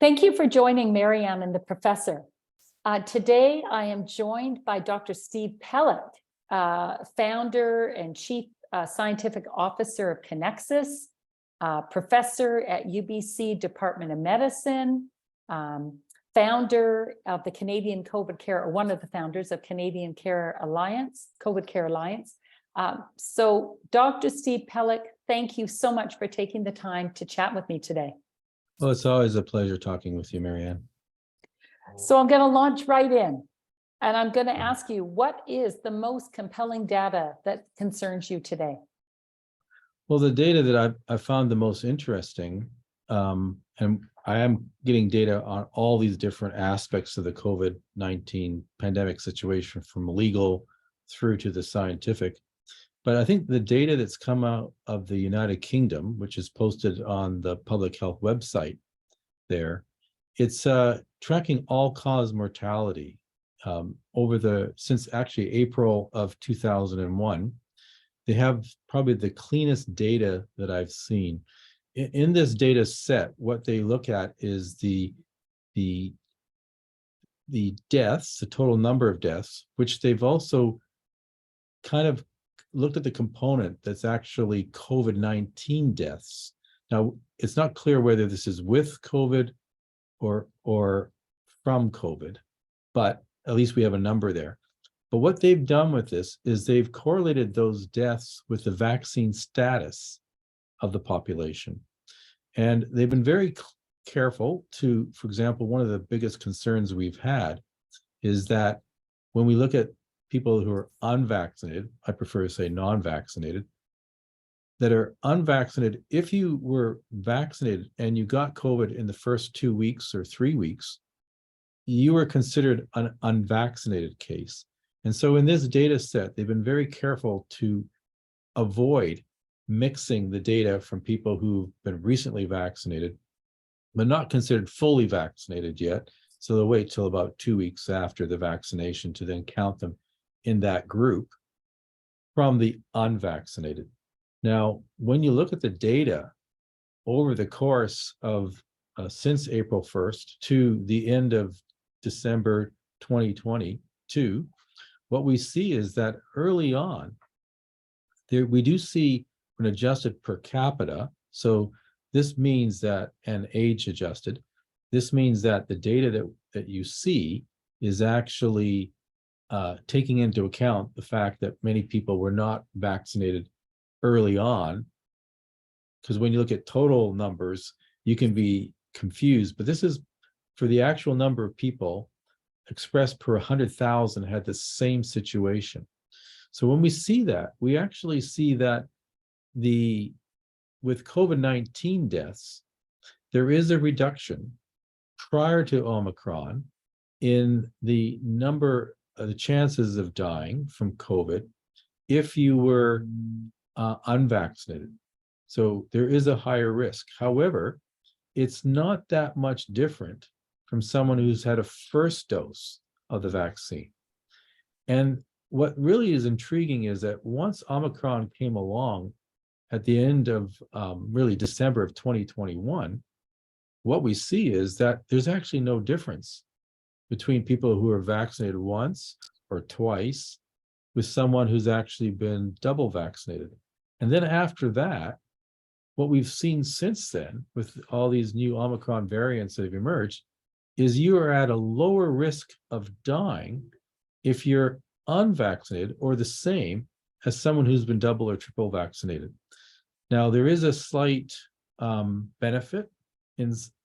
Thank you for joining Marianne and the professor. Today, I am joined by Dr. Steve Pelech, founder and chief scientific officer of Connexus, professor at UBC Department of Medicine, founder of the Canadian COVID Care, or one of the founders of Canadian Care Alliance, COVID Care Alliance. So Dr. Steve Pelech, thank you so much for taking the time to chat with me today. Well, it's always a pleasure talking with you, Marianne. So I'm going to launch right in, and I'm going to ask you, what is the most compelling data that concerns you today? Well, the data that I found the most interesting, and I am getting data on all these different aspects of the COVID-19 pandemic situation, from legal through to the scientific. But I think the data that's come out of the United Kingdom, which is posted on the public health website there, it's tracking all-cause mortality since actually April of 2001. They have probably the cleanest data that I've seen. In this data set, what they look at is the deaths, the total number of deaths, which they've also kind of looked at the component that's actually COVID-19 deaths. Now, it's not clear whether this is with COVID or from COVID, but at least we have a number there. But what they've done with this is they've correlated those deaths with the vaccine status of the population. And they've been very careful to, for example, one of the biggest concerns we've had is that when we look at people who are unvaccinated, I prefer to say non-vaccinated, that are unvaccinated, if you were vaccinated and you got COVID in the first 2 weeks or 3 weeks, you were considered an unvaccinated case. And so in this data set, they've been very careful to avoid mixing the data from people who've been recently vaccinated, but not considered fully vaccinated yet. So they'll wait till about 2 weeks after the vaccination to then count them in that group from the unvaccinated. Now, when you look at the data over the course of since April 1st to the end of December 2022, what we see is that early on, we do see an adjusted per capita. So this means that, and age adjusted, this means that the data that you see is actually taking into account the fact that many people were not vaccinated early on, because when you look at total numbers, you can be confused, but this is for the actual number of people expressed per 100,000 had the same situation. So when we see that, we actually see that with COVID-19 deaths, there is a reduction prior to Omicron in the number of the chances of dying from COVID if you were unvaccinated. So there is a higher risk. However, it's not that much different from someone who's had a first dose of the vaccine. And what really is intriguing is that once Omicron came along at the end of really December of 2021, what we see is that there's actually no difference between people who are vaccinated once or twice with someone who's actually been double vaccinated. And then after that, what we've seen since then with all these new Omicron variants that have emerged is you are at a lower risk of dying if you're unvaccinated or the same as someone who's been double or triple vaccinated. Now, there is a slight benefit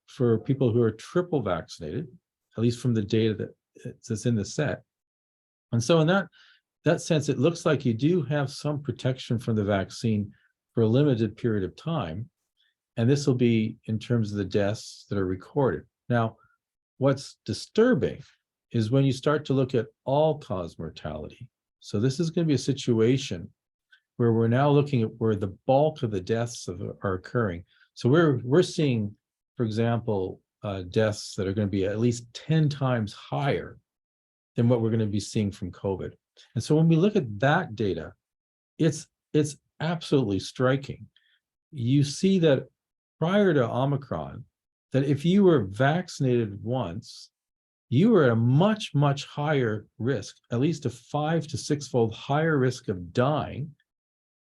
for people who are triple vaccinated, at least from the data that's in the set. And so in that sense, it looks like you do have some protection from the vaccine for a limited period of time. And this will be in terms of the deaths that are recorded. Now, what's disturbing is when you start to look at all-cause mortality. So this is going to be a situation where we're now looking at where the bulk of the deaths are occurring. So we're seeing, for example, deaths that are going to be at least 10 times higher than what we're going to be seeing from COVID. And so when we look at that data, it's absolutely striking. You see that prior to Omicron, that if you were vaccinated once, you were at a much, much higher risk, at least a 5 to 6-fold higher risk of dying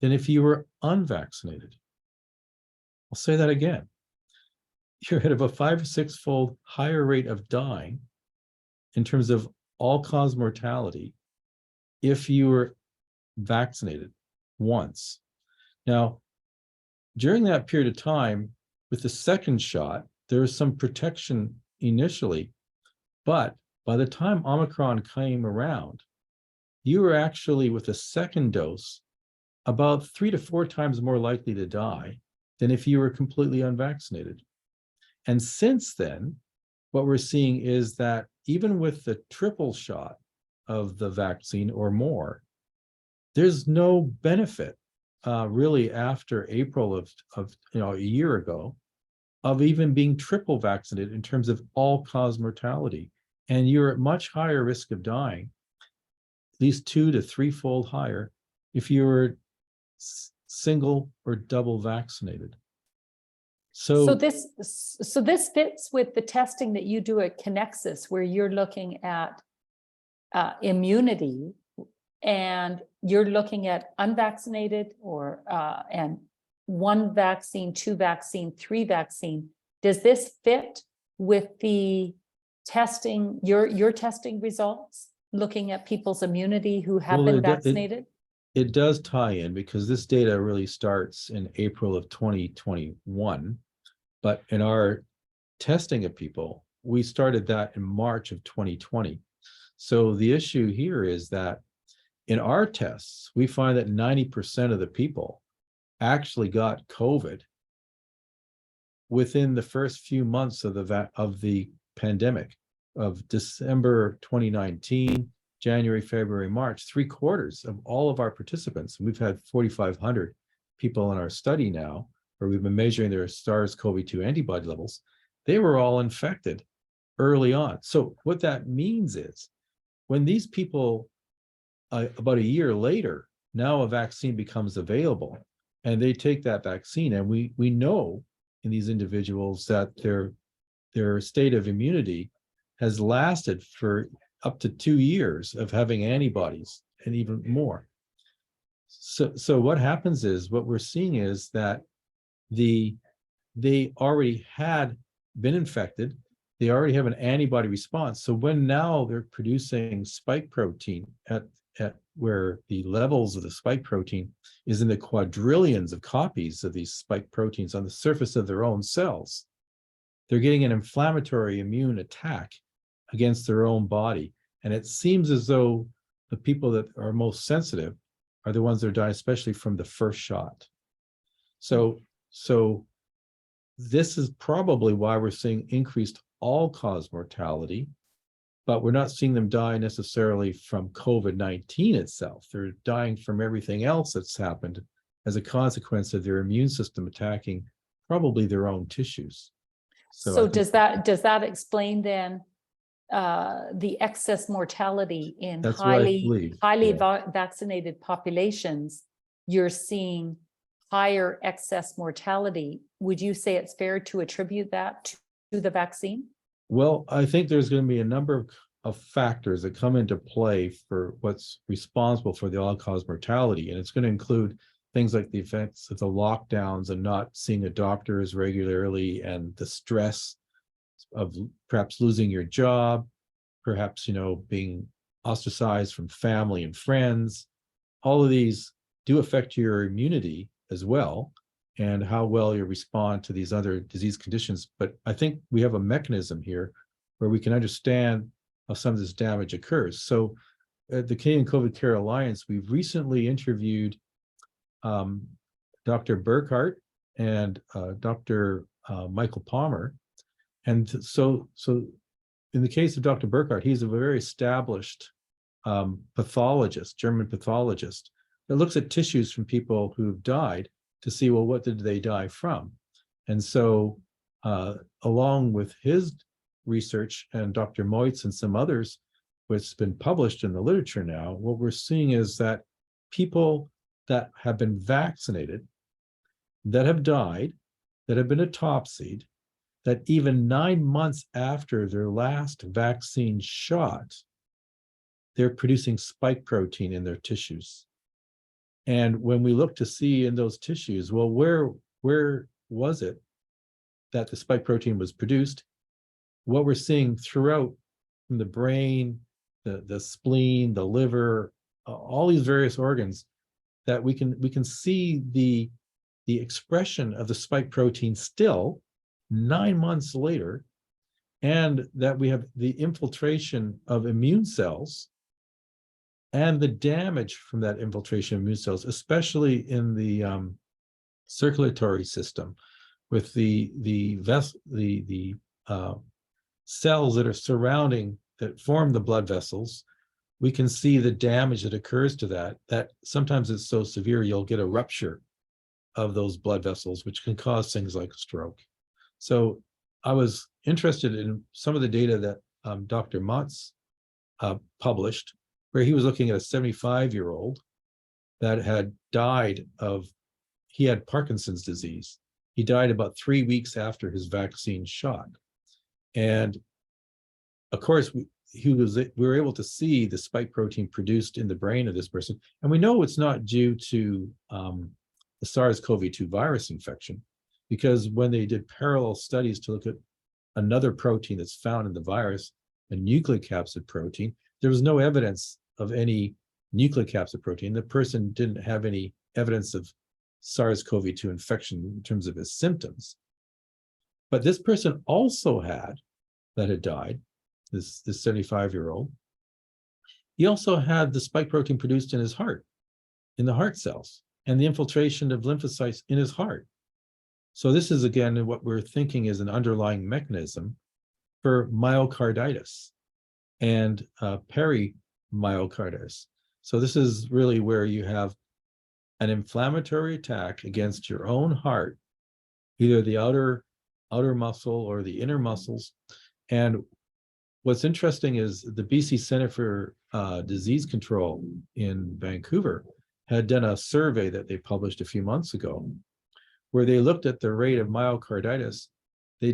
than if you were unvaccinated. I'll say that again. You're at a 5 or 6-fold higher rate of dying in terms of all-cause mortality if you were vaccinated once. Now, during that period of time, with the second shot, there was some protection initially, but by the time Omicron came around, you were actually, with a second dose, about 3 to 4 times more likely to die than if you were completely unvaccinated. And since then, what we're seeing is that even with the triple shot of the vaccine or more, there's no benefit really after April of a year ago of even being triple vaccinated in terms of all-cause mortality. And you're at much higher risk of dying, at least 2 to 3-fold higher, if you were single or double vaccinated. So this fits with the testing that you do at Connexus, where you're looking at immunity, and you're looking at unvaccinated or and 1 vaccine, 2 vaccine, 3 vaccine. Does this fit with the testing, your testing results, looking at people's immunity who have been vaccinated? It does tie in, because this data really starts in April of 2021. But in our testing of people, we started that in March of 2020. So the issue here is that in our tests, we find that 90% of the people actually got COVID within the first few months of the pandemic of December 2019, January, February, March. 3/4 of all of our participants, we've had 4,500 people in our study now, where we've been measuring their SARS-CoV-2 antibody levels, they were all infected early on. So what that means is, when these people, about a year later, now a vaccine becomes available, and they take that vaccine, and we know in these individuals that their state of immunity has lasted for up to 2 years of having antibodies and even more. So what happens is, what we're seeing is that they already had been infected, they already have an antibody response. So when now they're producing spike protein at where the levels of the spike protein is in the quadrillions of copies of these spike proteins on the surface of their own cells, they're getting an inflammatory immune attack against their own body. And it seems as though the people that are most sensitive are the ones that are dying, especially from the first shot. So this is probably why we're seeing increased all-cause mortality, but we're not seeing them die necessarily from COVID-19 itself. They're dying from everything else that's happened as a consequence of their immune system attacking probably their own tissues. So does that explain then the excess mortality in highly vaccinated populations? You're seeing higher excess mortality. Would you say it's fair to attribute that to the vaccine? Well, I think there's going to be a number of factors that come into play for what's responsible for the all-cause mortality. And it's going to include things like the effects of the lockdowns and not seeing a doctor as regularly, and the stress of perhaps losing your job, perhaps, being ostracized from family and friends. All of these do affect your immunity as well, and how well you respond to these other disease conditions. But I think we have a mechanism here where we can understand how some of this damage occurs. So at the Canadian COVID Care Alliance, we've recently interviewed Dr. Burkhart and Dr. Michael Palmer. And so in the case of Dr. Burkhart, he's a very established pathologist, German pathologist, that looks at tissues from people who've died to see, well, what did they die from? And so along with his research and Dr. Moitz and some others, which has been published in the literature now, what we're seeing is that people that have been vaccinated, that have died, that have been autopsied, that even 9 months after their last vaccine shot, they're producing spike protein in their tissues. And when we look to see in those tissues, well, where was it that the spike protein was produced? What we're seeing throughout from the brain, the spleen, the liver, all these various organs, that we can see the expression of the spike protein still 9 months later, and that we have the infiltration of immune cells and the damage from that infiltration of immune cells, especially in the circulatory system, with the cells that are surrounding, that form the blood vessels. We can see the damage that occurs to that sometimes it's so severe you'll get a rupture of those blood vessels, which can cause things like stroke. So I was interested in some of the data that Dr. Motz published, where he was looking at a 75-year-old that had died he had Parkinson's disease. He died about 3 weeks after his vaccine shot. And of course, we were able to see the spike protein produced in the brain of this person. And we know it's not due to the SARS-CoV-2 virus infection, because when they did parallel studies to look at another protein that's found in the virus, a nucleocapsid protein, there was no evidence of any nucleocapsid protein. The person didn't have any evidence of SARS-CoV-2 infection in terms of his symptoms. But this person also had died, this 75-year-old, he also had the spike protein produced in his heart, in the heart cells, and the infiltration of lymphocytes in his heart. So this is, again, what we're thinking is an underlying mechanism for myocarditis and perimyocarditis. So this is really where you have an inflammatory attack against your own heart, either the outer muscle or the inner muscles. And what's interesting is the BC Center for Disease Control in Vancouver had done a survey that they published a few months ago, where they looked at the rate of myocarditis. They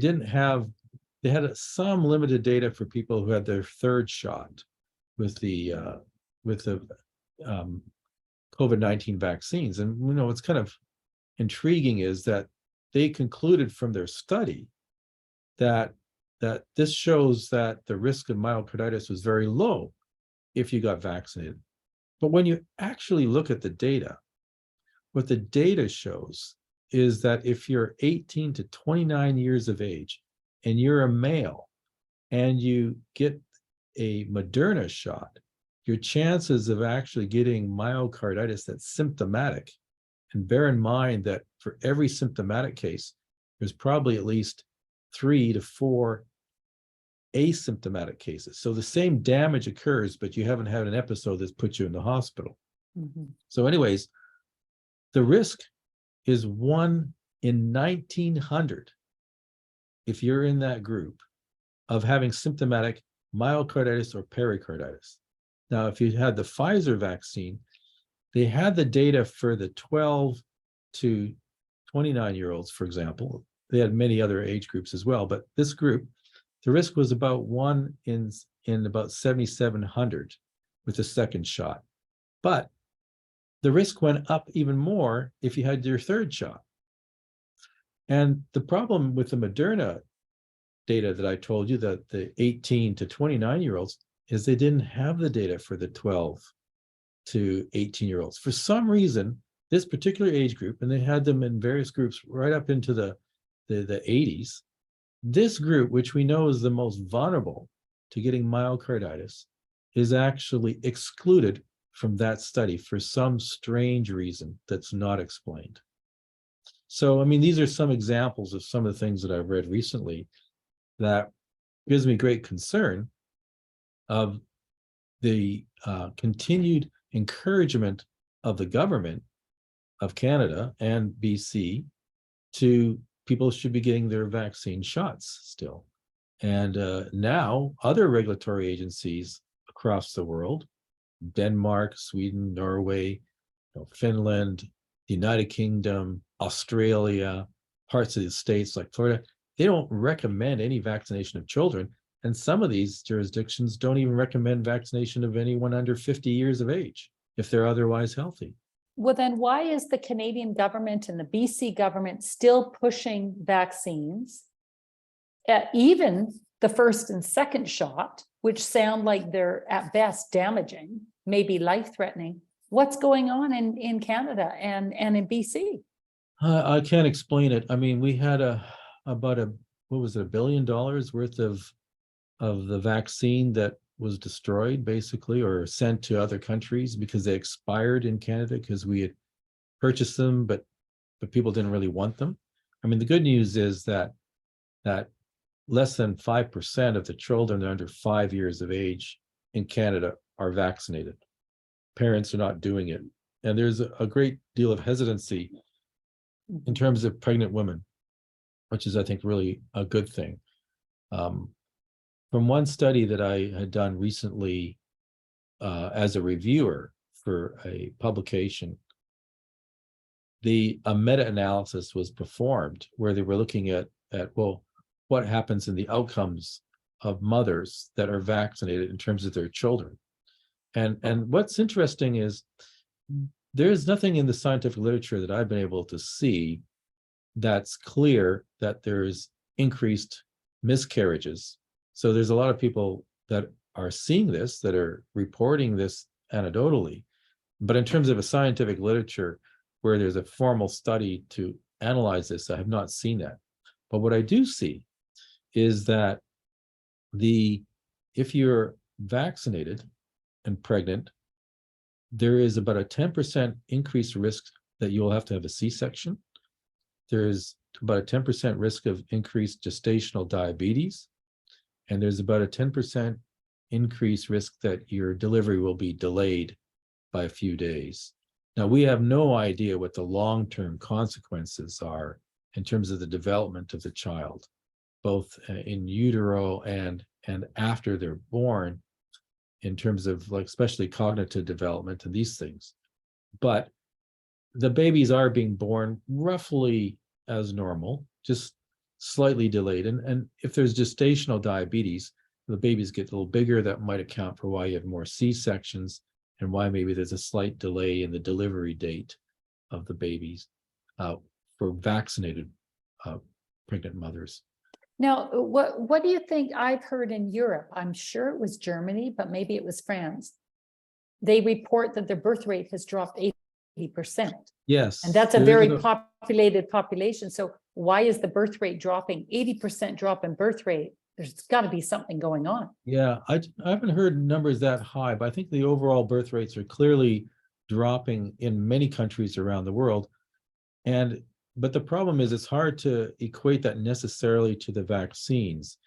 had some limited data for people who had their third shot with the COVID-19 vaccines. And what's kind of intriguing is that they concluded from their study that this shows that the risk of myocarditis was very low if you got vaccinated. But when you actually look at the data, what the data shows is that if you're 18 to 29 years of age and you're a male and you get a Moderna shot, your chances of actually getting myocarditis that's symptomatic, and bear in mind that for every symptomatic case, there's probably at least 3 to 4 asymptomatic cases. So the same damage occurs, but you haven't had an episode that's put you in the hospital. Mhm. So anyways, the risk is 1 in 1900, if you're in that group, of having symptomatic myocarditis or pericarditis. Now, if you had the Pfizer vaccine, they had the data for the 12 to 29-year-olds, for example. They had many other age groups as well, but this group, the risk was about 1 in about 7,700 with the second shot. But the risk went up even more if you had your third shot. And the problem with the Moderna data that I told you, that the 18 to 29-year-olds, is they didn't have the data for the 12 to 18-year-olds. For some reason, this particular age group, and they had them in various groups right up into the 80s, this group, which we know is the most vulnerable to getting myocarditis, is actually excluded from that study for some strange reason that's not explained. So, I mean, these are some examples of some of the things that I've read recently that gives me great concern of the continued encouragement of the government of Canada and BC to people should be getting their vaccine shots still. And now other regulatory agencies across the world, Denmark, Sweden, Norway, Finland, the United Kingdom, Australia, parts of the states like Florida, they don't recommend any vaccination of children. And some of these jurisdictions don't even recommend vaccination of anyone under 50 years of age if they're otherwise healthy. Well, then why is the Canadian government and the BC government still pushing vaccines? Even the first and second shot, which sound like they're at best damaging, maybe life-threatening. What's going on in Canada and in BC? I can't explain it. I mean, we had about what was it, $1 billion worth of the vaccine that was destroyed basically, or sent to other countries because they expired in Canada because we had purchased them, but people didn't really want them. I mean, the good news is that less than 5% of the children under 5 years of age in Canada are vaccinated. Parents are not doing it. And there's a great deal of hesitancy in terms of pregnant women, which is, I think, really a good thing. From one study that I had done recently as a reviewer for a publication, a meta-analysis was performed where they were looking at well, what happens in the outcomes of mothers that are vaccinated in terms of their children. And what's interesting is there's nothing in the scientific literature that I've been able to see that's clear that there's increased miscarriages. So there's a lot of people that are seeing this, that are reporting this anecdotally. But in terms of a scientific literature where there's a formal study to analyze this, I have not seen that. But what I do see is that if you're vaccinated and pregnant, there is about a 10% increased risk that you'll have to have a C-section. There's about a 10% risk of increased gestational diabetes. And there's about a 10% increased risk that your delivery will be delayed by a few days. Now, we have no idea what the long-term consequences are in terms of the development of the child, both in utero and after they're born, in terms of like especially cognitive development and these things. But the babies are being born roughly as normal, just slightly delayed. And if there's gestational diabetes, the babies get a little bigger. That might account for why you have more C-sections and why maybe there's a slight delay in the delivery date of the babies for vaccinated pregnant mothers. Now, what do you think? I've heard in Europe, I'm sure it was Germany, but maybe it was France. They report that their birth rate has dropped 80%. Yes. And that's a very populated population. So why is the birth rate dropping? 80% drop in birth rate. There's got to be something going on. Yeah, I haven't heard numbers that high, but I think the overall birth rates are clearly dropping in many countries around the world. But the problem is it's hard to equate that necessarily to the vaccines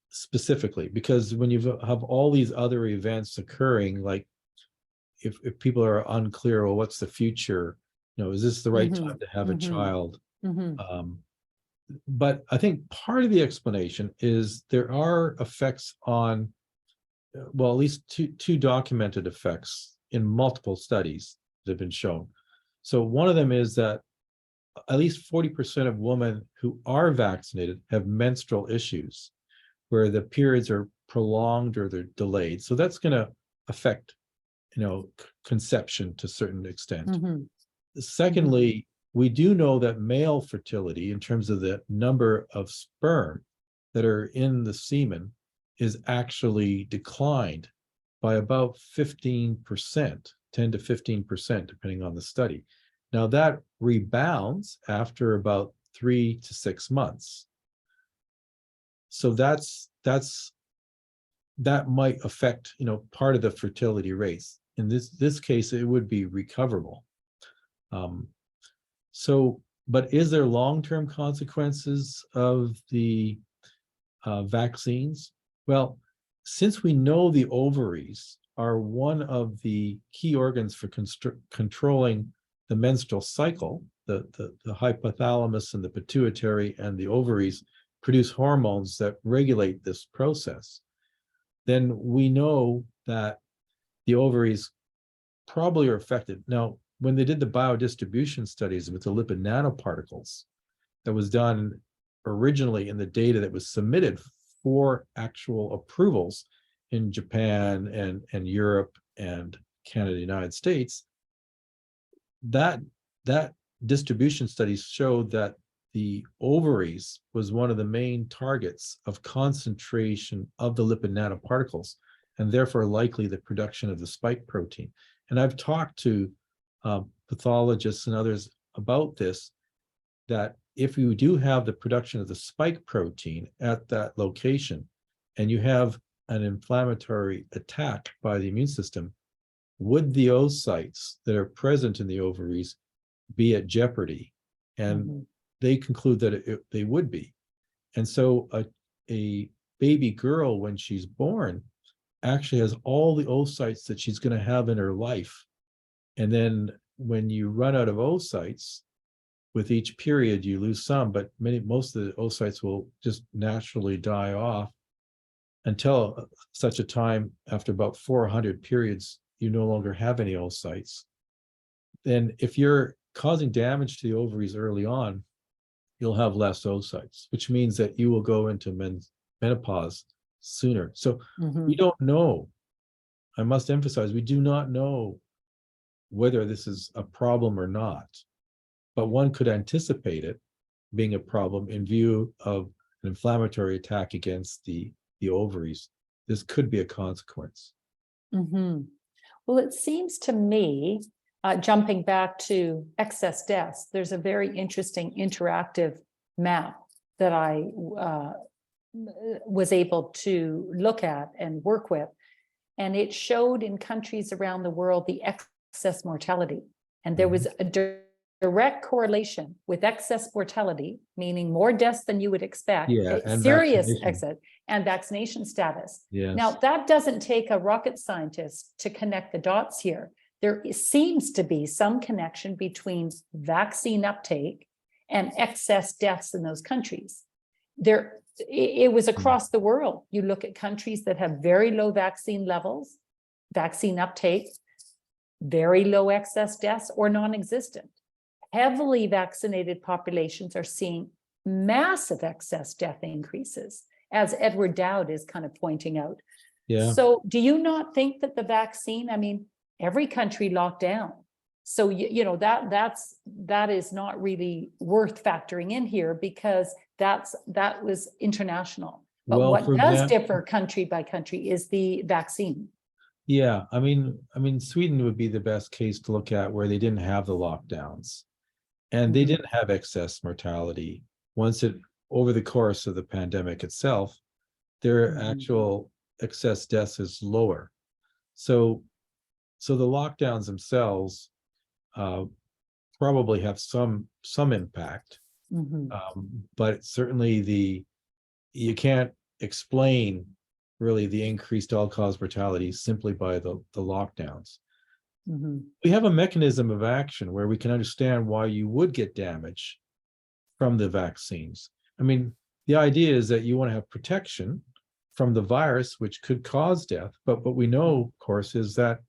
specifically, because when you have all these other events occurring, like if people are unclear, well, what's the future? Is this the right time to have a child? But I think part of the explanation is there are effects on, well, at least two documented effects in multiple studies that have been shown. So one of them is that at least 40% of women who are vaccinated have menstrual issues where the periods are prolonged or they're delayed. So that's going to affect, conception to a certain extent. Secondly, we do know that male fertility, in terms of the number of sperm that are in the semen, is actually declined by about 15%, 10 to 15%, depending on the study. Now that rebounds after about 3 to 6 months. So that might affect, part of the fertility rates. In this case, it would be recoverable. But is there long-term consequences of the vaccines? Well, since we know the ovaries are one of the key organs for controlling the menstrual cycle, the hypothalamus and the pituitary and the ovaries produce hormones that regulate this process, then we know that the ovaries probably are affected. Now, when they did the biodistribution studies with the lipid nanoparticles that was done originally in the data that was submitted for actual approvals in Japan and Europe and Canada, United States, that distribution studies showed that the ovaries was one of the main targets of concentration of the lipid nanoparticles, and therefore likely the production of the spike protein. And I've talked to pathologists and others about this, that if you do have the production of the spike protein at that location, and you have an inflammatory attack by the immune system, would the oocytes that are present in the ovaries be at jeopardy? And they conclude that they would be. And so a baby girl, when she's born, actually has all the oocytes that she's going to have in her life. And then when you run out of oocytes, with each period you lose some, but most of the oocytes will just naturally die off until such a time, after about 400 periods, you no longer have any oocytes. Then if you're causing damage to the ovaries early on, you'll have less oocytes, which means that you will go into menopause sooner. So we don't know. I must emphasize, we do not know whether this is a problem or not, but one could anticipate it being a problem in view of an inflammatory attack against the ovaries. This could be a consequence. Well, it seems to me, jumping back to excess deaths, there's a very interesting interactive map that I was able to look at and work with. And it showed in countries around the world the excess mortality. And there was a direct correlation with excess mortality, meaning more deaths than you would expect, and serious vaccination. excess, and vaccination status. Yes. Now, that doesn't take a rocket scientist to connect the dots here. There seems to be some connection between vaccine uptake and excess deaths in those countries. It was across the world. You look at countries that have very low vaccine levels, vaccine uptake, very low excess deaths, or non-existent. Heavily vaccinated populations are seeing massive excess death increases, as Edward Dowd is kind of pointing out. Yeah. So do you not think that the vaccine, I mean, every country locked down. So, that is not really worth factoring in here, because that was international. But Well, what for does example, differ country by country is the vaccine. yeah, I mean, Sweden would be the best case to look at, where they didn't have the lockdowns and they didn't have excess mortality. Over the course of the pandemic itself, their actual excess deaths is lower. So the lockdowns themselves probably have some impact, but certainly you can't explain really the increased all-cause mortality simply by the lockdowns. We have a mechanism of action where we can understand why you would get damage from the vaccines. I mean, the idea is that you want to have protection from the virus, which could cause death. But what we know, of course, is that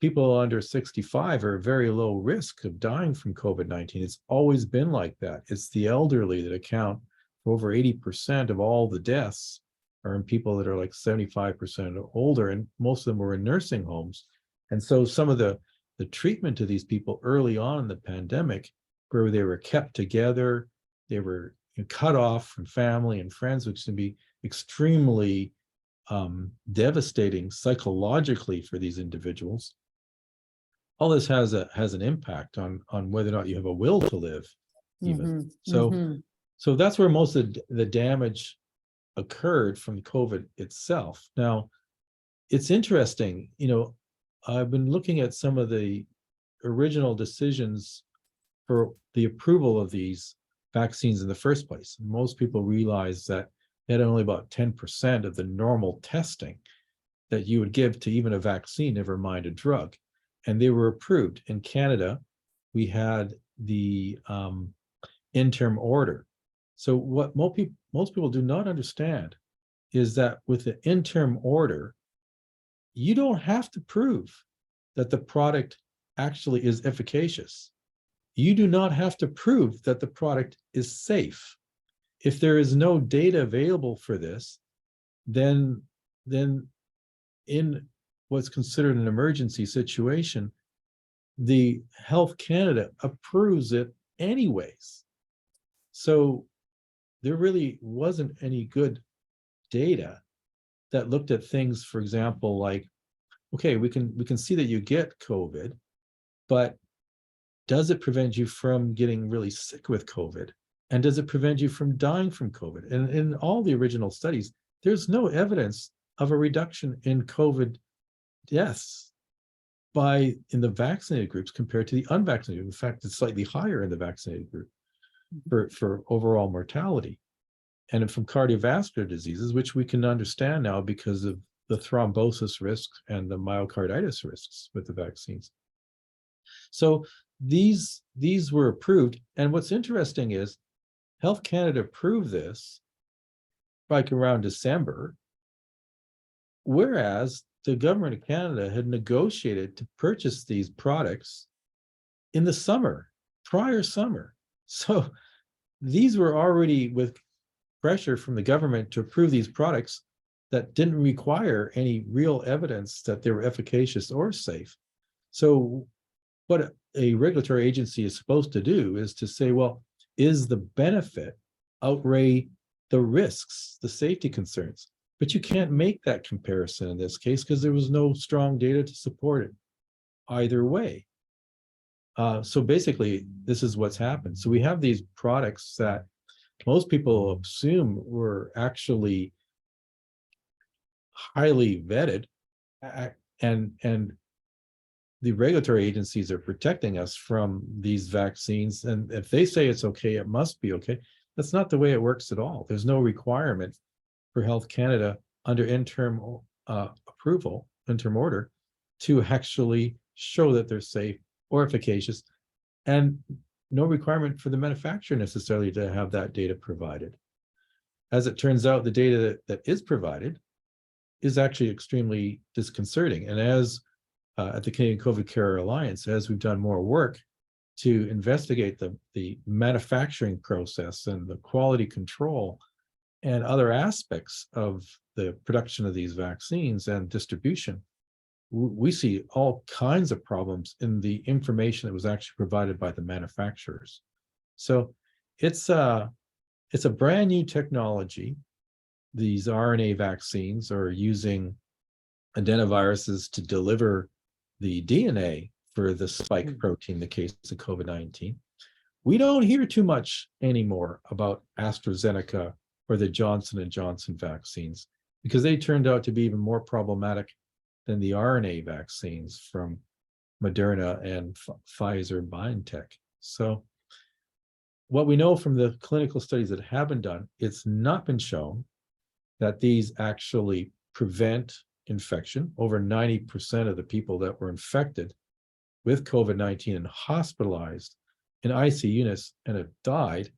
people under 65 are at very low risk of dying from COVID-19. It's always been like that. It's the elderly that account for over 80% of all the deaths are in people that are like 75% or older, and most of them were in nursing homes. And so some of the treatment of these people early on in the pandemic, where they were kept together, they were cut off from family and friends, which can be extremely devastating psychologically for these individuals. All this has an impact on whether or not you have a will to live, even. So that's where most of the damage occurred from COVID itself. Now, it's interesting, I've been looking at some of the original decisions for the approval of these vaccines in the first place. Most people realize that they had only about 10% of the normal testing that you would give to even a vaccine, never mind a drug. And they were approved. In Canada, we had the interim order. So what most people do not understand is that with the interim order, you don't have to prove that the product actually is efficacious. You do not have to prove that the product is safe. if there is no data available for this, then in what's considered an emergency situation, the Health Canada approves it anyways. So there really wasn't any good data that looked at things, for example, like, okay, we can see that you get COVID, but does it prevent you from getting really sick with COVID? And does it prevent you from dying from COVID? And in all the original studies, there's no evidence of a reduction in COVID deaths in the vaccinated groups compared to the unvaccinated. In fact, it's slightly higher in the vaccinated group for overall mortality. And from cardiovascular diseases, which we can understand now because of the thrombosis risks and the myocarditis risks with the vaccines. So these were approved. And what's interesting is Health Canada approved this like around December, whereas the government of Canada had negotiated to purchase these products in the summer, prior summer. So these were already with pressure from the government to approve these products that didn't require any real evidence that they were efficacious or safe. So what a regulatory agency is supposed to do is to say, well, is the benefit outweigh the risks, the safety concerns? But you can't make that comparison in this case because there was no strong data to support it either way. So basically, this is what's happened. So we have these products that most people assume were actually highly vetted, and the regulatory agencies are protecting us from these vaccines. And if they say it's okay, it must be okay. That's not the way it works at all. There's no requirement for Health Canada under interim approval, interim order, to actually show that they're safe or efficacious, and no requirement for the manufacturer necessarily to have that data provided. As it turns out, the data that is provided is actually extremely disconcerting. And as at the Canadian COVID Care Alliance, as we've done more work to investigate the manufacturing process and the quality control and other aspects of the production of these vaccines and distribution, we see all kinds of problems in the information that was actually provided by the manufacturers. So it's a brand new technology. These RNA vaccines are using adenoviruses to deliver the DNA for the spike protein in the case of COVID-19. We don't hear too much anymore about AstraZeneca or the Johnson & Johnson vaccines because they turned out to be even more problematic than the RNA vaccines from Moderna and Pfizer BioNTech. So what we know from the clinical studies that have been done, it's not been shown that these actually prevent infection. Over 90% of the people that were infected with COVID-19 and hospitalized in ICU units and have died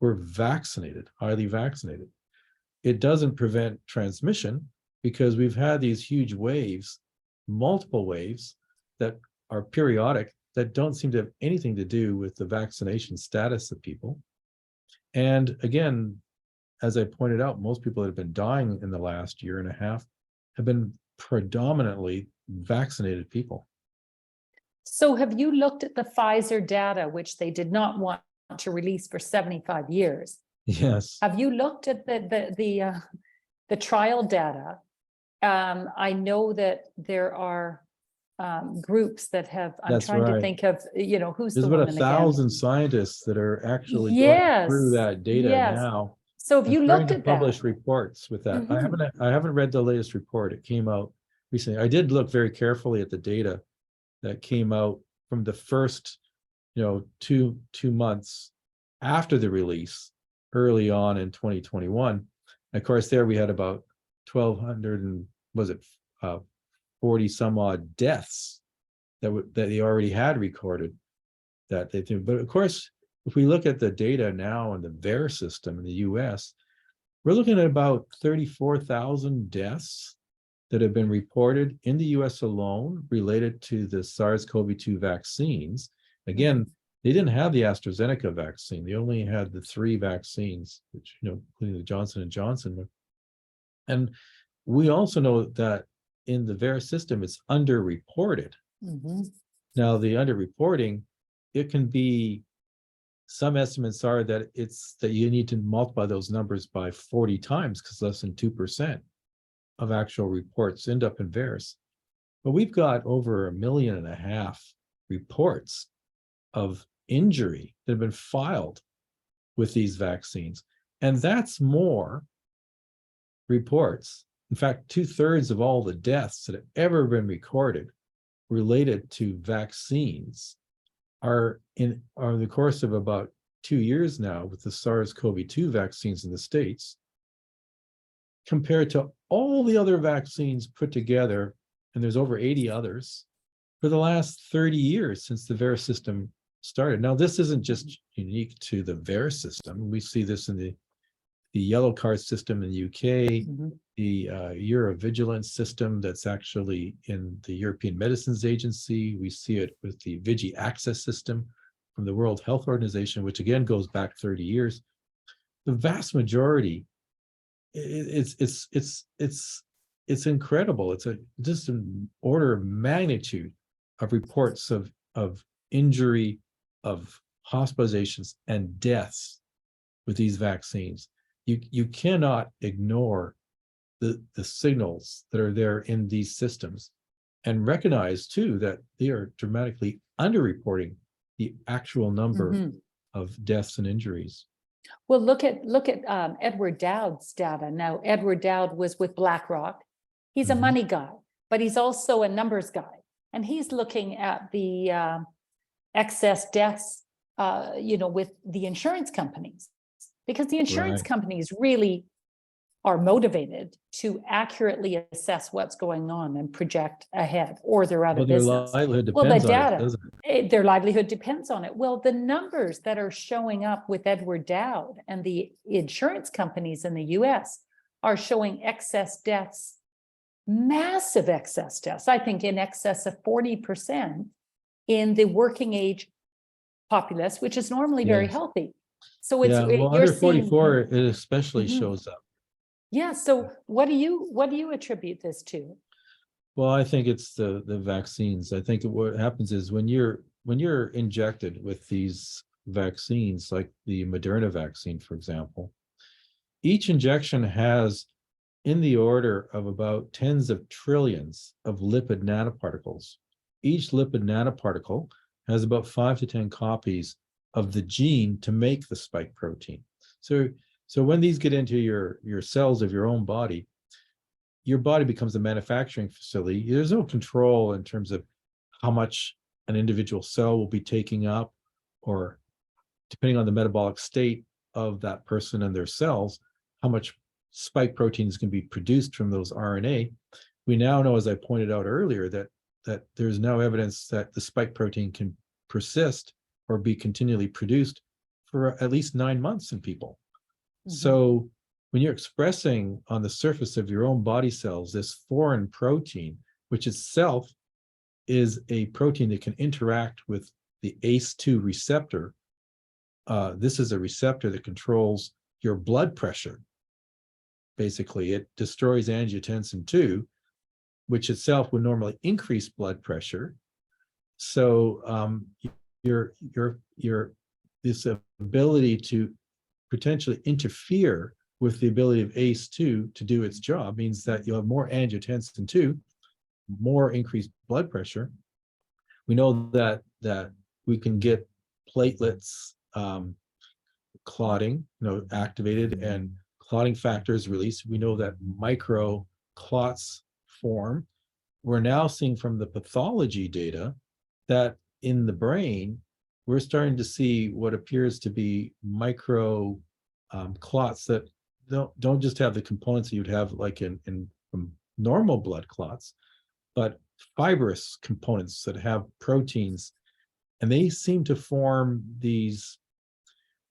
were vaccinated, highly vaccinated. It doesn't prevent transmission because we've had these huge waves, multiple waves that are periodic that don't seem to have anything to do with the vaccination status of people. And again, as I pointed out, most people that have been dying in the last year and a half have been predominantly vaccinated people. So have you looked at the Pfizer data, which they did not want to release for 75 years? Yes. Have you looked at the trial data? I know that there are groups that have, I'm That's trying to right. think of, who's There's the about woman 1,000 scientists that are actually going Yes, through that data yes. now. So have and you starting looked to at that? publish reports with that. Mhm. I haven't read the latest report. It came out recently. I did look very carefully at the data that came out from the first, two months after the release, early on in 2021. And of course, there we had about 1,200 and 40 some odd deaths that they already had recorded that they do. But of course, if we look at the data now in the VAERS system in the US, we're looking at about 34,000 deaths that have been reported in the US alone related to the SARS-CoV-2 vaccines. Again, They didn't have the AstraZeneca vaccine. They only had the 3 vaccines, which, including the Johnson and Johnson. And we also know that in the VAERS system, it's underreported. Mhm. Now, the underreporting, it can be, some estimates are that it's that you need to multiply those numbers by 40 times, because less than 2% of actual reports end up in VAERS. But we've got over 1.5 million reports of injury that have been filed with these vaccines. And that's more reports. In fact, 2/3 of all the deaths that have ever been recorded related to vaccines are in the course of about 2 years now with the SARS-CoV-2 vaccines in the States, compared to all the other vaccines put together, and there's over 80 others, for the last 30 years since the VAERS system started. Now, this isn't just unique to the VAERS system. We see this in the yellow card system in the UK, Mhm. the Eurovigilance system that's actually in the European Medicines Agency. We see it with the Vigi Access system from the World Health Organization, which again goes back 30 years. The vast majority, it's incredible. It's just an order of magnitude of reports of injury, of hospitalizations and deaths with these vaccines. You cannot ignore the signals that are there in these systems, and recognize too that they are dramatically underreporting the actual number Mhm. of deaths and injuries. Well, look at Edward Dowd's data. Now, Edward Dowd was with BlackRock. He's a Mhm. money guy, but he's also a numbers guy, and he's looking at the excess deaths, with the insurance companies, because the insurance Right. companies really are motivated to accurately assess what's going on and project ahead, or their other Well, their business. livelihood Well, the depends on it, data, doesn't it? their livelihood depends on it. Well, the numbers that are showing up with Edward Dowd and the insurance companies in the US are showing excess deaths, massive excess deaths, I think in excess of 40% in the working age populace, which is normally very Yes. healthy. So Yeah. Well, you're under seeing, 44, it especially Mhm. shows up. Yeah. So what do you attribute this to? Well, I think it's the vaccines. I think what happens is when you're injected with these vaccines, like the Moderna vaccine, for example, each injection has in the order of about tens of trillions of lipid nanoparticles. Each lipid nanoparticle has about 5 to 10 copies of the gene to make the spike protein. So when these get into your cells of your own body, your body becomes a manufacturing facility. There's no control in terms of how much an individual cell will be taking up, or depending on the metabolic state of that person and their cells, how much spike proteins can be produced from those RNA. We now know, as I pointed out earlier, that there's now evidence that the spike protein can persist or be continually produced for at least 9 months in people. Mhm. So when you're expressing on the surface of your own body cells this foreign protein, which itself is a protein that can interact with the ACE2 receptor, this is a receptor that controls your blood pressure. Basically, it destroys angiotensin 2, which itself would normally increase blood pressure. So your this ability to potentially interfere with the ability of ACE2 to do its job means that you'll have more angiotensin 2, more increased blood pressure. We know that we can get platelets clotting, activated, and clotting factors released. We know that micro clots form. We're now seeing from the pathology data that in the brain, we're starting to see what appears to be micro clots that don't just have the components that you'd have like in normal blood clots, but fibrous components that have proteins, and they seem to form these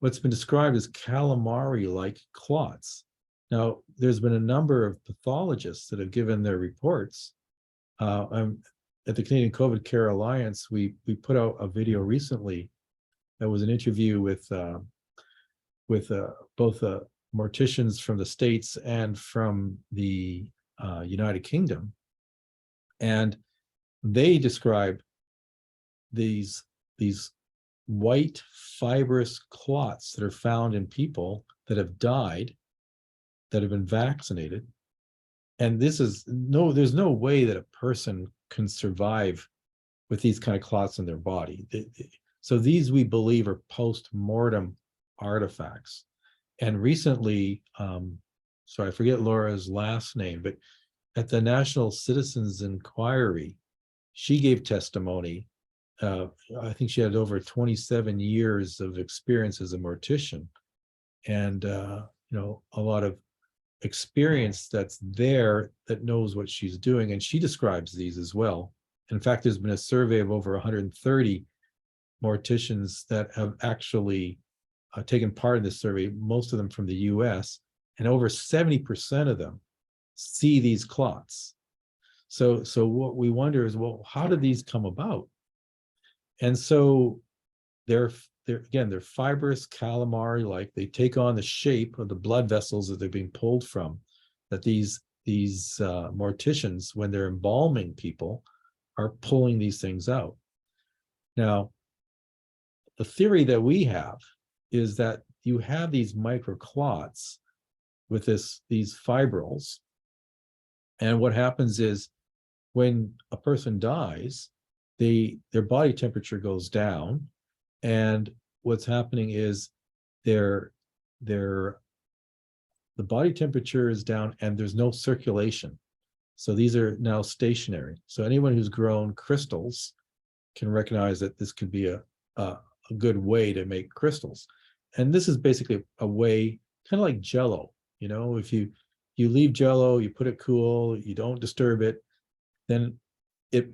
what's been described as calamari-like clots. Now, there's been a number of pathologists that have given their reports. At the Canadian COVID Care Alliance, we put out a video recently That was an interview with both morticians from the States and from the United Kingdom, and they describe these white fibrous clots that are found in people that have died, that have been vaccinated. And there's no way that a person can survive with these kind of clots in their body. So these, we believe, are post-mortem artifacts. And recently, sorry, I forget Laura's last name, but at the National Citizens Inquiry, she gave testimony. I think she had over 27 years of experience as a mortician, and a lot of experience that's there, that knows what she's doing, and she describes these as well. In fact, there's been a survey of over 130 morticians that have actually taken part in this survey, most of them from the US, and over 70% of them see these clots. So what we wonder is, well, how did these come about? And so they're fibrous calamari, like they take on the shape of the blood vessels that they're being pulled from, that these morticians, when they're embalming people, are pulling these things out. Now, the theory that we have is that you have these microclots with these fibrils, and what happens is when a person dies, their body temperature goes down, and what's happening is the body temperature is down and there's no circulation. So these are now stationary. So anyone who's grown crystals can recognize that this could be a good way to make crystals. And this is basically a way, kind of like Jello. If you leave Jello, you put it cool, you don't disturb it, then it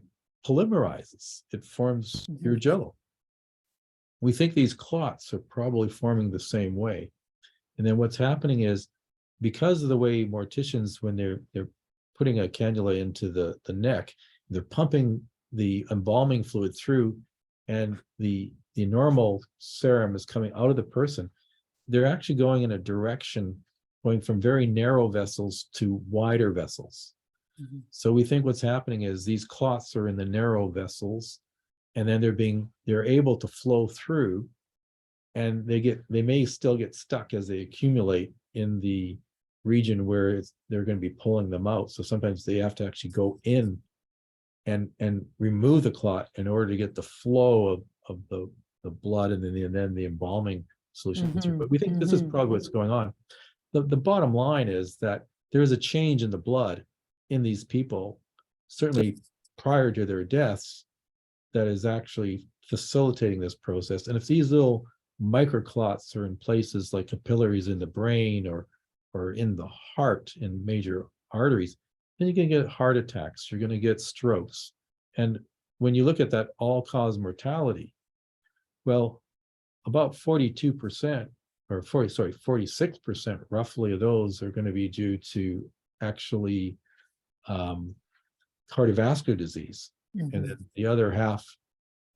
polymerizes. It forms your Jello. We think these clots are probably forming the same way. And then what's happening is, because of the way morticians, when they're putting a cannula into the neck, they're pumping the embalming fluid through, and the normal serum is coming out of the person. They're actually going in a direction, going from very narrow vessels to wider vessels. So we think what's happening is these clots are in the narrow vessels, and then they're able to flow through, and they may still get stuck as they accumulate in the region where they're going to be pulling them out. So sometimes they have to actually go in and remove the clot in order to get the flow of the blood, and then the embalming solution through. But we think this is probably what's going on. The bottom line is that there is a change in the blood in these people, certainly prior to their deaths, that is actually facilitating this process. And if these little microclots are in places like capillaries in the brain or in the heart, in major arteries, then you're going to get heart attacks, you're going to get strokes. And when you look at that all-cause mortality, well, about 42%, or 46% roughly of those are going to be due to actually cardiovascular disease. And then the other half,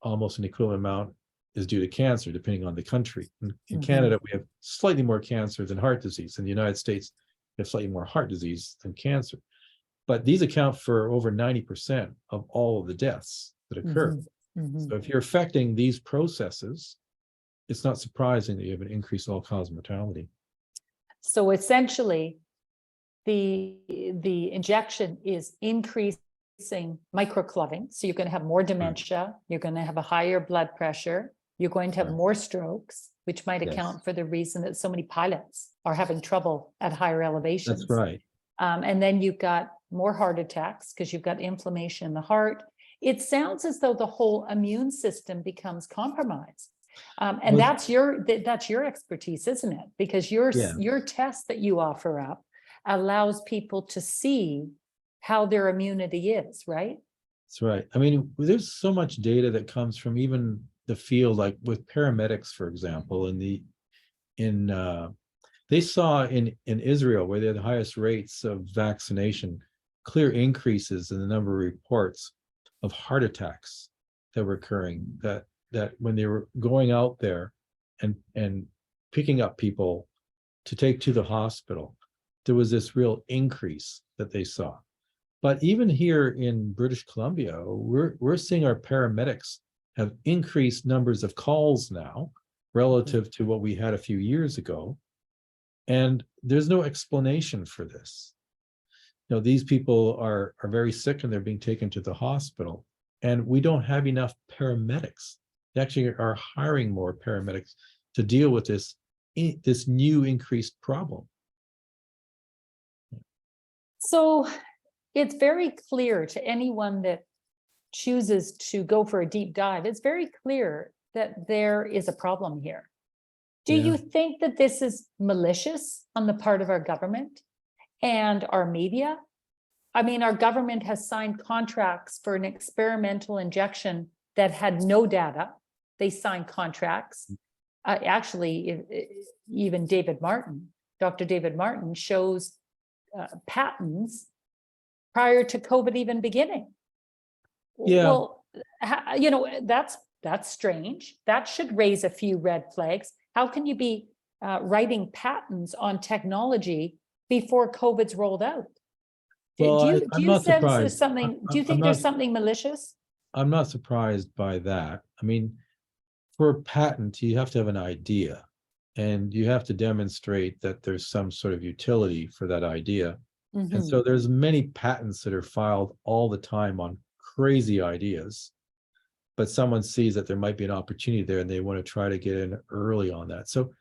almost an equivalent amount, is due to cancer, depending on the country. In Canada, we have slightly more cancer than heart disease. In the United States, we have slightly more heart disease than cancer. But these account for over 90% of all of the deaths that occur. So if you're affecting these processes, it's not surprising that you have an increased all-cause mortality. So essentially, the injection is increasing microclotting. So you're going to have more dementia, you're going to have a higher blood pressure, you're going to have more strokes, which might account for the reason that so many pilots are having trouble at higher elevations. That's right. And then you've got more heart attacks because you've got inflammation in the heart. It sounds as though the whole immune system becomes compromised. And that's your expertise, isn't it? Because your test that you offer up allows people to see how their immunity is, right? That's right. I mean, there's so much data that comes from even the field, like with paramedics, for example, they saw in Israel, where they had the highest rates of vaccination, clear increases in the number of reports of heart attacks that were occurring, that that when they were going out there and picking up people to take to the hospital, there was this real increase that they saw. But even here in British Columbia, we're seeing our paramedics have increased numbers of calls now relative to what we had a few years ago. And there's no explanation for this. You know, these people are very sick and they're being taken to the hospital, and we don't have enough paramedics. They actually are hiring more paramedics to deal with this new increased problem. So it's very clear to anyone that chooses to go for a deep dive, it's very clear that there is a problem here. Do you think that this is malicious on the part of our government and our media? I mean, our government has signed contracts for an experimental injection that had no data. They signed contracts. Actually, even Dr. David Martin shows patents prior to COVID even beginning. Yeah. Well, you know, that's strange. That should raise a few red flags. How can you be writing patents on technology before COVID's rolled out? Well, Do I'm you not sense surprised. there's something? Do you think there's something malicious? I'm not surprised by that. I mean, for a patent, you have to have an idea, and you have to demonstrate that there's some sort of utility for that idea. And so there's many patents that are filed all the time on crazy ideas, but someone sees that there might be an opportunity there and they want to try to get in early on that. So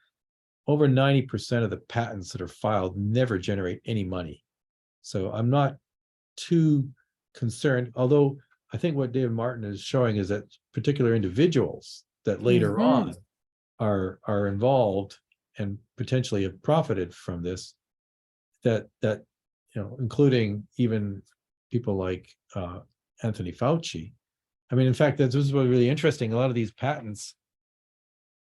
over 90% of the patents that are filed never generate any money. So I'm not too concerned, although I think what David Martin is showing is that particular individuals that later on are involved and potentially have profited from this, that you know, including even people like Anthony Fauci. I mean, in fact, this is what's really interesting. A lot of these patents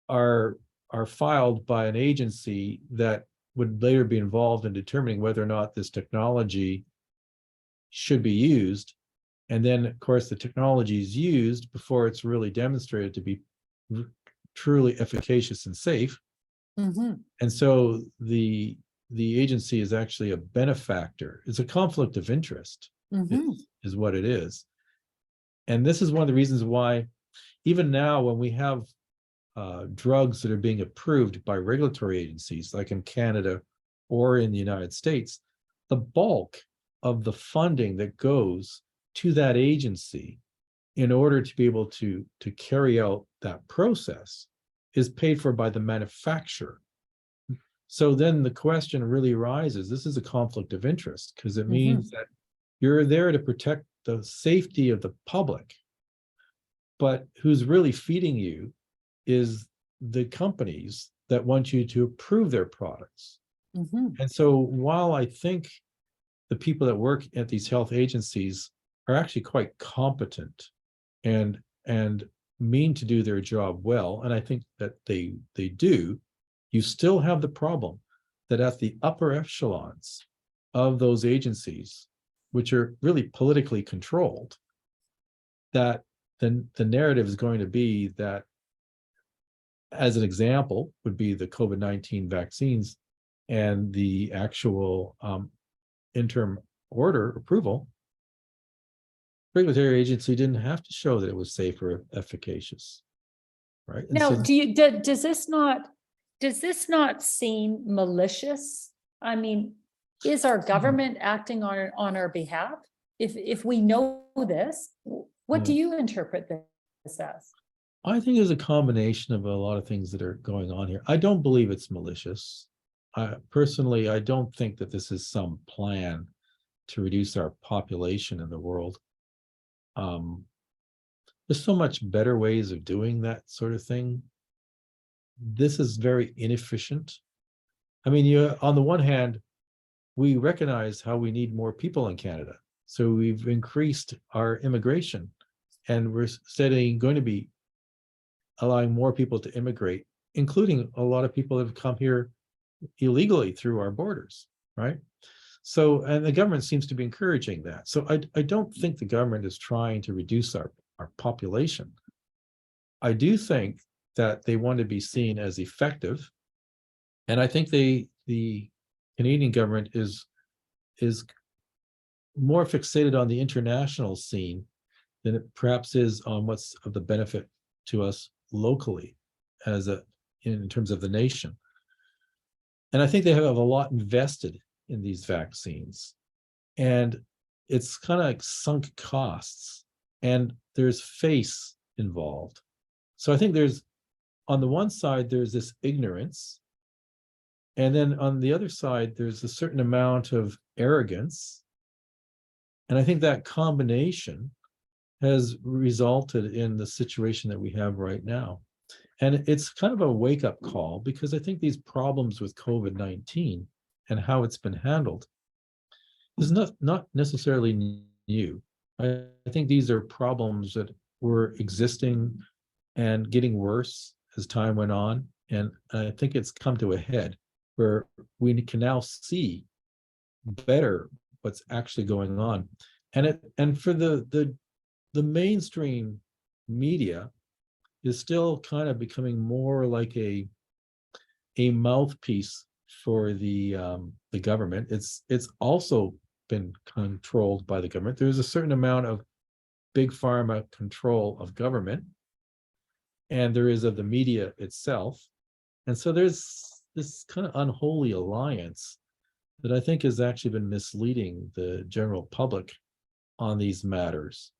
are filed by an agency that would later be involved in determining whether or not this technology should be used. And then, of course, the technology is used before it's really demonstrated to be truly efficacious and safe. And so the agency is actually a benefactor. It's a conflict of interest, is what it is. And this is one of the reasons why, even now, when we have drugs that are being approved by regulatory agencies, like in Canada or in the United States, the bulk of the funding that goes to that agency in order to be able to carry out that process is paid for by the manufacturer. So then the question really arises, this is a conflict of interest, because it means that you're there to protect the safety of the public, but who's really feeding you is the companies that want you to approve their products. And so while I think the people that work at these health agencies are actually quite competent and mean to do their job well, and I think that they do, you still have the problem that at the upper echelons of those agencies, which are really politically controlled, that the narrative is going to be that, as an example, would be the COVID-19 vaccines and the actual interim order approval. Regulatory agency didn't have to show that it was safe or efficacious, right? And Now, so, does this not seem malicious? I mean, is our government acting on our behalf? If we know this, what do you interpret this as? I think there's a combination of a lot of things that are going on here. I don't believe it's malicious. Personally, I don't think that this is some plan to reduce our population in the world. There's so much better ways of doing that sort of thing. This is very inefficient. I mean, on the one hand, we recognize how we need more people in Canada. So we've increased our immigration, and we're steadily going to be allowing more people to immigrate, including a lot of people that have come here illegally through our borders, right? So, and the government seems to be encouraging that. So I don't think the government is trying to reduce our population. I do think that they want to be seen as effective. And I think the Canadian government is more fixated on the international scene than it perhaps is on what's of the benefit to us locally in terms of the nation. And I think they have a lot invested in these vaccines. And it's kind of like sunk costs, and there's face involved. So I think on the one side, there's this ignorance. And then on the other side, there's a certain amount of arrogance. And I think that combination has resulted in the situation that we have right now. And it's kind of a wake-up call, because I think these problems with COVID-19 and how it's been handled is not necessarily new. I think these are problems that were existing and getting worse as time went on. And I think it's come to a head where we can now see better what's actually going on. And for the mainstream media is still kind of becoming more like a mouthpiece for the government. It's also been controlled by the government. There's a certain amount of big pharma control of government, and there is of the media itself. And so there's this kind of unholy alliance that I think has actually been misleading the general public on these matters,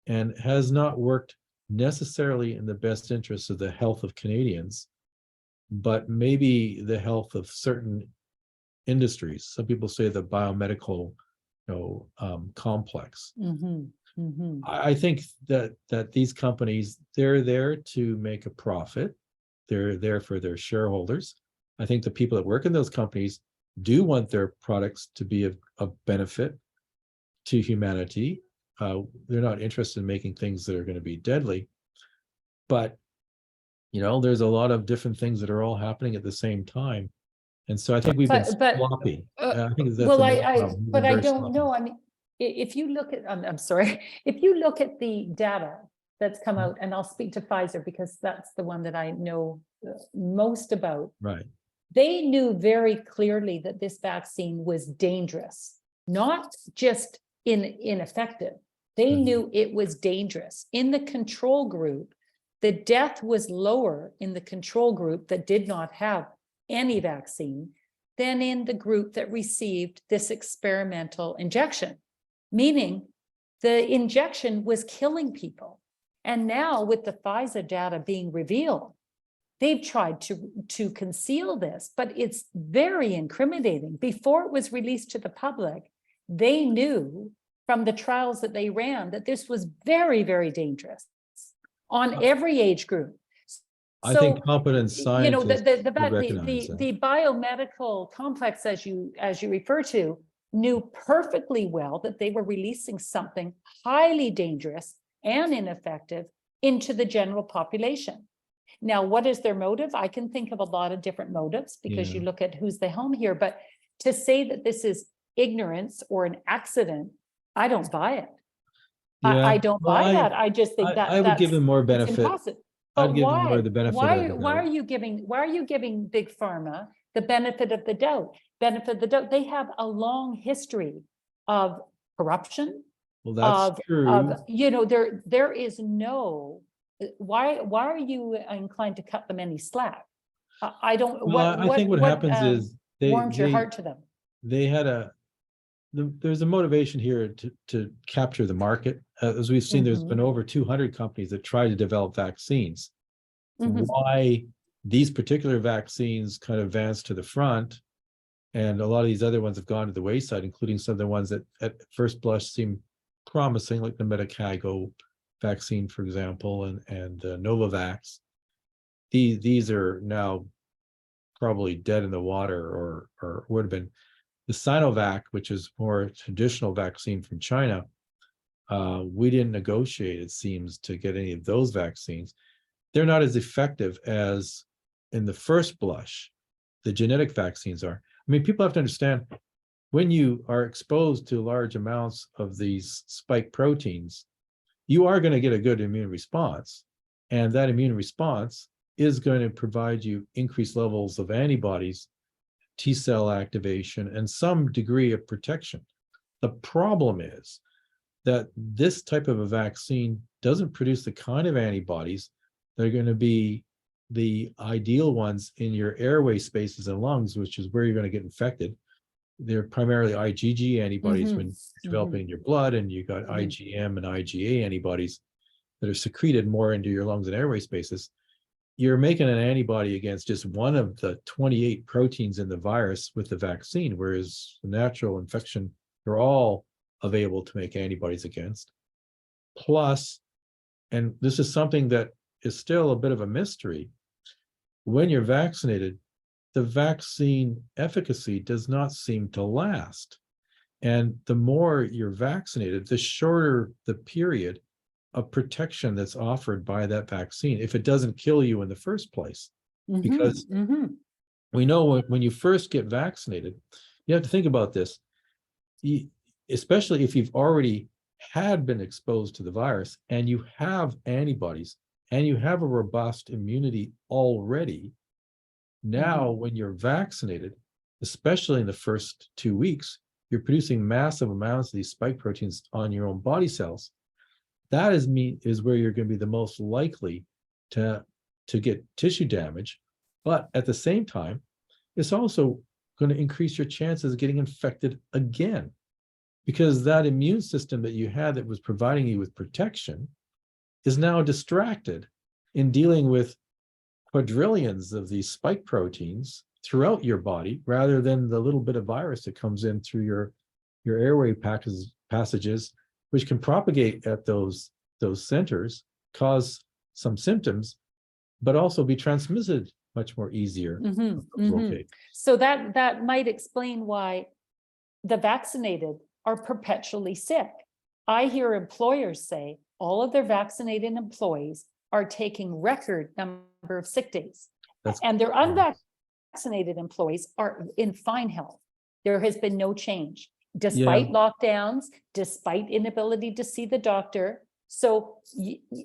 and has not worked necessarily in the best interests of the health of Canadians, but maybe the health of certain industries. Some people say the biomedical, complex. I think that these companies, they're there to make a profit. They're there for their shareholders. I think the people that work in those companies do want their products to be of benefit to humanity. They're not interested in making things that are going to be deadly. But, there's a lot of different things that are all happening at the same time. And so I think we've been sloppy. I think that's but I don't know. I mean, if you look at, I'm sorry, if you look at the data that's come out, and I'll speak to Pfizer because that's the one that I know most about. Right. They knew very clearly that this vaccine was dangerous, not just ineffective. They knew it was dangerous. In the control group, the death was lower in the control group that did not have any vaccine than in the group that received this experimental injection, meaning the injection was killing people. And now with the Pfizer data being revealed, they've tried to conceal this, but it's very incriminating. Before it was released to the public, they knew from the trials that they ran that this was very, very dangerous on every age group. I think competent scientists the biomedical complex, as you refer to, knew perfectly well that they were releasing something highly dangerous and ineffective into the general population. Now, what is their motive? I can think of a lot of different motives because you look at who's the helm here, but to say that this is ignorance or an accident, I don't buy it. I don't buy that. I just think that I would give them more benefit. But why? Why are you giving Big Pharma the benefit of the doubt? They have a long history of corruption. Well, that's true. There is no. Why are you inclined to cut them any slack? I don't. Well, I think what happens is warms your heart to them. They had there's a motivation here to capture the market. As we've seen, there's been over 200 companies that try to develop vaccines. Why these particular vaccines kind of advance to the front, and a lot of these other ones have gone to the wayside, including some of the ones that at first blush seem promising, like the Medicago vaccine, for example, and Novavax. These are now probably dead in the water, or would have been. The Sinovac, which is more traditional vaccine from China, we didn't negotiate, it seems, to get any of those vaccines. They're not as effective as in the first blush the genetic vaccines are. I mean, people have to understand, when you are exposed to large amounts of these spike proteins, you are going to get a good immune response. And that immune response is going to provide you increased levels of antibodies, T cell activation, and some degree of protection. The problem is that this type of a vaccine doesn't produce the kind of antibodies that are going to be the ideal ones in your airway spaces and lungs, which is where you're going to get infected. They're primarily IgG antibodies when you're developing in your blood, and you got IgM and IgA antibodies that are secreted more into your lungs and airway spaces. You're making an antibody against just one of the 28 proteins in the virus with the vaccine, whereas the natural infection, they're all available to make antibodies against. Plus, and this is something that is still a bit of a mystery, when you're vaccinated, the vaccine efficacy does not seem to last. And the more you're vaccinated, the shorter the period of protection that's offered by that vaccine, if it doesn't kill you in the first place. Because we know when you first get vaccinated, you have to think about this, especially if you've already had been exposed to the virus and you have antibodies and you have a robust immunity already. Now, when you're vaccinated, especially in the first 2 weeks, you're producing massive amounts of these spike proteins on your own body cells. That is where you're going to be the most likely to get tissue damage. But at the same time, it's also going to increase your chances of getting infected again, because that immune system that you had that was providing you with protection is now distracted in dealing with quadrillions of these spike proteins throughout your body, rather than the little bit of virus that comes in through your airway passages, which can propagate at those centers, cause some symptoms, but also be transmitted much more easier. Okay. So that might explain why the vaccinated are perpetually sick. I hear employers say all of their vaccinated employees are taking record number of sick days, and their unvaccinated employees are in fine health. There has been no change, despite lockdowns, despite inability to see the doctor. So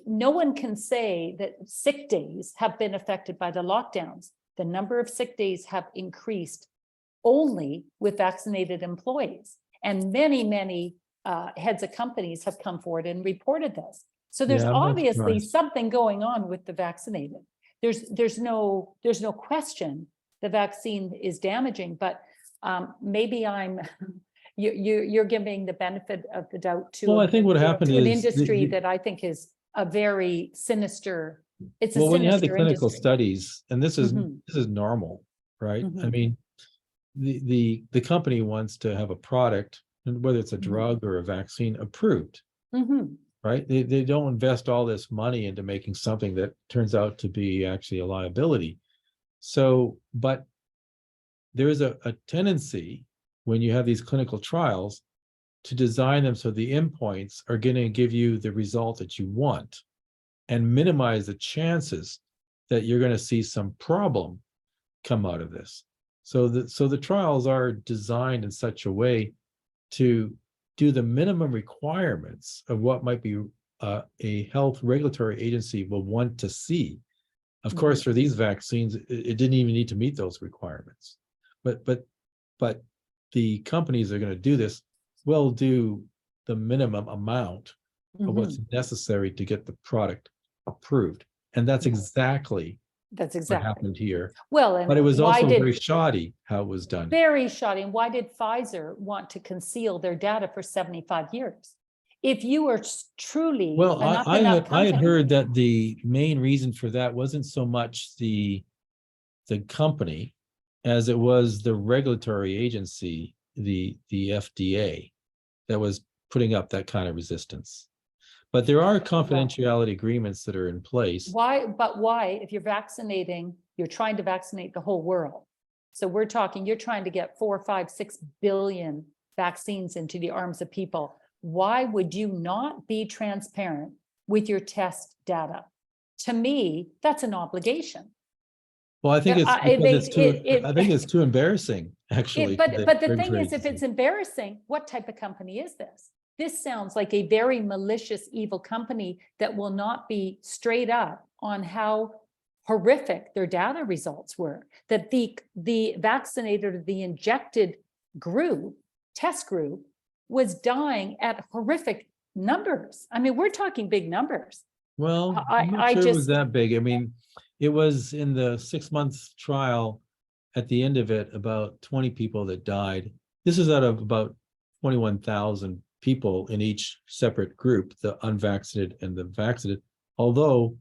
no one can say that sick days have been affected by the lockdowns. The number of sick days have increased only with vaccinated employees. And many heads of companies have come forward and reported this. So there's obviously something going on with the vaccinated. There's no question the vaccine is damaging, but maybe you're giving the benefit of the doubt to. Well, I think what happened is an industry that I think is a very sinister. It's a when you have the clinical industry. Studies, and this is normal, right? I mean, the company wants to have a product, and whether it's a drug or a vaccine, approved. Right? They don't invest all this money into making something that turns out to be actually a liability. So, but there is a tendency when you have these clinical trials to design them so the endpoints are going to give you the result that you want and minimize the chances that you're going to see some problem come out of this. So the trials are designed in such a way to do the minimum requirements of what might be a health regulatory agency will want to see. Of course, for these vaccines, it didn't even need to meet those requirements. But the companies that are going to do this will do the minimum amount of what's necessary to get the product approved. And that's exactly what happened here. Well, but it was also very shoddy how it was done. Very shoddy. And why did Pfizer want to conceal their data for 75 years? If you were truly I had heard that the main reason for that wasn't so much the company as it was the regulatory agency, the FDA, that was putting up that kind of resistance. But there are confidentiality agreements that are in place. Why? But why, if you're vaccinating, you're trying to vaccinate the whole world. So we're talking, you're trying to get 4, 5, 6 billion vaccines into the arms of people. Why would you not be transparent with your test data? To me, that's an obligation. Well, I think it's too embarrassing, actually. But the thing is, if it's embarrassing, what type of company is this? This sounds like a very malicious, evil company that will not be straight up on how horrific their data results were, that the vaccinated or the injected group, test group, was dying at horrific numbers. I mean, we're talking big numbers. Well, I- I'm not I sure it was just- that big. I mean, it was in the 6 months trial. At the end of it, about 20 people that died. This is out of about 21,000 people in each separate group, the unvaccinated and the vaccinated. Although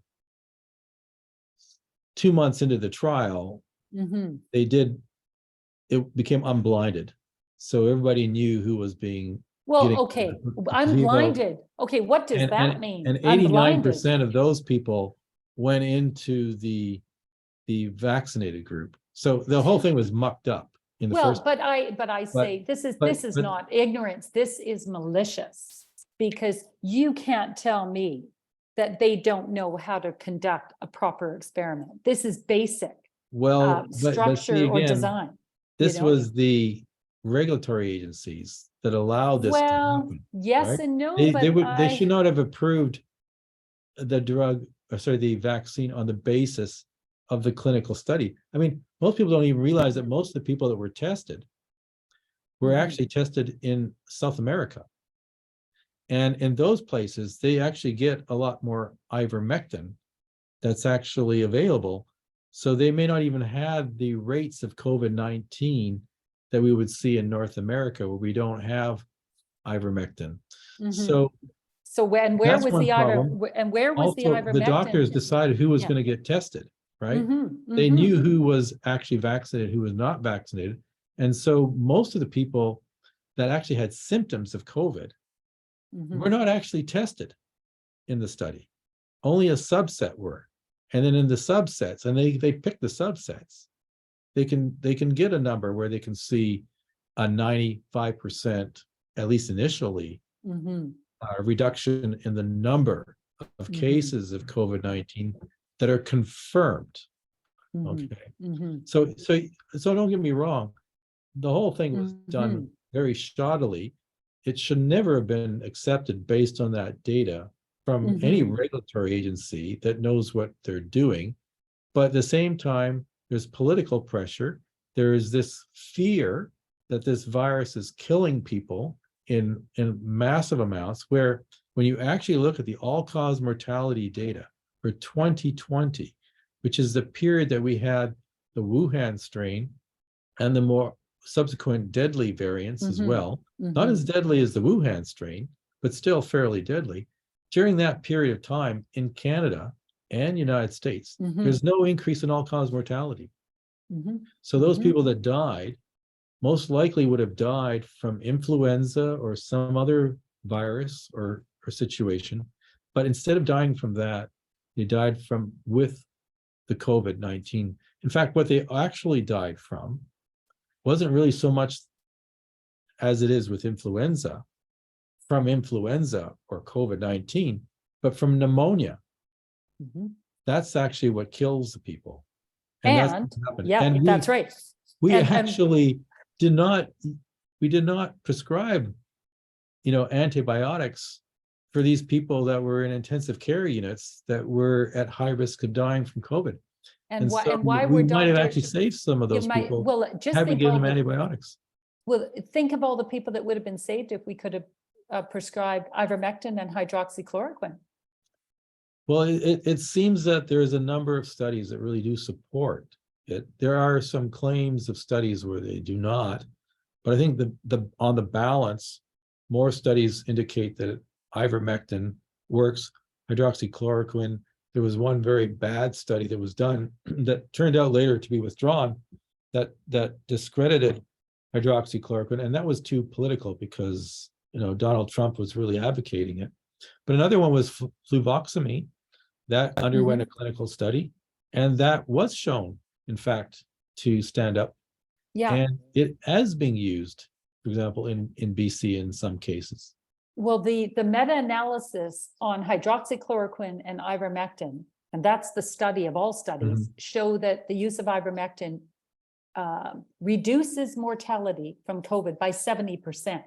2 months into the trial, Mhm. it became unblinded. So everybody knew who was being Well, getting okay, the I'm placebo. blinded. Okay, what does And, that and, mean? and I'm blinded. 89% of those people went into the vaccinated group. So the whole thing was mucked up in the Well, first. but I say this is but- not ignorance. This is malicious, because you can't tell me that they don't know how to conduct a proper experiment. This is basic Well, but structure see or again, design. this know? was the regulatory agencies that allowed this to Well, happen. yes right? and no, They but should not have approved the the vaccine on the basis of the clinical study. I mean, most people don't even realize that most of the people that were tested were Mhm. actually tested in South America. And in those places, they actually get a lot more ivermectin that's actually available. So they may not even have the rates of COVID-19 that we would see in North America, where we don't have ivermectin. Mhm. So where that's was one the problem. where was the also, the ivermectin? doctors decided who was Yeah. going to get tested, right? Mhm, They mhm. knew who was actually vaccinated, who was not vaccinated. And so most of the people that actually had symptoms of COVID Mhm. were not actually tested in the study. Only a subset were. And then in the subsets, and they pick the subsets, they can get a number where they can see a 95%, at least initially, Mhm. reduction in the number of Mhm. cases of COVID-19 that are confirmed. Mhm. Okay. Mhm. So don't get me wrong. The whole thing was done very shoddily. It should never have been accepted based on that data from any Mhm. regulatory agency that knows what they're doing. But at the same time, there's political pressure. There is this fear that this virus is killing people in massive amounts, where when you actually look at the all-cause mortality data for 2020, which is the period that we had the Wuhan strain and the more subsequent deadly variants as Mhm. well, not Mhm. as deadly as the Wuhan strain, but still fairly deadly. During that period of time in Canada and United States, Mhm. there's no increase in all-cause mortality. Mhm. So those Mhm. people that died most likely would have died from influenza or some other virus or situation. But instead of dying from that, they died with the COVID-19. In fact, what they actually died from wasn't really so much as it is with influenza, from influenza or COVID-19, but from pneumonia. Mhm. That's actually what kills the people. And that's what happened. Yeah, And that's right. we And- actually did not prescribe, antibiotics for these people that were in intensive care units that were at high risk of dying from COVID. And why? so And why we were might have doctors? actually saved some of those people Well, just had we think given all them the, antibiotics. well, think of all the people that would have been saved if we could have prescribed ivermectin and hydroxychloroquine. Well, it seems that there's a number of studies that really do support it. There are some claims of studies where they do not, but I think on the balance, more studies indicate that ivermectin works. Hydroxychloroquine, there was one very bad study that was done that turned out later to be withdrawn that discredited hydroxychloroquine, and that was too political because Donald Trump was really advocating it. But another one was fluvoxamine that underwent a clinical study, and that was shown, in fact, to stand up. Yeah. And it has been used, for example, in BC in some cases. Well, the meta-analysis on hydroxychloroquine and ivermectin, and that's the study of all studies, show that the use of ivermectin reduces mortality from COVID by 70%.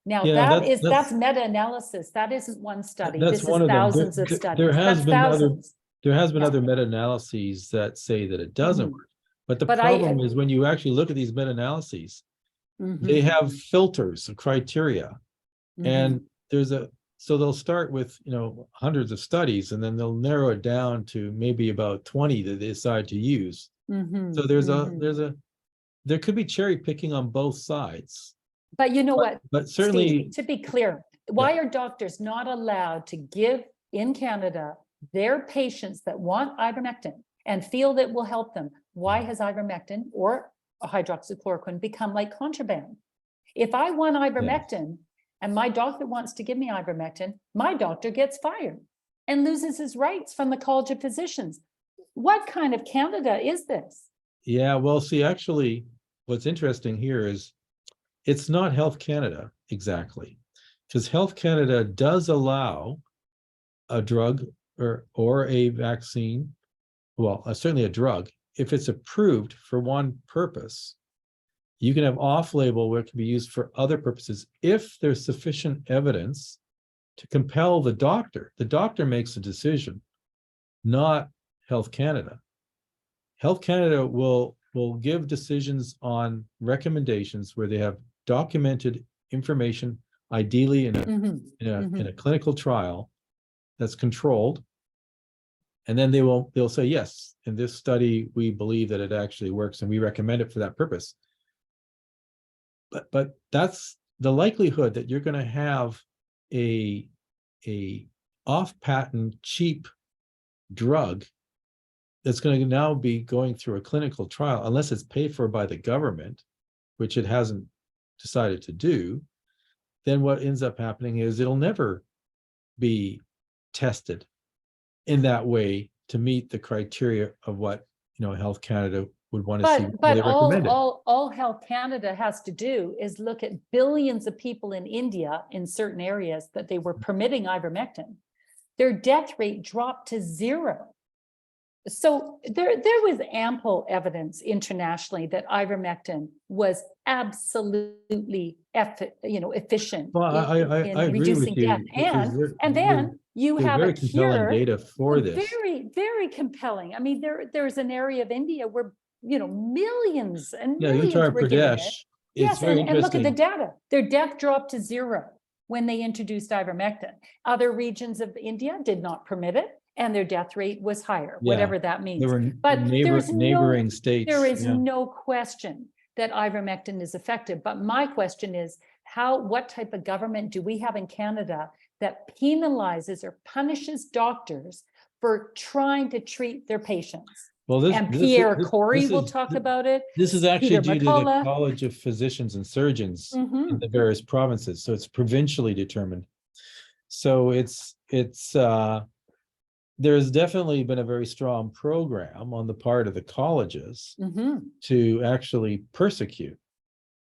Now, Yeah, that's meta-analysis. That isn't one study. That's This one is of them. thousands of studies. There has That's been thousands. There has been Yeah. other meta-analyses that say that it doesn't Mhm. work. But the But problem is when you actually look at these meta-analyses, they Mhm, have filters of criteria. mhm, And so they'll start with, hundreds of studies, and then they'll narrow it down to maybe about 20 that they decide to use. So mhm, there's a, mhm. there's a, there could be cherry picking on both sides, But you know what, but Steve, certainly, to be clear, yeah, why are doctors not allowed to give in Canada their patients that want ivermectin and feel that will help them? Why has ivermectin or hydroxychloroquine become like contraband? If I want yeah. ivermectin and my doctor wants to give me ivermectin, my doctor gets fired and loses his rights from the College of Physicians. What kind of Canada is this? Yeah, well, see, actually, what's interesting here is it's not Health Canada exactly, because Health Canada does allow a drug or a vaccine, well, certainly a drug, if it's approved for one purpose. You can have off-label where it can be used for other purposes if there's sufficient evidence to compel the doctor. The doctor makes a decision, not Health Canada. Health Canada will give decisions on recommendations where they have documented information, ideally in a clinical trial that's controlled, and then they'll say, yes, in this study we believe that it actually works and we recommend it for that purpose. But that's the likelihood that you're going to have a off-patent cheap drug that's going to now be going through a clinical trial, unless it's paid for by the government, which it hasn't decided to do. Then what ends up happening is it'll never be tested in that way to meet the criteria of what Health Canada would want to see before But they recommend it. all Health Canada has to do is look at billions of people in India in certain areas that they were permitting ivermectin. Their death rate dropped to 0. So there was ample evidence internationally that ivermectin was absolutely efficient Well, in I agree reducing with death. you. And then you There's have a very compelling cure. data for this. Very, very compelling. I mean, there's an area of India where millions and Yeah, millions Uttar were given it. Pradesh. It's Yes, very and look at the interesting. data. Their death dropped to 0 when they introduced ivermectin. Other regions of India did not permit it, and their death rate was higher, Yeah, whatever that means. there were But neighboring states. there is Yeah. no question that ivermectin is effective. But my question is, what type of government do we have in Canada that penalizes or punishes doctors for trying to treat their patients? Well, And Pierre Corey will talk about it. this is actually Peter due to the McCullough. College of Physicians and Surgeons in Mhm. the various provinces, so it's provincially determined. So there's definitely been a very strong program on the part of the colleges Mhm. to actually persecute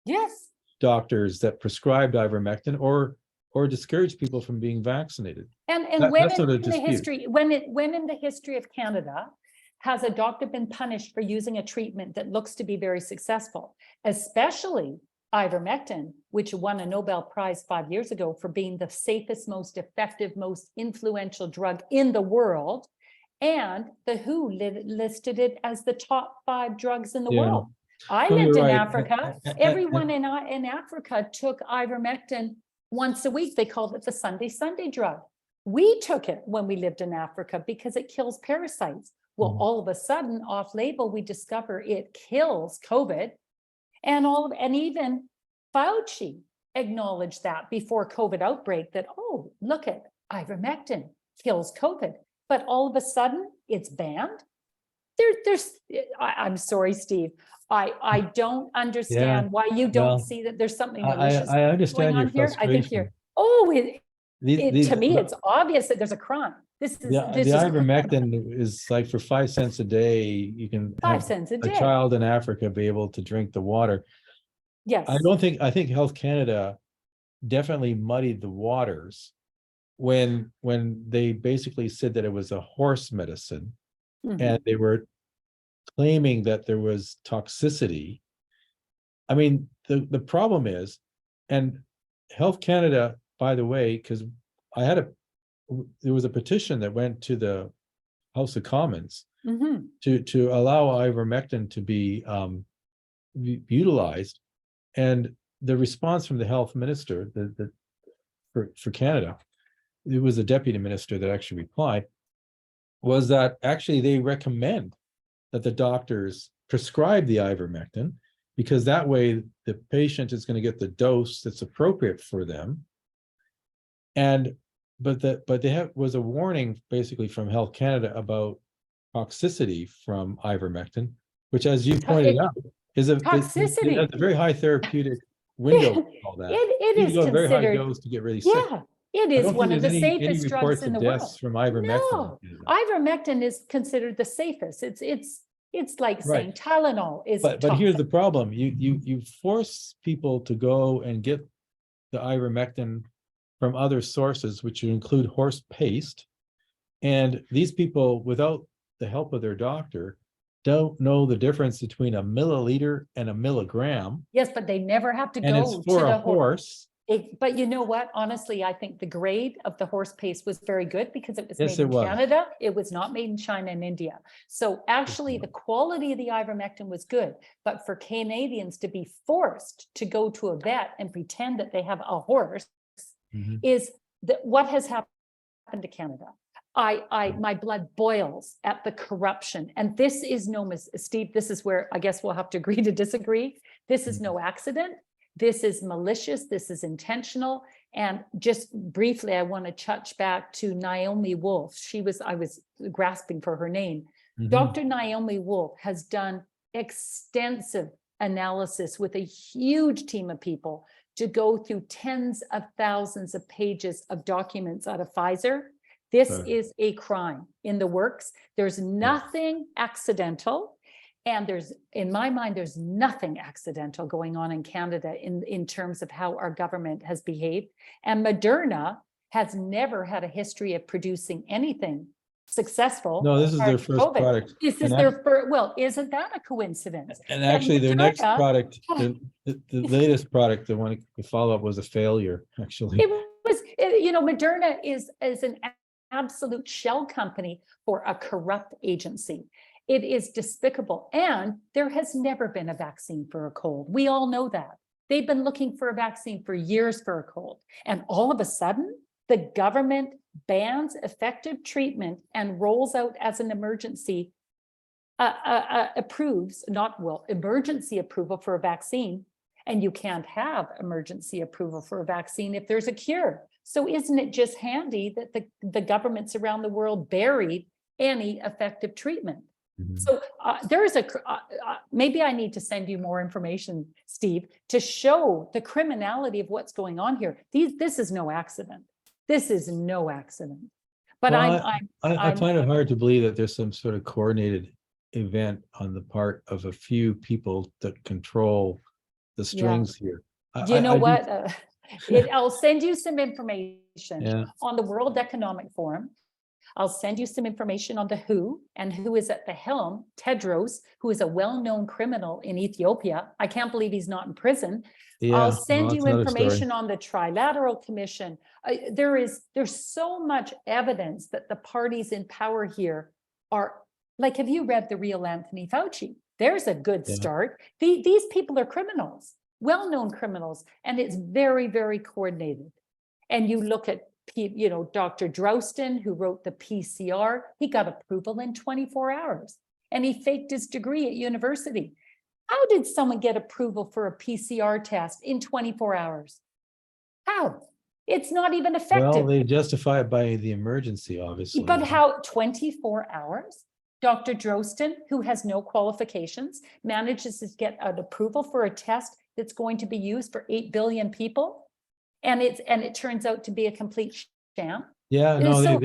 Yes. doctors that prescribed ivermectin or discourage people from being vaccinated. And when That's not a in the dispute. history, when in the history of Canada has a doctor been punished for using a treatment that looks to be very successful, especially ivermectin, which won a Nobel Prize 5 years ago for being the safest, most effective, most influential drug in the world. And the WHO listed it as the top 5 drugs in the Yeah. world. I No, lived you're in right. Africa. Everyone in Africa took ivermectin once a week. They called it the Sunday drug. We took it when we lived in Africa because it kills parasites. Well, Mhm. all of a sudden, off label, we discover it kills COVID. And even Fauci acknowledged that before COVID outbreak that, oh, look at ivermectin kills COVID. But all of a sudden, it's banned. I'm sorry, Steve. I don't Yeah. understand why you don't Well, see that there's something I malicious going understand your on here. I think frustration. to me, The it's obvious that there's a crime. This the is ivermectin is like for 5 cents a day, you can 5 have cents a a day. child in Africa be able to drink the water. Yes. I think Health Canada definitely muddied the waters when they basically said that it was a horse medicine Mhm. and they were claiming that there was toxicity. I mean, the problem is, and Health Canada, by the way, because there was a petition that went to the House of Commons Mhm. to allow ivermectin to be utilized. And the response from the health minister for Canada, it was the deputy minister that actually replied, was that actually they recommend that the doctors prescribe the ivermectin, because that way the patient is going to get the dose that's appropriate for them. And but there was a warning basically from Health Canada about toxicity from ivermectin, which, as you pointed out, it Toxicity. has a very high therapeutic window for all that. It You need to is go a very high considered, dose to get really sick. yeah, it I is don't think one of there's the any safest drugs reports in of the deaths world. from ivermectin. No, ivermectin is considered the safest. It's like Right. saying Tylenol is But here's the toxic. problem. You force people to go and get the ivermectin from other sources, which include horse paste. And these people, without the help of their doctor, don't know the difference between a milliliter and a milligram. Yes, but they never have to And it's go to for a the horse. But you know what? Honestly, I think the grade of the horse paste was very good because it was Yes, made it in was. Canada. It was not made in China and India. So actually, the quality of the ivermectin was good. But for Canadians to be forced to go to a vet and pretend that they have a horse Mhm. is that what has happened to Canada. My blood boils at the corruption. And this is no, Steve, this is where I guess we'll have to agree to disagree. This is no accident. This is malicious. This is intentional. And just briefly, I want to touch back to Naomi Wolf. I was grasping for her name. Mhm. Dr. Naomi Wolf has done extensive analysis with a huge team of people to go through tens of thousands of pages of documents out of Pfizer. This is a crime in the works. There's nothing accidental. And in my mind, there's nothing accidental going on in Canada in terms of how our government has behaved. And Moderna has never had a history of producing anything successful. No, this is their first product. This is their first, well, isn't that a coincidence? And actually, their next Moderna- product, the latest product, the follow-up was a failure, actually. It was, Moderna is an absolute shell company for a corrupt agency. It is despicable. And there has never been a vaccine for a cold. We all know that. They've been looking for a vaccine for years for a cold. And all of a sudden, the government bans effective treatment and rolls out as an emergency, emergency approval for a vaccine. And you can't have emergency approval for a vaccine if there's a cure. So isn't it just handy that the governments around the world buried any effective treatment? Mhm. So there is maybe I need to send you more information, Steve, to show the criminality of what's going on here. This is no accident. This is no accident. But Well, I I'm find it hard to believe that there's some sort of coordinated event on the part of a few people that control the strings here. Do you know I do- what? I'll send you some information Yeah. on the World Economic Forum. I'll send you some information on the WHO and who is at the helm, Tedros, who is a well-known criminal in Ethiopia. I can't believe he's not in prison. Yeah, I'll send well, you that's another story. information on the Trilateral Commission. There's so much evidence that the parties in power here are like, have you read The Real Anthony Fauci? There's a good Yeah. start. These people are criminals, well-known criminals, and it's very, very coordinated. And you look at Dr. Droustin, who wrote the PCR, he got approval in 24 hours and he faked his degree at university. How did someone get approval for a PCR test in 24 hours? How? It's not even Well, effective. they justify it by the emergency, obviously. But how 24 hours? Dr. Droustin, who has no qualifications, manages to get an approval for a test that's going to be used for 8 billion people. And it turns out to be a complete sham. Yeah, no, they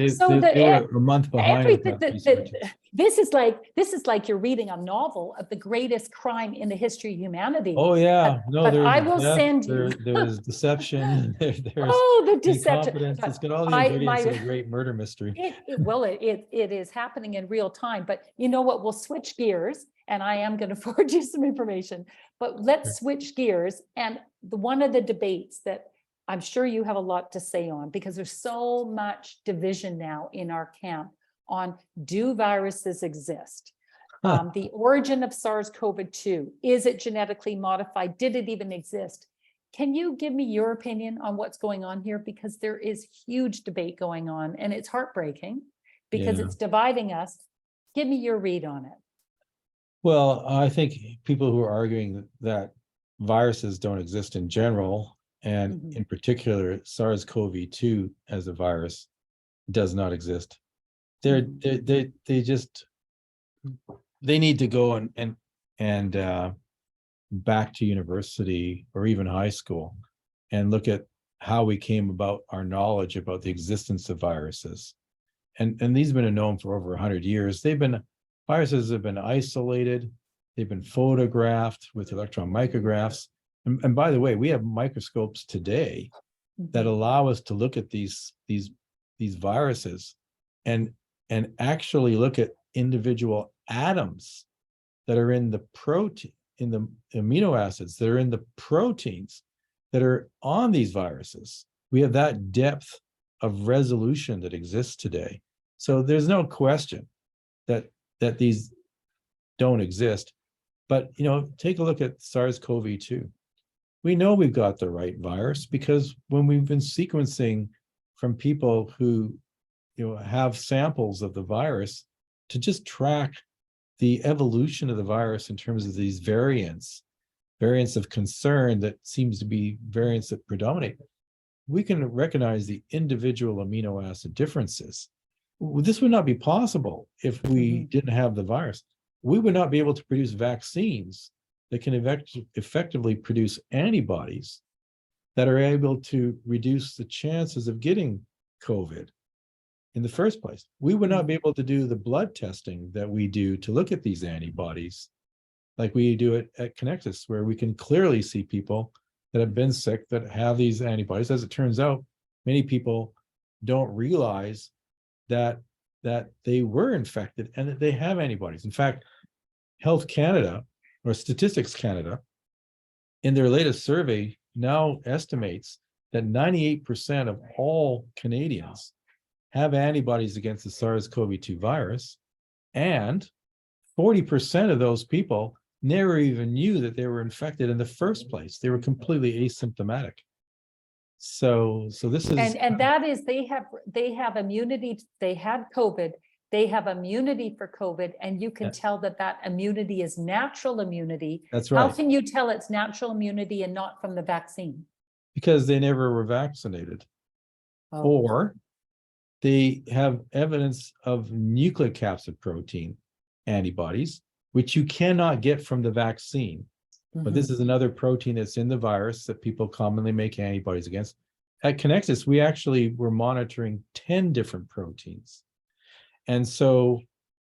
were a month behind with that research. This is like you're reading a novel of the greatest crime in the history of humanity. Oh yeah, no, But I there's will death, send you. there's deception, there's The deception. incompetence. It's got all the ingredients of a great murder mystery. It is happening in real time. But you know what? We'll switch gears, and I am going to forward you some information. But let's switch gears. And one of the debates that I'm sure you have a lot to say on, because there's so much division now in our camp on do viruses exist? Huh. The origin of SARS-CoV-2, is it genetically modified? Did it even exist? Can you give me your opinion on what's going on here? Because there is huge debate going on and it's heartbreaking because Yeah. it's dividing us. Give me your read on it. Well, I think people who are arguing that viruses don't exist in general, and Mhm. in particular SARS-CoV-2 as a virus does not exist. They just they need to go and back to university or even high school and look at how we came about our knowledge about the existence of viruses. And these have been known for over 100 years. Viruses have been isolated, they've been photographed with electron micrographs. And by the way, we have microscopes today that allow us to look at these viruses and actually look at individual atoms that are in the protein, in the amino acids that are in the proteins that are on these viruses. We have that depth of resolution that exists today. So there's no question that these don't exist. But take a look at SARS-CoV-2. We know we've got the right virus because when we've been sequencing from people who have samples of the virus to just track the evolution of the virus in terms of these variants of concern that seems to be variants that predominate, we can recognize the individual amino acid differences. This would not be possible if we didn't have the virus. We would not be able to produce vaccines that can effectively produce antibodies that are able to reduce the chances of getting COVID in the first place. We would not be able to do the blood testing that we do to look at these antibodies like we do it at Connexus, where we can clearly see people that have been sick that have these antibodies. As it turns out, many people don't realize that they were infected and that they have antibodies. In fact, Health Canada or Statistics Canada, in their latest survey, now estimates that 98% of all Canadians have antibodies against the SARS-CoV-2 virus, and 40% of those people never even knew that they were infected in the first place. They were completely asymptomatic. So this is and that is they have immunity. They had COVID. They have immunity for COVID, and you can tell that immunity is natural immunity. That's How right. can you tell it's natural immunity and not from the vaccine? Because they never were vaccinated. Oh. Or they have evidence of nucleocapsid protein antibodies, which you cannot get from the vaccine. But this is another protein that's in the virus that people commonly make antibodies against. At Connexus, we actually were monitoring 10 different proteins. And so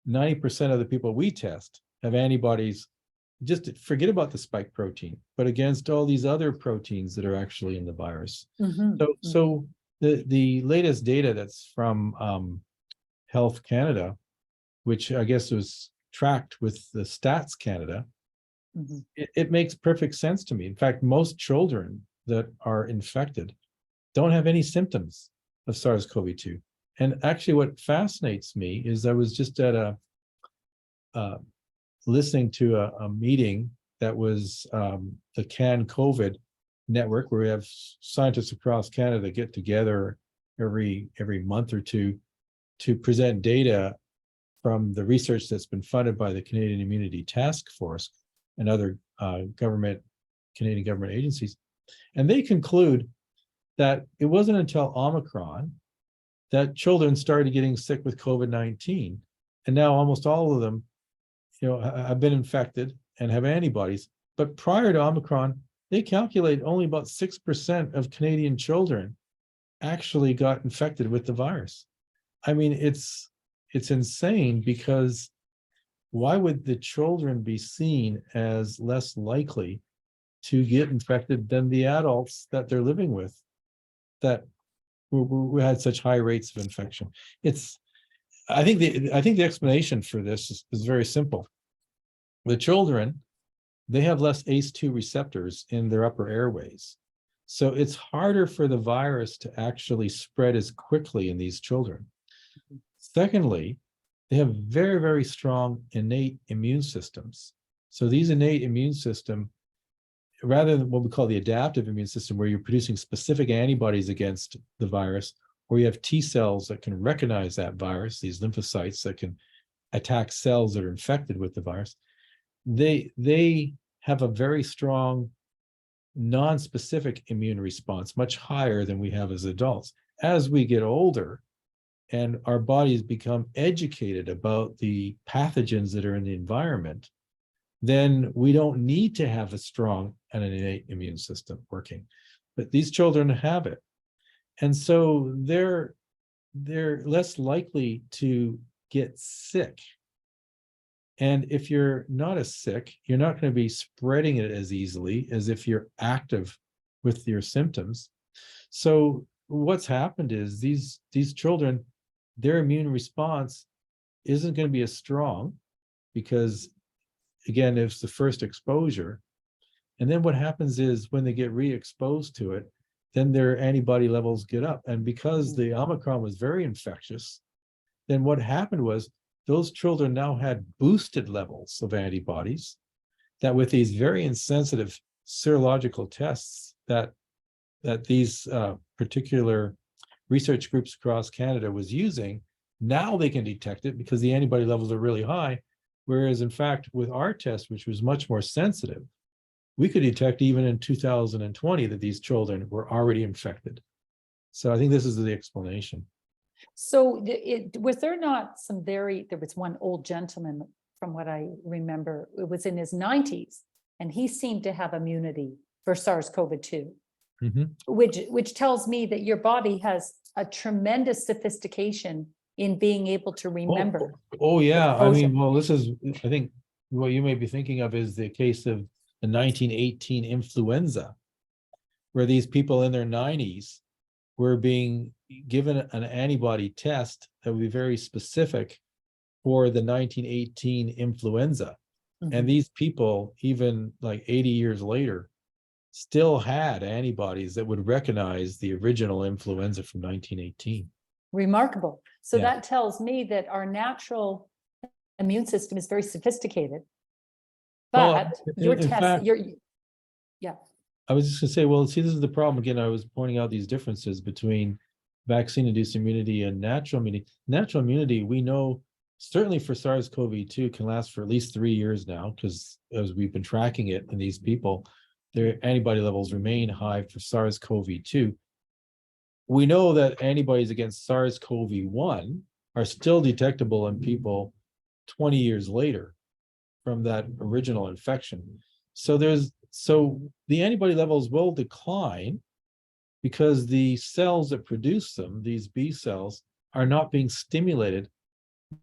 90% of the people we test have antibodies, just forget about the spike protein, but against all these other proteins that are actually in the virus. So the latest data that's from Health Canada, which I guess was tracked with the Stats Canada, it makes perfect sense to me. In fact, most children that are infected don't have any symptoms of SARS-CoV-2. And actually what fascinates me is I was just at listening to a meeting that was the Can COVID network, where we have scientists across Canada get together every month or two to present data from the research that's been funded by the Canadian Immunity Task Force and other Canadian government agencies. And they conclude that it wasn't until Omicron that children started getting sick with COVID-19. And now almost all of them, have been infected and have antibodies. But prior to Omicron, they calculate only about 6% of Canadian children actually got infected with the virus. I mean, it's insane, because why would the children be seen as less likely to get infected than the adults that they're living with that who had such high rates of infection? I think the explanation for this is very simple. The children, they have less ACE2 receptors in their upper airways. So it's harder for the virus to actually spread as quickly in these children. Secondly, they have very, very strong innate immune systems. So these innate immune system, rather than what we call the adaptive immune system, where you're producing specific antibodies against the virus, or you have T cells that can recognize that virus, these lymphocytes that can attack cells that are infected with the virus, they have a very strong non-specific immune response, much higher than we have as adults. As we get older and our bodies become educated about the pathogens that are in the environment, then we don't need to have a strong and an innate immune system working. But these children have it. And so they're less likely to get sick. And if you're not as sick, you're not going to be spreading it as easily as if you're active with your symptoms. So what's happened is these children, their immune response isn't going to be as strong because, again, it's the first exposure. And then what happens is when they get re-exposed to it, then their antibody levels get up. And because the Omicron was very infectious, then what happened was those children now had boosted levels of antibodies that, with these very insensitive serological tests that these particular research groups across Canada was using, now they can detect it because the antibody levels are really high. Whereas in fact, with our test, which was much more sensitive, we could detect even in 2020 that these children were already infected. So I think this is the explanation. So was there not there was one old gentleman, from what I remember, it was in his 90s, and he seemed to have immunity for SARS-CoV-2, which tells me that your body has a tremendous sophistication in being able to remember. Oh yeah, I exposure. mean, well, I think what you may be thinking of is the case of the 1918 influenza, where these people in their 90s were being given an antibody test that would be very specific for the 1918 influenza. And these people, even like 80 years later, still had antibodies that would recognize the original influenza from 1918. Remarkable. So Yeah. that tells me that our natural immune system is very sophisticated. But your in test, fact, yeah. I was just going to say, well, see, this is the problem. Again, I was pointing out these differences between vaccine-induced immunity and natural immunity. Natural immunity, we know, certainly for SARS-CoV-2 can last for at least 3 years now, because as we've been tracking it in these people, their antibody levels remain high for SARS-CoV-2. We know that antibodies against SARS-CoV-1 are still detectable in people 20 years later from that original infection. So the antibody levels will decline because the cells that produce them, these B cells, are not being stimulated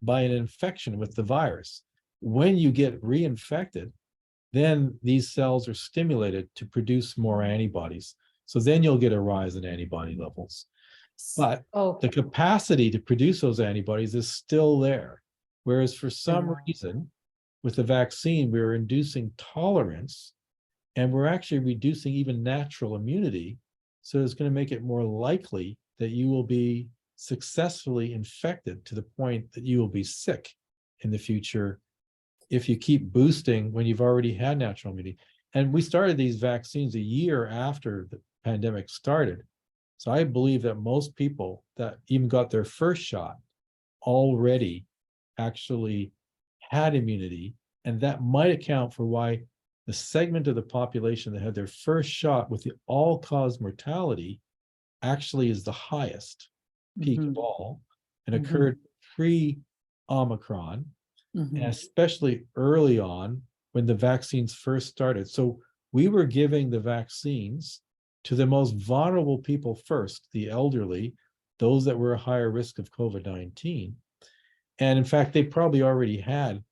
by an infection with the virus. When you get reinfected, then these cells are stimulated to produce more antibodies. So then you'll get a rise in antibody levels. But the capacity to produce those antibodies is still there. Whereas for some reason, with the vaccine, we're inducing tolerance and we're actually reducing even natural immunity. So it's going to make it more likely that you will be successfully infected to the point that you will be sick in the future if you keep boosting when you've already had natural immunity. And we started these vaccines a year after the pandemic started. So I believe that most people that even got their first shot already actually had immunity. And that might account for why the segment of the population that had their first shot with the all-cause mortality actually is the highest peak of all, and occurred pre-Omicron, and especially early on when the vaccines first started. So we were giving the vaccines to the most vulnerable people first, the elderly, those that were a higher risk of COVID-19. And in fact, they probably already had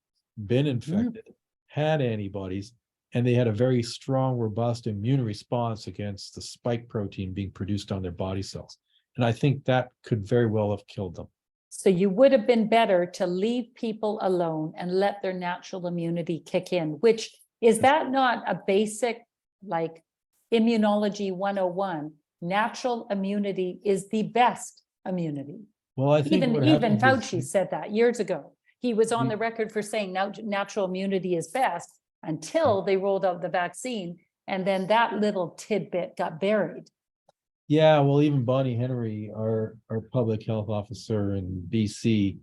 been infected, had antibodies, and they had a very strong, robust immune response against the spike protein being produced on their body cells. And I think that could very well have killed them. So you would have been better to leave people alone and let their natural immunity kick in, which is that not a basic, like, immunology 101? Natural immunity is the best immunity. Well, I think what Even happens Fauci is, said that years ago. He was on you- the record for saying now natural immunity is best until they rolled out the vaccine. And then that little tidbit got buried. yeah, well, even Bonnie Henry, our public health officer in BC,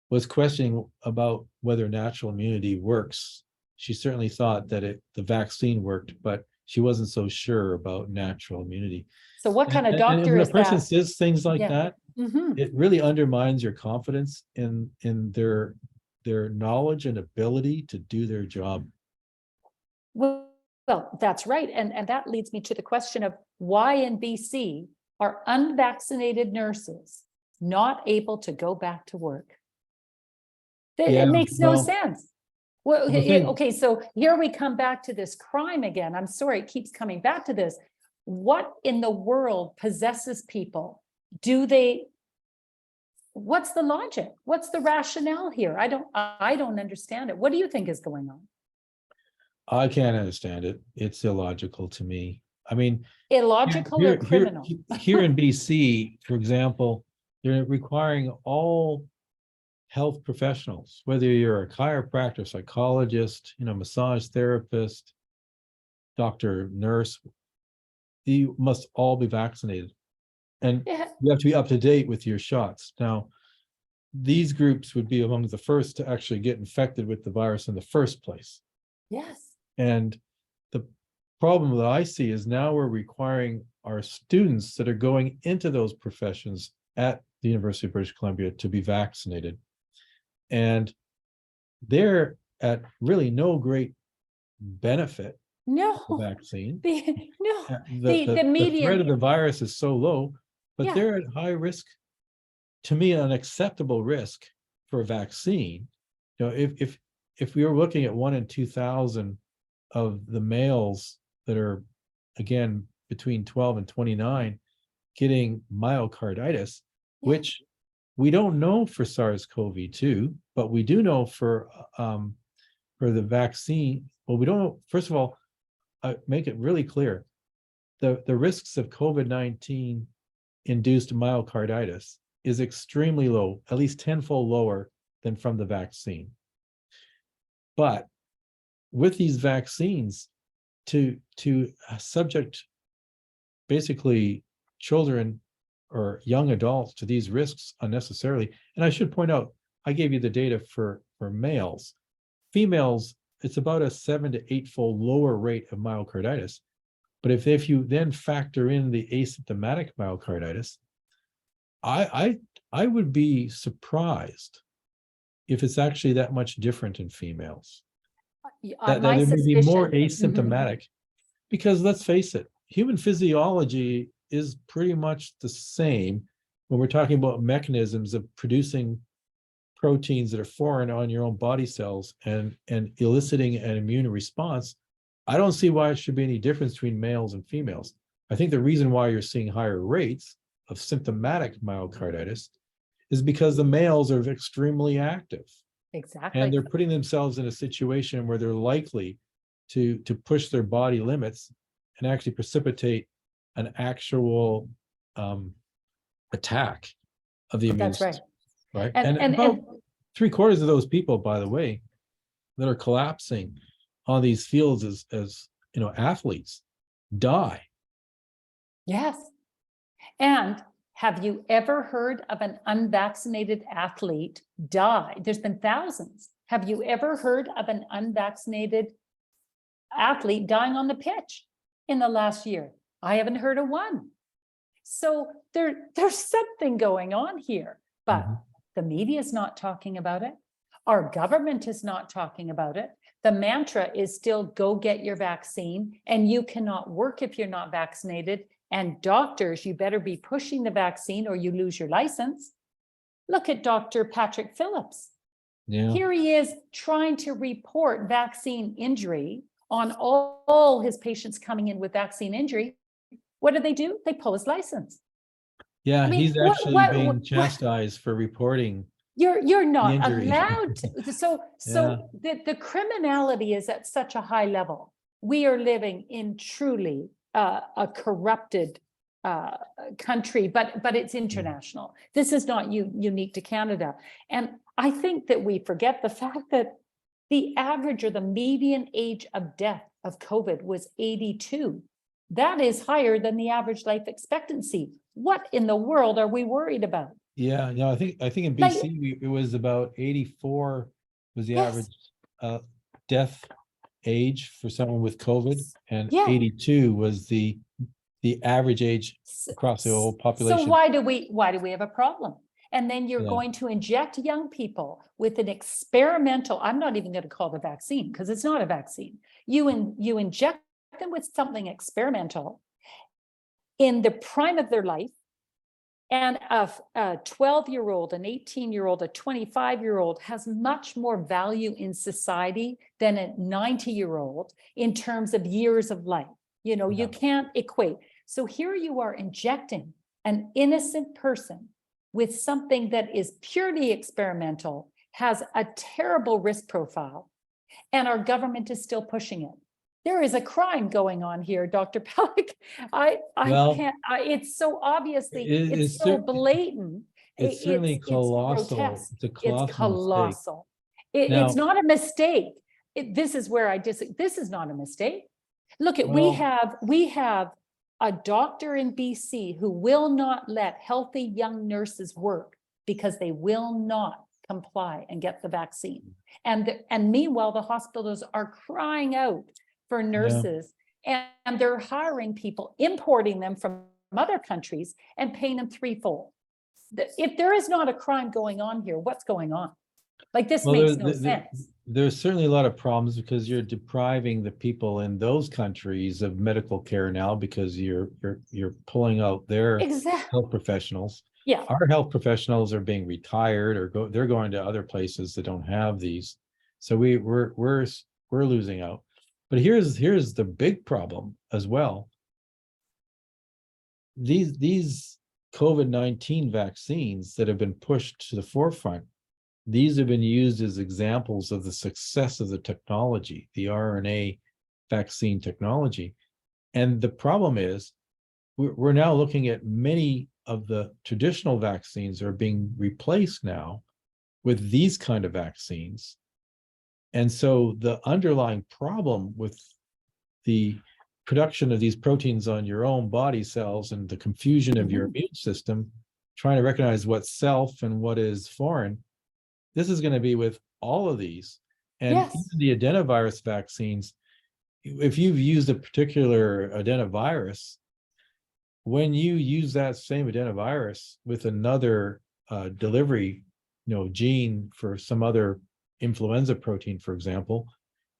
was questioning about whether natural immunity works. She certainly thought that the vaccine worked, but she wasn't so sure about natural immunity. So what kind of And doctor when a is person that? says things like Yeah. that, Mhm. it really undermines your confidence in their knowledge and ability to do their job. Well, that's right. And that leads me to the question of why in BC are unvaccinated nurses not able to go back to work? Yeah, It makes no well, sense. Well, the thing- okay, so here we come back to this crime again. I'm sorry, it keeps coming back to this. What in the world possesses people? What's the logic? What's the rationale here? I don't understand it. What do you think is going on? I can't understand it. It's illogical to me. I mean, Illogical or criminal? here in BC, for example, they're requiring all health professionals, whether you're a chiropractor, psychologist, massage therapist, doctor, nurse, you must all be vaccinated. And Yeah, you have to be up to date with your shots. Now, these groups would be among the first to actually get infected with the virus in the first place. yes. And the problem that I see is now we're requiring our students that are going into those professions at the University of British Columbia to be vaccinated. And they're at really no great benefit No, of the vaccine. no, The threat median, of the virus is so low, but yeah. they're at high risk, to me, an acceptable risk for a vaccine. If we were looking at 1 in 2,000 of the males that are, again, between 12 and 29 getting myocarditis, Yeah. which we don't know for SARS-CoV-2, but we do know for the vaccine. Well, we don't know. First of all, make it really clear, the risks of COVID-19 induced myocarditis is extremely low, at least tenfold lower than from the vaccine. But with these vaccines, to subject basically children or young adults to these risks unnecessarily. And I should point out, I gave you the data for males. Females, it's about a 7 to 8-fold lower rate of myocarditis. But if you then factor in the asymptomatic myocarditis, I would be surprised if it's actually that much different in females. That My there may be more suspicion. Mhm. asymptomatic, because let's face it, human physiology is pretty much the same when we're talking about mechanisms of producing proteins that are foreign on your own body cells and eliciting an immune response. I don't see why it should be any difference between males and females. I think the reason why you're seeing higher rates of symptomatic myocarditis is because the males are extremely active. Exactly. And they're putting themselves in a situation where they're likely to push their body limits and actually precipitate an actual attack of the immune That's right. system. Right. And About 3/4 of those people, by the way, that are collapsing on these fields as athletes die. yes. And have you ever heard of an unvaccinated athlete die? There's been thousands. Have you ever heard of an unvaccinated athlete dying on the pitch in the last year? I haven't heard of one. So there's something going on here, but the media is not talking about it. Our government is not talking about it. The mantra is still go get your vaccine, and you cannot work if you're not vaccinated. And doctors, you better be pushing the vaccine or you lose your license. Look at Dr. Patrick Phillips. Yeah. Here he is trying to report vaccine injury on all his patients coming in with vaccine injury. What do? They pull his license. Yeah, I mean, he's actually being chastised for reporting. You're not injury. allowed to. So the criminality is at such a high level. We are living in truly a corrupted country, but it's international. This is not unique to Canada. And I think that we forget the fact that the average or the median age of death of COVID was 82. That is higher than the average life expectancy. What in the world are we worried about? Yeah, no, I think in Like- BC, it was about 84 was the Yes. average death age for someone with COVID, and Yeah. 82 was the average age across the whole population. So why do we have a problem? And then you're Yeah. going to inject young people with an experimental, I'm not even going to call it a vaccine because it's not a vaccine. You inject them with something experimental in the prime of their life. And a 12-year-old, an 18-year-old, a 25-year-old has much more value in society than a 90-year-old in terms of years of life. You know, you can't equate. So here you are injecting an innocent person with something that is purely experimental, has a terrible risk profile, and our government is still pushing it. There is a crime going on here, Dr. Pelech. Well, can't, it's so obviously, it's it's so blatant. it's certainly colossal. grotesque. It's a colossal It's colossal. mistake. It's Now- not a mistake. This is where I disagree. This is not a mistake. Look at, we have a doctor in BC who will not let healthy young nurses work because they will not comply and get the vaccine. And meanwhile, the hospitals are crying out for nurses, and they're hiring people, importing them from other countries and paying them threefold. If there is not a crime going on here, what's going on? Like, this makes no sense. There's certainly a lot of problems because you're depriving the people in those countries of medical care now because you're pulling out their Exactly. health professionals. Yeah. Our health professionals are being retired or they're going to other places that don't have these. So we're losing out. But here's the big problem as well. These COVID-19 vaccines that have been pushed to the forefront, these have been used as examples of the success of the technology, the RNA vaccine technology. And the problem is we're now looking at many of the traditional vaccines are being replaced now with these kind of vaccines. And so the underlying problem with the production of these proteins on your own body cells and the confusion of your immune system, trying to recognize what's self and what is foreign, this is going to be with all of these. And even the adenovirus vaccines, if you've used a particular adenovirus, when you use that same adenovirus with another delivery, gene for some other influenza protein, for example,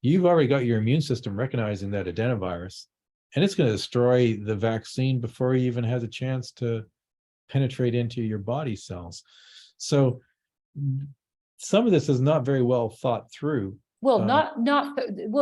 you've already got your immune system recognizing that adenovirus, and it's going to destroy the vaccine before you even has a chance to penetrate into your body cells. So some of this is not very well thought through. Well,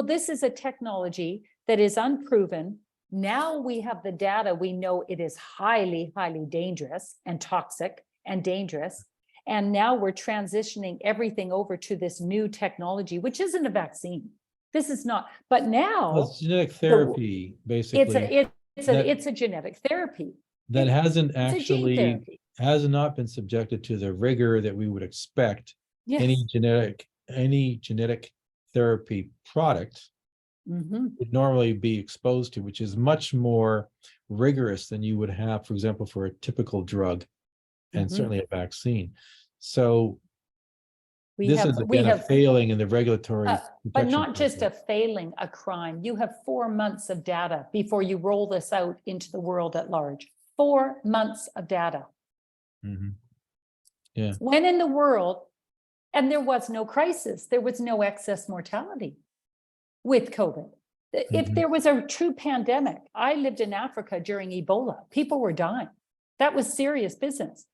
this is a technology that is unproven. Now we have the data. We know it is highly, highly dangerous and toxic and dangerous. And now we're transitioning everything over to this new technology, which isn't a vaccine. This is not, but now it's genetic therapy, basically. It's a genetic therapy. That hasn't It's a gene therapy. has not been subjected to the rigor that we would expect any genetic therapy product would normally be exposed to, which is much more rigorous than you would have, for example, for a typical drug and certainly a vaccine. So this is again a failing in the regulatory but not just a failing, a crime. You have 4 months of data before you roll this out into the world at large. 4 months of data. Yeah. When in the world, and there was no crisis, there was no excess mortality with COVID. If there was a true pandemic, I lived in Africa during Ebola. People were dying. That was serious business.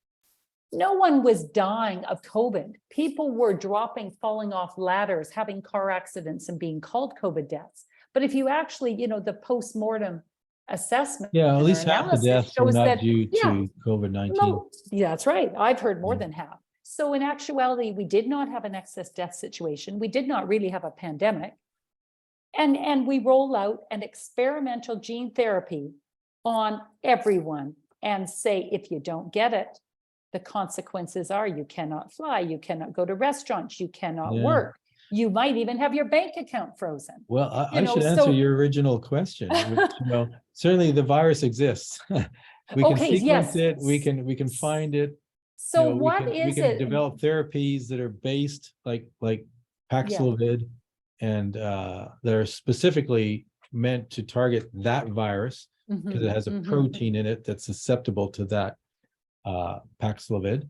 No one was dying of COVID. People were dropping, falling off ladders, having car accidents and being called COVID deaths. But if you actually, the post-mortem assessment. Yeah, at least half the deaths were not due to COVID-19. No, that's right. I've heard more than half. So in actuality, we did not have an excess death situation. We did not really have a pandemic. And we roll out an experimental gene therapy on everyone and say, if you don't get it, the consequences are you cannot fly, you cannot go to restaurants, you cannot Yeah. work. You might even have your bank account frozen. Well, You I know, should answer so- your original question, which, certainly the virus exists. We can Okay, sequence yes. it, we can find it. So we what can is it? develop therapies that are based like Paxlovid and that are specifically meant to target that virus because it has a protein in it that's susceptible to that Paxlovid.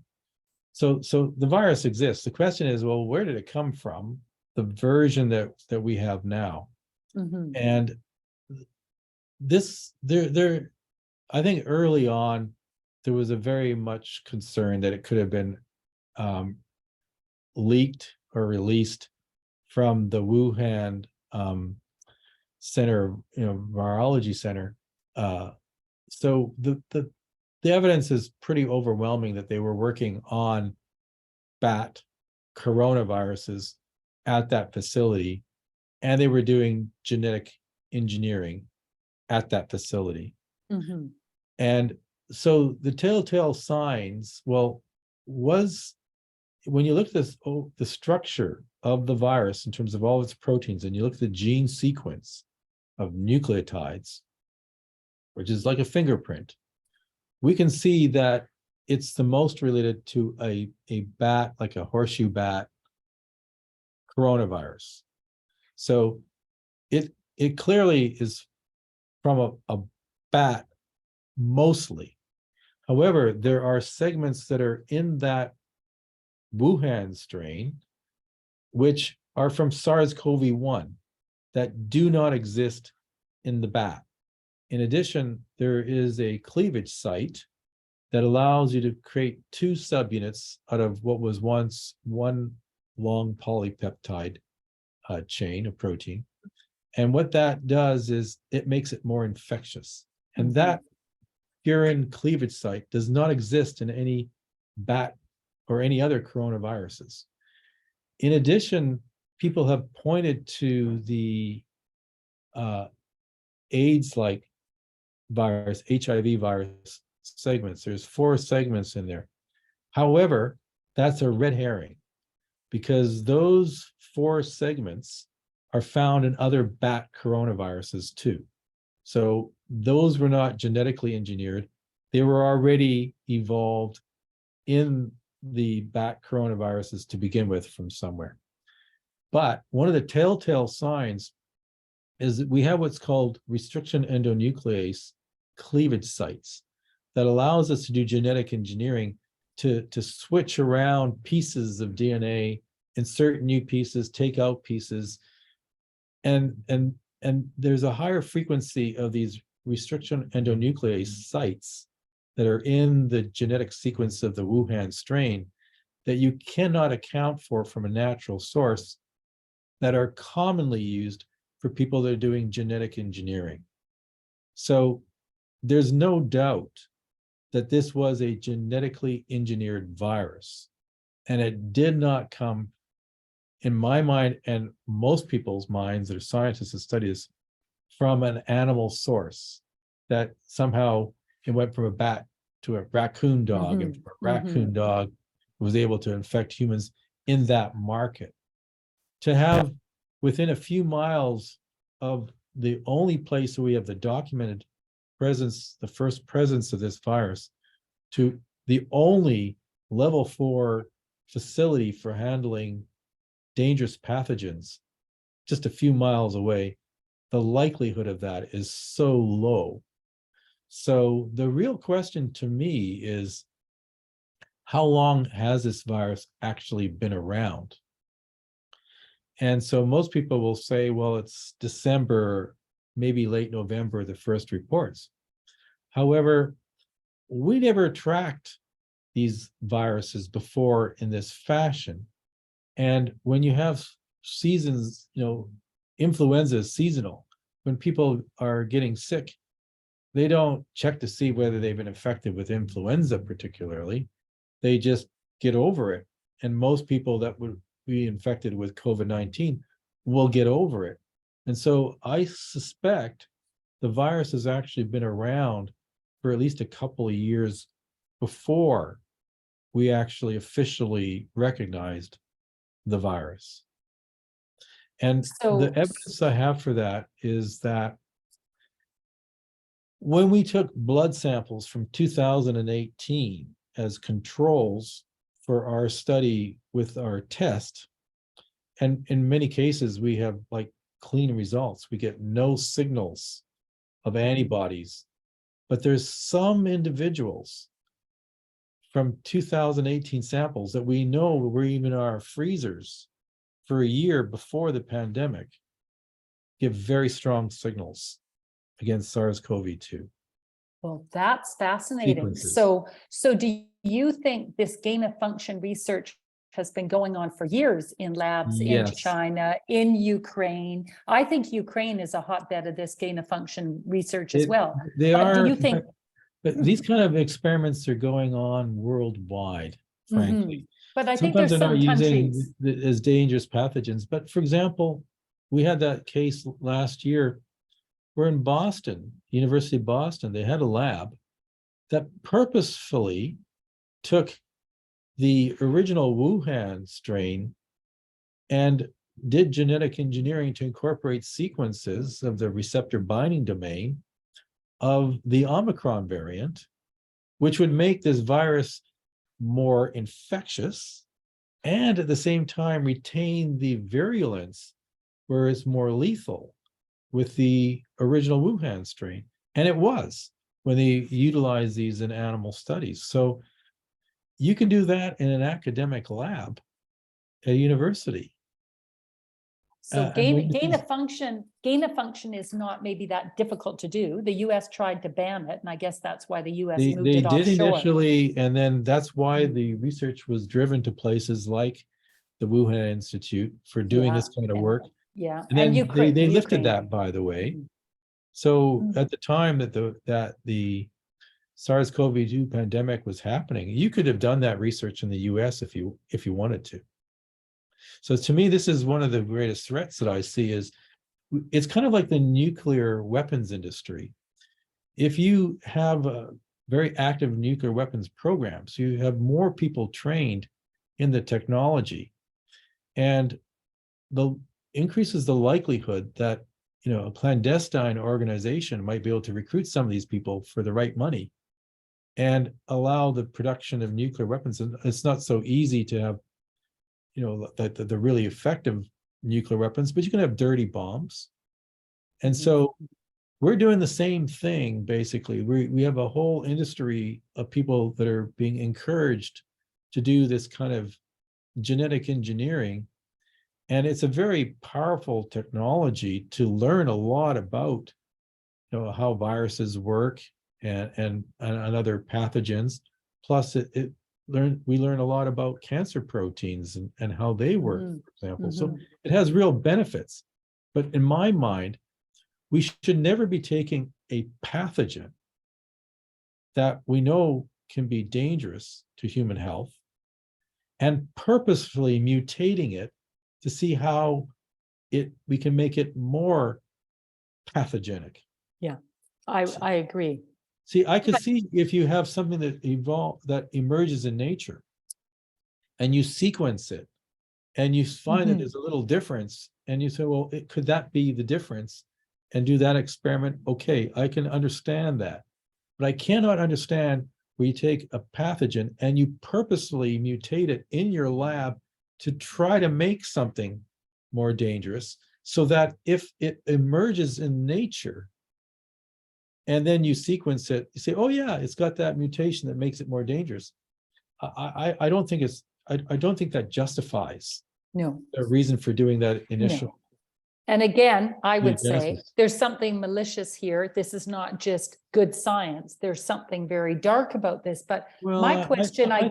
So the virus exists. The question is, well, where did it come from? The version that we have now. And this I think early on there was a very much concern that it could have been leaked or released from the Wuhan center, virology center. So the evidence is pretty overwhelming that they were working on bat coronaviruses at that facility, and they were doing genetic engineering at that facility. And so the telltale signs, was when you look at this, the structure of the virus in terms of all its proteins, and you look at the gene sequence of nucleotides, which is like a fingerprint, we can see that it's the most related to a bat, like a horseshoe bat coronavirus. So it clearly is from a bat mostly. However, there are segments that are in that Wuhan strain, which are from SARS-CoV-1 that do not exist in the bat. In addition, there is a cleavage site that allows you to create two subunits out of what was once one long polypeptide chain of protein. And what that does is it makes it more infectious. And that furin cleavage site does not exist in any bat or any other coronaviruses. In addition, people have pointed to the AIDS-like virus, HIV virus segments. There's 4 segments in there. However, that's a red herring because those 4 segments are found in other bat coronaviruses too. So those were not genetically engineered. They were already evolved in the bat coronaviruses to begin with from somewhere. But one of the telltale signs is that we have what's called restriction endonuclease cleavage sites that allows us to do genetic engineering to switch around pieces of DNA, insert new pieces, take out pieces. And there's a higher frequency of these restriction endonuclease sites that are in the genetic sequence of the Wuhan strain that you cannot account for from a natural source that are commonly used for people that are doing genetic engineering. So there's no doubt that this was a genetically engineered virus, and it did not come, in my mind and most people's minds that are scientists that study this, from an animal source, that somehow it went from a bat to a raccoon dog, and from a raccoon dog was able to infect humans in that market. To have within a few miles of the only place where we have the documented presence, the first presence of this virus, to the only level 4 facility for handling dangerous pathogens just a few miles away, the likelihood of that is so low. So the real question to me is, how long has this virus actually been around? And so most people will say, well, it's December, maybe late November, the first reports. However, we never tracked these viruses before in this fashion. And when you have seasons, influenza is seasonal. When people are getting sick, they don't check to see whether they've been infected with influenza particularly. They just get over it. And most people that would be infected with COVID-19 will get over it. And so I suspect the virus has actually been around for at least a couple of years before we actually officially recognized the virus. And the So, evidence I have for that is that when we took blood samples from 2018 as controls for our study with our test, and in many cases we have like clean results, we get no signals of antibodies, but there's some individuals from 2018 samples that we know were even in our freezers for a year before the pandemic give very strong signals against SARS-CoV-2 well, that's fascinating. sequences. So do you think this gain of function research has been going on for years in labs in Yes. China, in Ukraine? I think Ukraine is a hotbed of this gain of function research as well. They But do are, you think? but these kind of experiments are going on worldwide, frankly. Mhm. But I think Sometimes there's they're not some using countries. as dangerous pathogens. But for example, we had that case last year. We're in Boston, University of Boston. They had a lab that purposefully took the original Wuhan strain and did genetic engineering to incorporate sequences of the receptor binding domain of the Omicron variant, which would make this virus more infectious and at the same time retain the virulence where it's more lethal with the original Wuhan strain. And it was when they utilized these in animal studies. So you can do that in an academic lab at a university. So I mean, gain of function is not maybe that difficult to do. The US tried to ban it, and I guess that's why the US moved they it did offshore. initially, and then that's why the research was driven to places like the Wuhan Institute for doing this kind of work. Yeah, And then Ukraine. they lifted that, by the way. Mhm. So Mhm. at the time that the SARS-CoV-2 pandemic was happening, you could have done that research in the US if you wanted to. So to me, this is one of the greatest threats that I see is it's kind of like the nuclear weapons industry. If you have a very active nuclear weapons programs, you have more people trained in the technology, and the increases the likelihood that a clandestine organization might be able to recruit some of these people for the right money and allow the production of nuclear weapons. And it's not so easy to have the really effective nuclear weapons, but you can have dirty bombs. And so we're doing the same thing, basically. We have a whole industry of people that are being encouraged to do this kind of genetic engineering. And it's a very powerful technology to learn a lot about how viruses work and other pathogens. Plus we learn a lot about cancer proteins and how they work, for example. So it has real benefits. But in my mind, we should never be taking a pathogen that we know can be dangerous to human health and purposefully mutating it to see how we can make it more pathogenic. Yeah, I agree. See, I could see if you have something that emerges in nature and you sequence it and you find that there's a little difference and you say, well, could that be the difference? And do that experiment. Okay, I can understand that. But I cannot understand where you take a pathogen and you purposely mutate it in your lab to try to make something more dangerous, so that if it emerges in nature and then you sequence it, you say, oh yeah, it's got that mutation that makes it more dangerous. I don't think I don't think that justifies a reason for doing that initial. No. And again, I would say Genesis. there's something malicious here. This is not just good science. There's something very dark about this. But Well, my question, I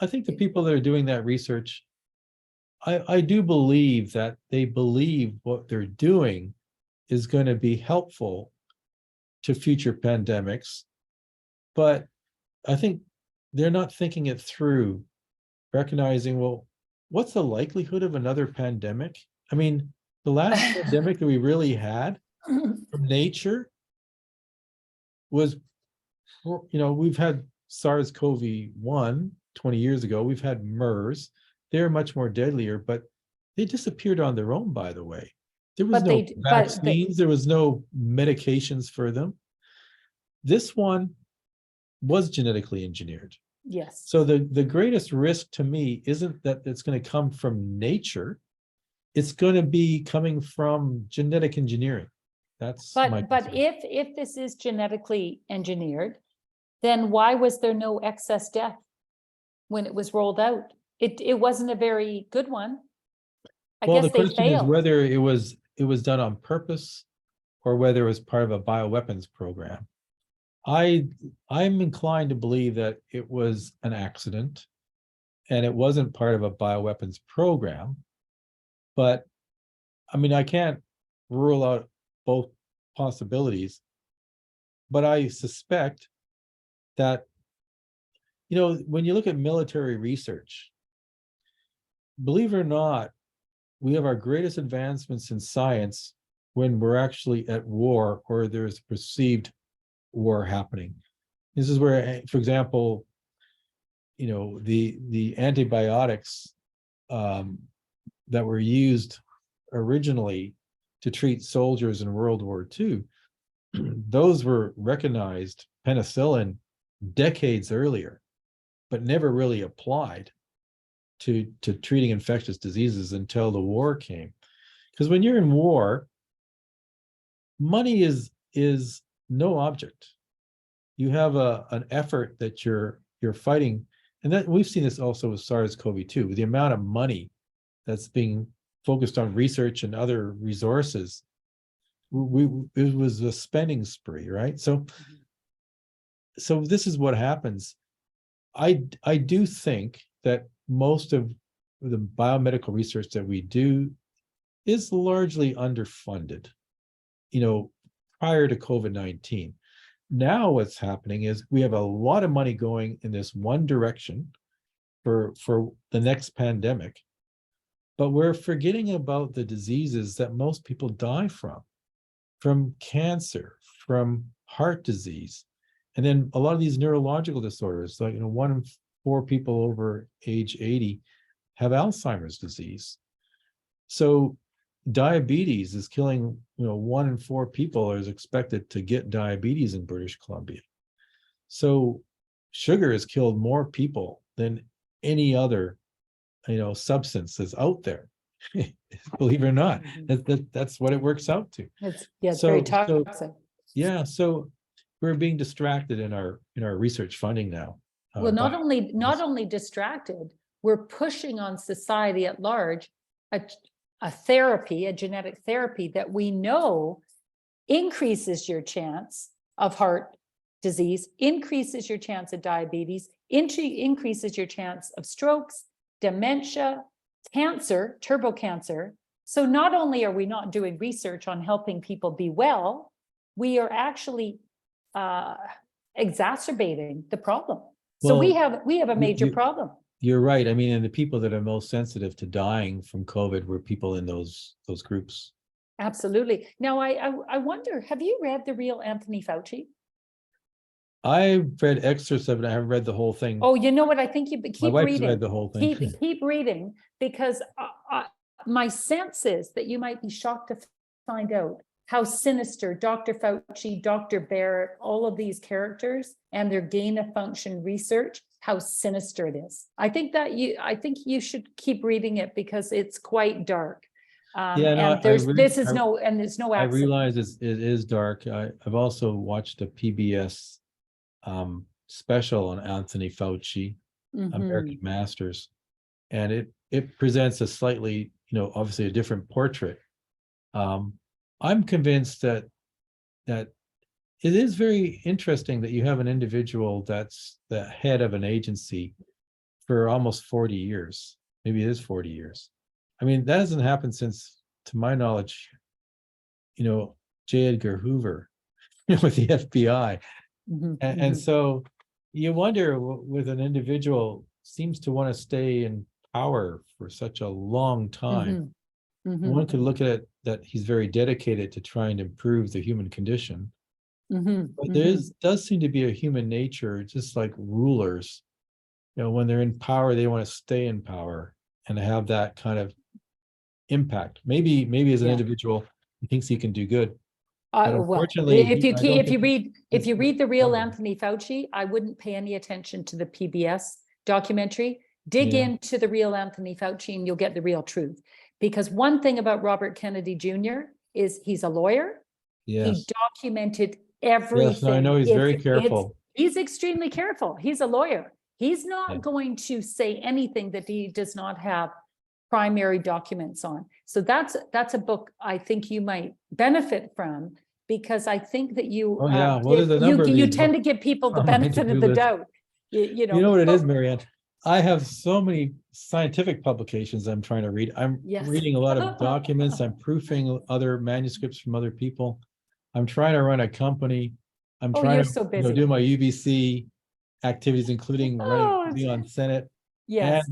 think the people that are doing that research, I do believe that they believe what they're doing is going to be helpful to future pandemics, but I think they're not thinking it through, recognizing, well, what's the likelihood of another pandemic? I mean, the last pandemic that we really had from nature was, we've had SARS-CoV-1 20 years ago. We've had MERS. They're much more deadlier, but they disappeared on their own, by the way. There was But no they, vaccines. There was no medications for them. This one was genetically engineered. yes. So the greatest risk to me isn't that it's going to come from nature. It's going to be coming from genetic engineering. That's my But concern. if this is genetically engineered, then why was there no excess death when it was rolled out? It wasn't a very good one. I Well, guess the they question is failed. whether it was done on purpose or whether it was part of a bioweapons program. I'm inclined to believe that it was an accident and it wasn't part of a bioweapons program. But I mean, I can't rule out both possibilities, but I suspect that, when you look at military research, believe it or not, we have our greatest advancements in science when we're actually at war or there's perceived war happening. This is where, for example, the antibiotics that were used originally to treat soldiers in World War II, those were recognized, penicillin, decades earlier, but never really applied to treating infectious diseases until the war came. Because when you're in war, money is no object. You have an effort that you're fighting, and that we've seen this also with SARS-CoV-2, with the amount of money that's being focused on research and other resources. It was a spending spree, right? So this is what happens. I do think that most of the biomedical research that we do is largely underfunded, prior to COVID-19. Now what's happening is we have a lot of money going in this one direction for the next pandemic, but we're forgetting about the diseases that most people die from cancer, from heart disease, and then a lot of these neurological disorders, like 1 in 4 people over age 80 have Alzheimer's disease. So diabetes is killing, 1 in 4 people is expected to get diabetes in British Columbia. So sugar has killed more people than any other, substance that's out there. Believe it or not, that's what it works out to. It's very toxic. So we're being distracted in our research funding now. Well, not only distracted, we're pushing on society at large a therapy, a genetic therapy that we know increases your chance of heart disease, increases your chance of diabetes, increases your chance of strokes, dementia, cancer, turbo cancer. So not only are we not doing research on helping people be well, we are actually exacerbating the problem. So we have a major problem. You're right. I mean, and the people that are most sensitive to dying from COVID were people in those groups. Absolutely. Now, I wonder, have you read The Real Anthony Fauci? I've read excerpts of it. I haven't read the whole thing. Oh, you know what? I think you keep My wife's reading. read the whole thing. Keep reading, because my sense is that you might be shocked to find out how sinister Dr. Fauci, Dr. Barrett, all of these characters and their gain of function research, how sinister it is. I think you should keep reading it because it's quite dark. There's no accident. I realize it is dark. I've also watched a PBS special on Anthony Fauci, American Masters, and it presents a slightly, obviously a different portrait. I'm convinced that it is very interesting that you have an individual that's the head of an agency for almost 40 years. Maybe it is 40 years. I mean, that hasn't happened since, to my knowledge, J. Edgar Hoover with the FBI. And so you wonder, with an individual seems to want to stay in power for such a long time. One could look at it that he's very dedicated to trying to improve the human condition. But does seem to be a human nature, just like rulers. When they're in power, they want to stay in power and have that kind of impact. Maybe as an individual, he thinks he can do good. But Well, unfortunately, if you read the real Anthony Fauci, I wouldn't pay any attention to the PBS documentary. Dig into the real Anthony Fauci and you'll get the real truth. Because one thing about Robert Kennedy Jr. is he's a lawyer. He documented everything. Yes, I know he's very careful. He's extremely careful. He's a lawyer. He's not going to say anything that he does not have primary documents on. So that's a book I think you might benefit from, because I think that you you tend to give people the benefit of the doubt. You know what it is, Marianne? I have so many scientific publications I'm trying to read. I'm reading a lot of documents. I'm proofing other manuscripts from other people. I'm trying to run a company. I'm trying to do my UBC activities, including being on Senate. And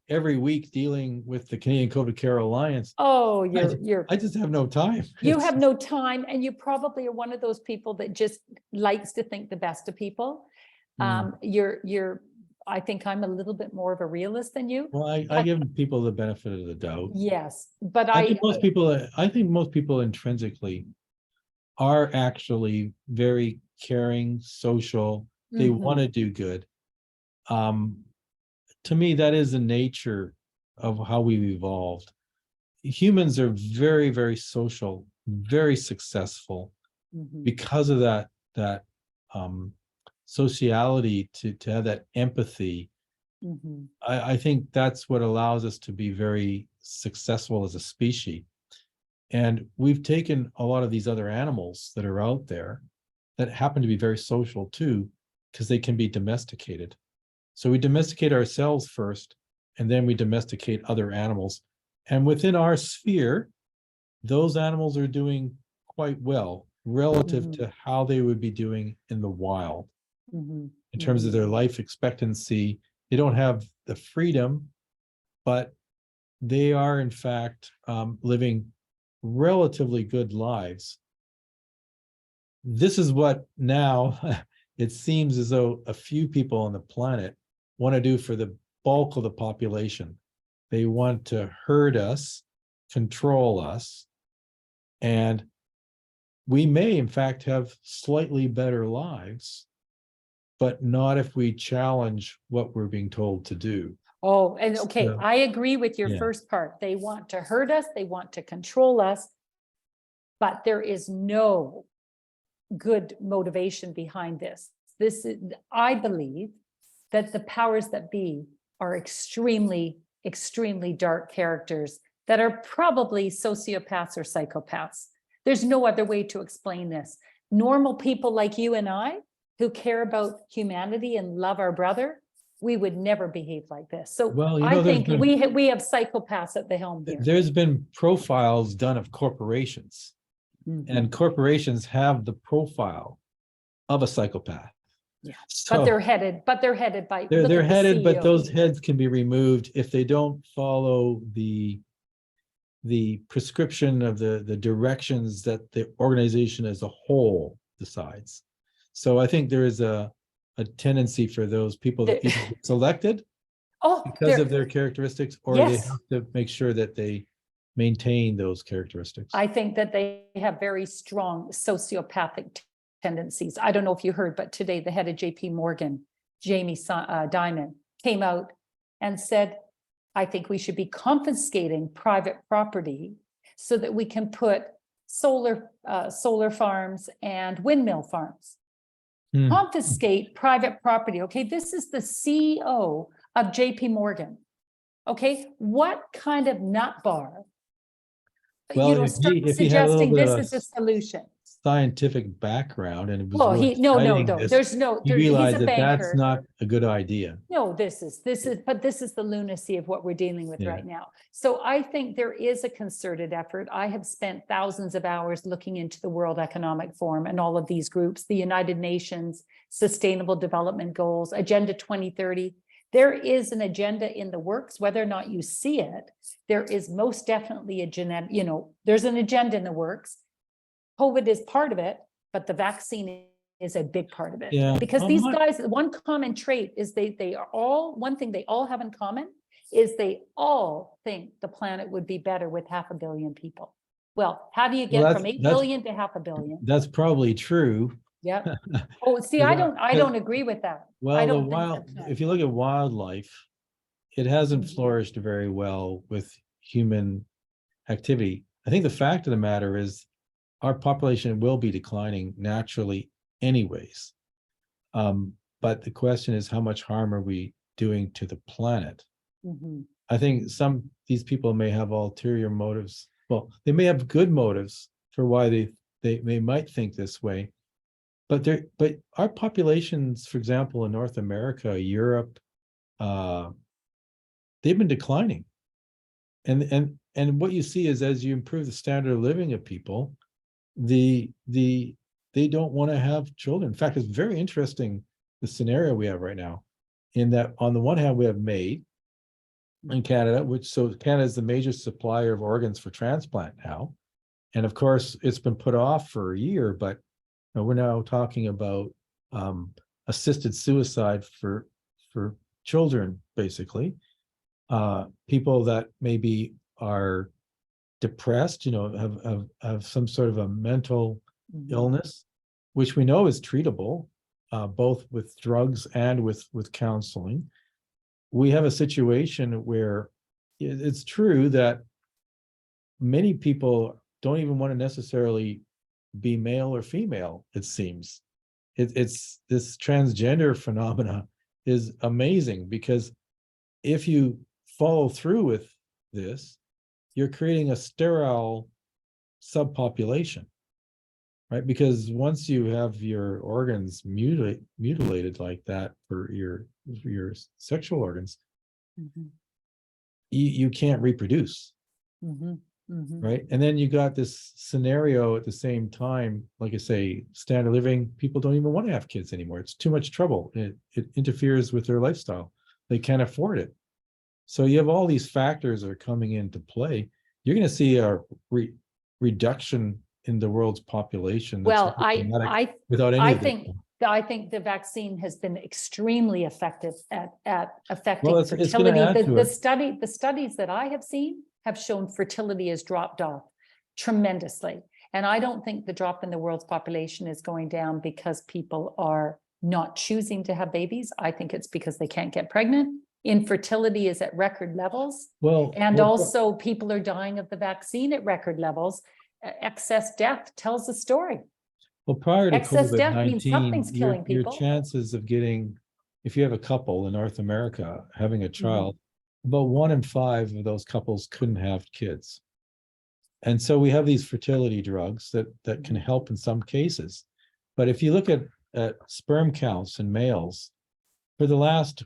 every week dealing with the Canadian COVID Care Alliance. I just have no time. You have no time, and you probably are one of those people that just likes to think the best of people. I think I'm a little bit more of a realist than you. Well, I give people the benefit of the doubt. Yes, but I think most people intrinsically are actually very caring, social. They want to do good. To me, that is the nature of how we've evolved. Humans are very, very social, very successful because of that sociality, to have that empathy. I think that's what allows us to be very successful as a species. And we've taken a lot of these other animals that are out there that happen to be very social too, because they can be domesticated. So we domesticate ourselves first, and then we domesticate other animals. And within our sphere, those animals are doing quite well relative to how they would be doing in the wild. In terms of their life expectancy, they don't have the freedom, but they are in fact living relatively good lives. This is what now it seems as though a few people on the planet want to do for the bulk of the population. They want to herd us, control us, and we may in fact have slightly better lives, but not if we challenge what we're being told to do. Oh, and okay, I agree with your first part. They want to hurt us, they want to control us, but there is no good motivation behind this. I believe that the powers that be are extremely, extremely dark characters that are probably sociopaths or psychopaths. There's no other way to explain this. Normal people like you and I, who care about humanity and love our brother, we would never behave like this. So I think we have psychopaths at the helm here. There's been profiles done of corporations, and corporations have the profile of a psychopath. Yeah, so, but they're headed by they're headed, but those heads can be removed if they don't follow the prescription of the directions that the organization as a whole decides. So I think there is a tendency for those people that either get selected because of their characteristics, or they have to make sure that they maintain those characteristics. I think that they have very strong sociopathic tendencies. I don't know if you heard, but today the head of JP Morgan, Jamie Dimon, came out and said, I think we should be confiscating private property so that we can put solar farms and windmill farms. Confiscate private property. Okay, this is the CEO of JP Morgan. Okay, what kind of nut bar? If he had a little bit this of is a solution. Scientific background and it was there's no, you realize he's a that banker. that's not a good idea. No, this is the lunacy of what we're dealing with right now. So I think there is a concerted effort. I have spent thousands of hours looking into the World Economic Forum and all of these groups, the United Nations, Sustainable Development Goals, Agenda 2030. There is an agenda in the works, whether or not you see it. There is most definitely there's an agenda in the works. COVID is part of it, but the vaccine is a big part of it. Yeah, Because these guys, one common trait is they are all, one thing they all have in common is they all think the planet would be better with 500 million people. Well, how do you Well, get from 8 billion to 500 million? that's probably true. Yeah. Oh, see, I don't agree with that. I Well, don't think if you look at wildlife, it hasn't Mhm. flourished very well with human activity. I think the fact of the matter is our population will be declining naturally anyways. But the question is, how much harm are we doing to the planet? Mhm. I think these people may have ulterior motives. Well, they may have good motives for why they might think this way. But our populations, for example, in North America, Europe, they've been declining. And what you see is, as you improve the standard of living of people, they don't want to have children. In fact, it's very interesting, the scenario we have right now, in that on the one hand, we have MAID in Canada, Canada is the major supplier of organs for transplant now. And of course, it's been put off for a year, but we're now talking about assisted suicide for children, basically. People that maybe are depressed, have some sort of a mental illness, which we know is treatable, both with drugs and with counseling. We have a situation where it's true that many people don't even want to necessarily be male or female, it seems. It's this transgender phenomena is amazing, because if you follow through with this, you're creating a sterile subpopulation, right? Because once you have your organs mutilated like that for your sexual organs, you can't reproduce. Right. And then you got this scenario at the same time, like I say, standard living, people don't even want to have kids anymore. It's too much trouble. It interferes with their lifestyle. They can't afford it. So you have all these factors that are coming into play. You're going to see a reduction in the world's population. Well, without any I of this. I think the vaccine has been extremely effective at affecting Well, it's gonna fertility. add to it. The studies that I have seen have shown fertility has dropped off tremendously. And I don't think the drop in the world's population is going down because people are not choosing to have babies. I think it's because they can't get pregnant. Infertility is at record levels. And also people are dying of the vaccine at record levels. Excess death tells the story. Well, prior to Excess death means COVID-19, something's killing your people. chances of getting, if you have a couple in North America having a child, about 1 in 5 of those couples couldn't have kids. And so we have these fertility drugs that can help in some cases. But if you look at sperm counts in males, for the last,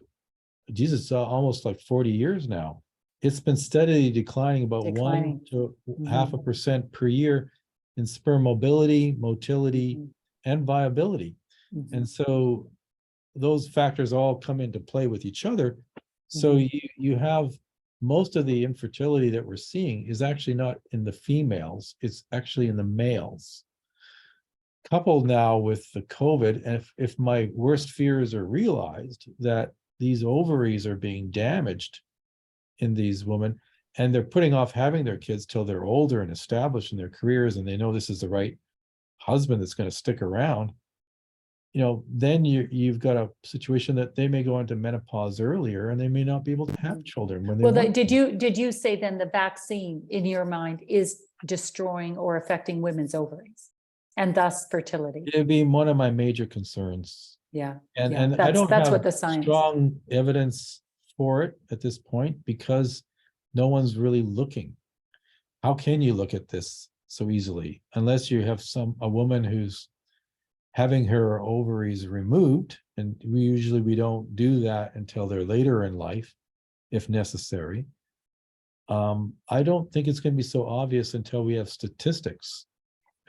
almost like 40 years now, it's been steadily declining about 1 to 0.5% per year in sperm mobility, motility, and viability. And so those factors all come into play with each other. So you have most of the infertility that we're seeing is actually not in the females, it's actually in the males. Coupled now with the COVID, and if my worst fears are realized, that these ovaries are being damaged in these women, and they're putting off having their kids till they're older and established in their careers, and they know this is the right husband that's going to stick around, then you've got a situation that they may go into menopause earlier, and they may not be able to have children when they want. Did you say then the vaccine in your mind is destroying or affecting women's ovaries and thus fertility? It'd be one of my major concerns. Yeah. And I don't have what the strong evidence for it at this point, because no one's really looking. How can you look at this so easily unless you have a woman who's having her ovaries removed, and we don't do that until they're later in life, if necessary. I don't think it's going to be so obvious until we have statistics.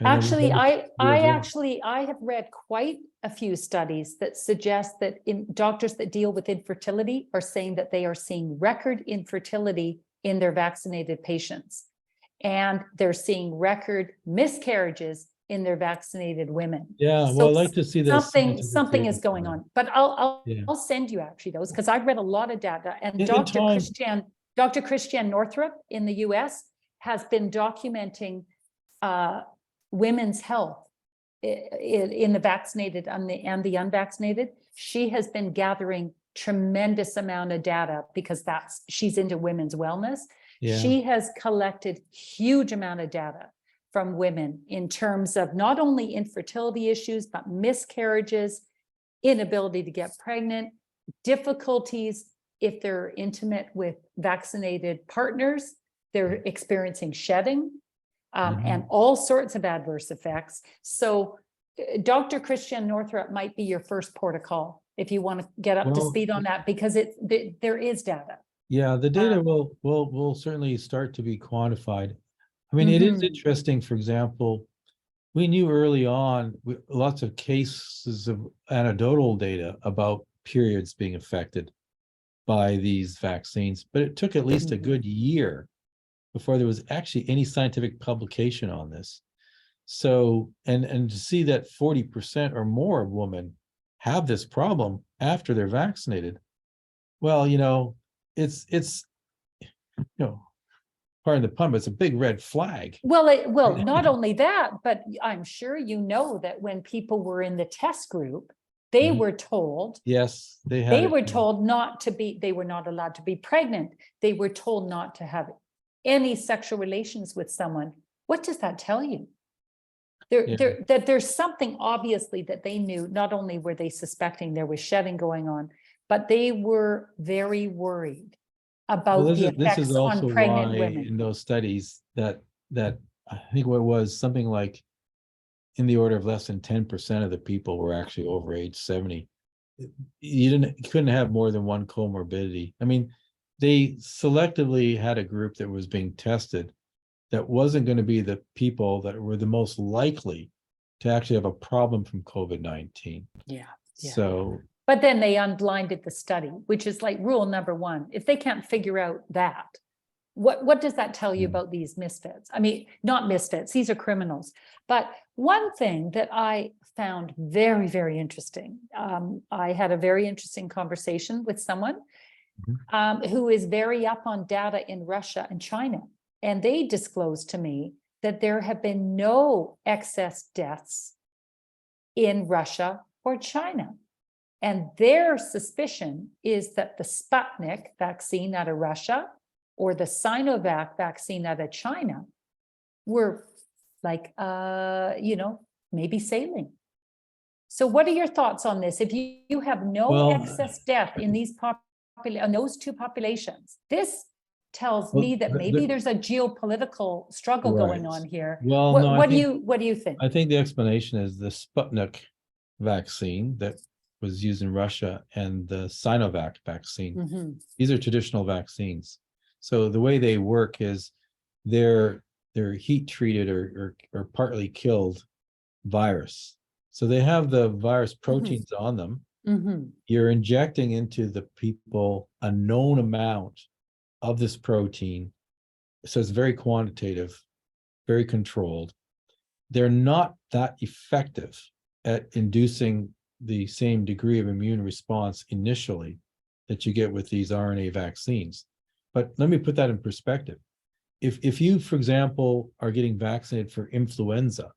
Actually, I have read quite a few studies that suggest that doctors that deal with infertility are saying that they are seeing record infertility in their vaccinated patients. And they're seeing record miscarriages in their vaccinated women. Yeah, well, So I'd like to see this. something is going on, but Yeah. I'll send you actually those, because I've read a lot of data, and In Dr. time- Christiane Northrup in the US has been documenting women's health in the vaccinated and the unvaccinated. She has been gathering tremendous amount of data because she's into women's wellness. Yeah. She has collected huge amount of data from women in terms of not only infertility issues, but miscarriages, inability to get pregnant, difficulties if they're intimate with vaccinated partners, they're experiencing shedding, and all sorts of adverse effects. So Dr. Christiane Northrup might be your first port of call if you want to get up to Well, speed on that, because there is data. Yeah, the data will certainly start to be quantified. I mean, it is interesting, for example, we knew early on lots of cases of anecdotal data about periods being affected by these vaccines, but it took at least a good year before there was actually any scientific publication on this. So, and to see that 40% or more of women have this problem after they're vaccinated, well, it's pardon the pun, but it's a big red flag. Well, not only that, but I'm sure you know that when people were in the test group, they were told, Yes, they were told they were not allowed to be pregnant. They were told not to have any sexual relations with someone. What does that tell you? That there's something obviously that they knew. Not only were they suspecting there was shedding going on, but they were very worried about the effects on pregnant women. In those studies that I think what was something like in the order of less than 10% of the people were actually over age 70. You couldn't have more than one comorbidity. I mean, they selectively had a group that was being tested that wasn't going to be the people that were the most likely to actually have a problem from COVID-19. Yeah. So, but then they unblinded the study, which is like rule number one. If they can't figure out that, what does that tell you about these misfits? I mean, not misfits, these are criminals. But one thing that I found very, very interesting, I had a very interesting conversation with someone who is very up on data in Russia and China. And they disclosed to me that there have been no excess deaths in Russia or China. And their suspicion is that the Sputnik vaccine out of Russia or the Sinovac vaccine out of China were like, maybe sailing. So what are your thoughts on this? If you have no excess death in those two populations, this tells me that maybe there's a geopolitical struggle going on here. Well, what do you think? I think the explanation is the Sputnik vaccine that was used in Russia and the Sinovac vaccine. These are traditional vaccines. So the way they work is they're heat treated or partly killed virus. So they have the virus proteins on them. You're injecting into the people a known amount of this protein. So it's very quantitative, very controlled. They're not that effective at inducing the same degree of immune response initially that you get with these RNA vaccines. But let me put that in perspective. If you, for example, are getting vaccinated for influenza,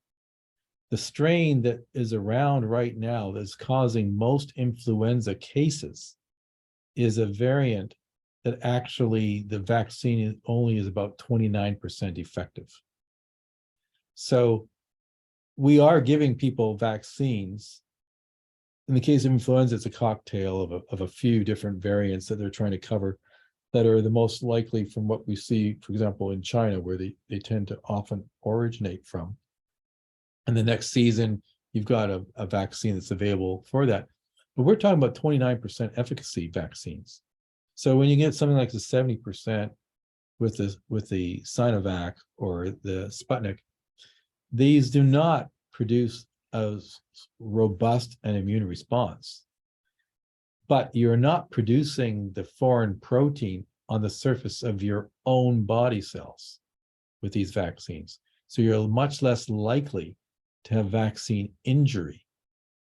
the strain that is around right now that's causing most influenza cases is a variant that actually the vaccine only is about 29% effective. So we are giving people vaccines. In the case of influenza, it's a cocktail of a few different variants that they're trying to cover that are the most likely from what we see, for example, in China, where they tend to often originate from. And the next season, you've got a vaccine that's available for that. But we're talking about 29% efficacy vaccines. So when you get something like the 70% with the Sinovac or the Sputnik, these do not produce a robust an immune response. But you're not producing the foreign protein on the surface of your own body cells with these vaccines. So you're much less likely to have vaccine injury.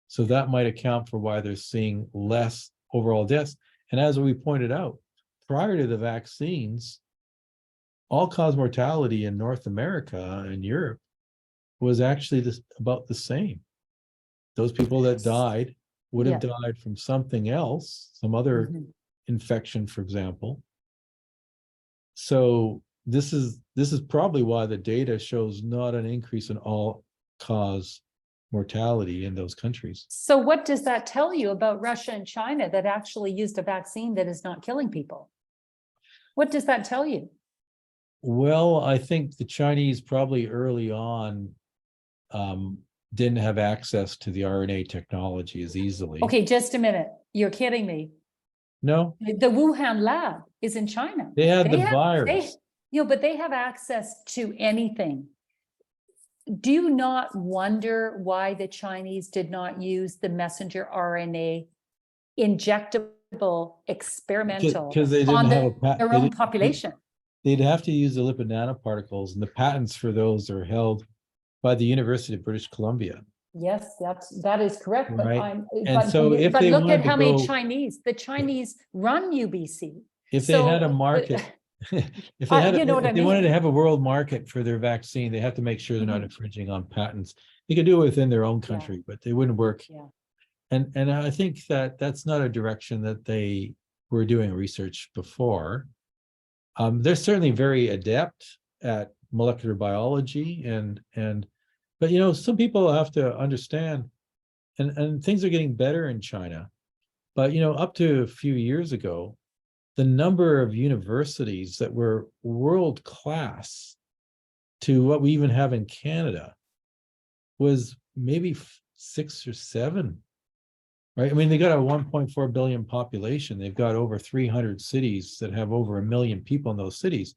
So that might account for why they're seeing less overall deaths. And as we pointed out, prior to the vaccines, all-cause mortality in North America and Europe was actually about the same. Those people that died would have died from something else, some other infection, for example. So this is probably why the data shows not an increase in all-cause mortality in those countries. So what does that tell you about Russia and China that actually used a vaccine that is not killing people? What does that tell you? Well, I think the Chinese probably early on didn't have access to the RNA technology as easily. Okay, just a minute. You're kidding me. No, The Wuhan lab is in China. they had the have- virus. But they have access to anything. Do you not wonder why the Chinese did not use the messenger RNA injectable experimental Because they didn't on have their own population? They'd have to use the lipid nanoparticles, and the patents for those are held by the University of British Columbia. Yes, that is correct. But Right. And so if but they look wanted at to how many go- the Chinese run UBC. If they had a market, if they had, you know what I if they wanted to mean? have a world market for their vaccine, they have to make sure they're not Mhm. infringing on patents. They can do it within their own country, but they wouldn't work. Yeah. And I think that that's not a direction that they were doing research before. They're certainly very adept at molecular biology but some people have to understand, and things are getting better in China. But up to a few years ago, the number of universities that were world class to what we even have in Canada was maybe 6 or 7. Right? I mean, they got a 1.4 billion population. They've got over 300 cities that have over 1 million people in those cities.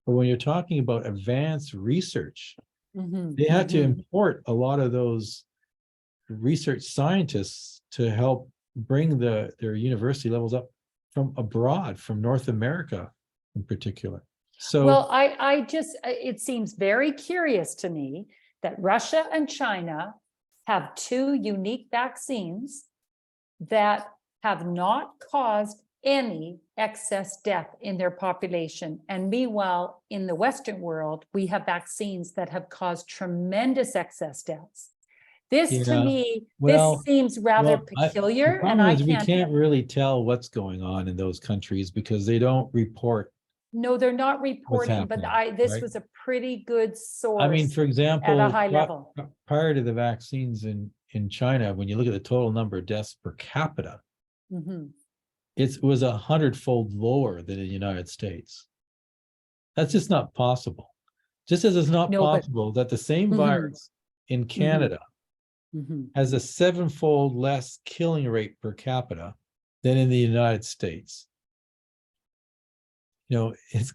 But when you're talking about advanced research, they had to import a lot of those research scientists to help bring their university levels up from abroad, from North America in particular. So, well, it seems very curious to me that Russia and China have two unique vaccines that have not caused any excess death in their population. And meanwhile, in the Western world, we have vaccines that have caused tremendous excess deaths. This to me, this seems rather peculiar, and I we can't really tell what's going on in those countries because they don't report. No, they're not reporting, but this was a pretty good source. I mean, for example, at a high level. Prior to the vaccines in China, when you look at the total number of deaths per capita, it was 100-fold lower than in the United States. That's just not possible. Just as it's not possible that the same virus in Canada has a 7-fold less killing rate per capita than in the United States. There's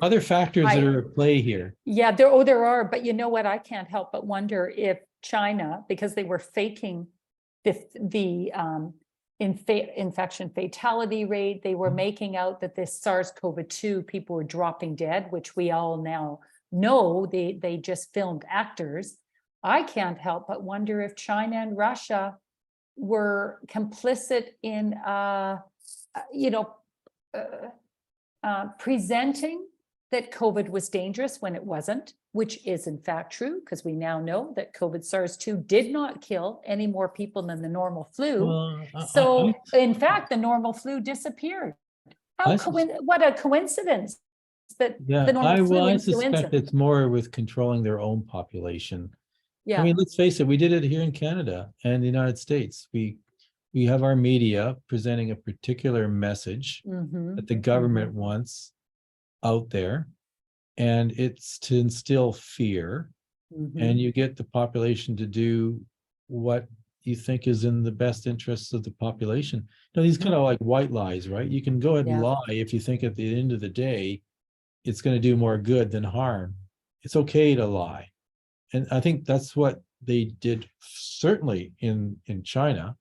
other factors that are at play here. Yeah, there are, but you know what? I can't help but wonder if China, because they were faking the infection fatality rate, they were making out that this SARS-CoV-2 people were dropping dead, which we all now know they just filmed actors. I can't help but wonder if China and Russia were complicit in, presenting that COVID was dangerous when it wasn't, which is in fact true, because we now know that COVID SARS-2 did not kill any more people than the normal flu. In fact, the normal flu disappeared. What a coincidence that the normal flu I influenza. suspect it's more with controlling their own population. Yeah. I mean, let's face it, we did it here in Canada and the United States. We have our media presenting a particular message that the government wants out there, and it's to instill fear, and you get the population to do what you think is in the best interests of the population. These kind of like white lies, right? You can go ahead and lie if you think at the end of the day it's going to do more good than harm. It's okay to lie. And I think that's what they did certainly in China.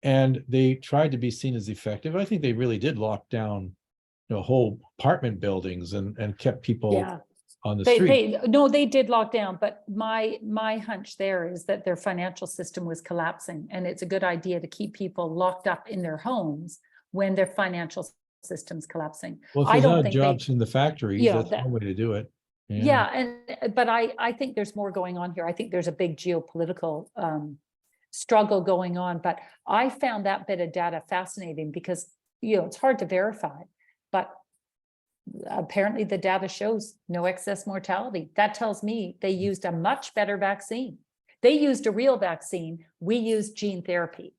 And they tried to be seen as effective. I think they really did lock down whole apartment buildings and kept people on the street. No, they did lock down, but my hunch there is that their financial system was collapsing, and it's a good idea to keep people locked up in their homes when their financial system's collapsing. Well, if I there's don't not think jobs in the factories, Yeah, that's one way to do it. yeah, but I think there's more going on here. I think there's a big geopolitical struggle going on, but I found that bit of data fascinating because, it's hard to verify, but apparently the data shows no excess mortality. That tells me they used a much better vaccine. They used a real vaccine. We used gene therapy,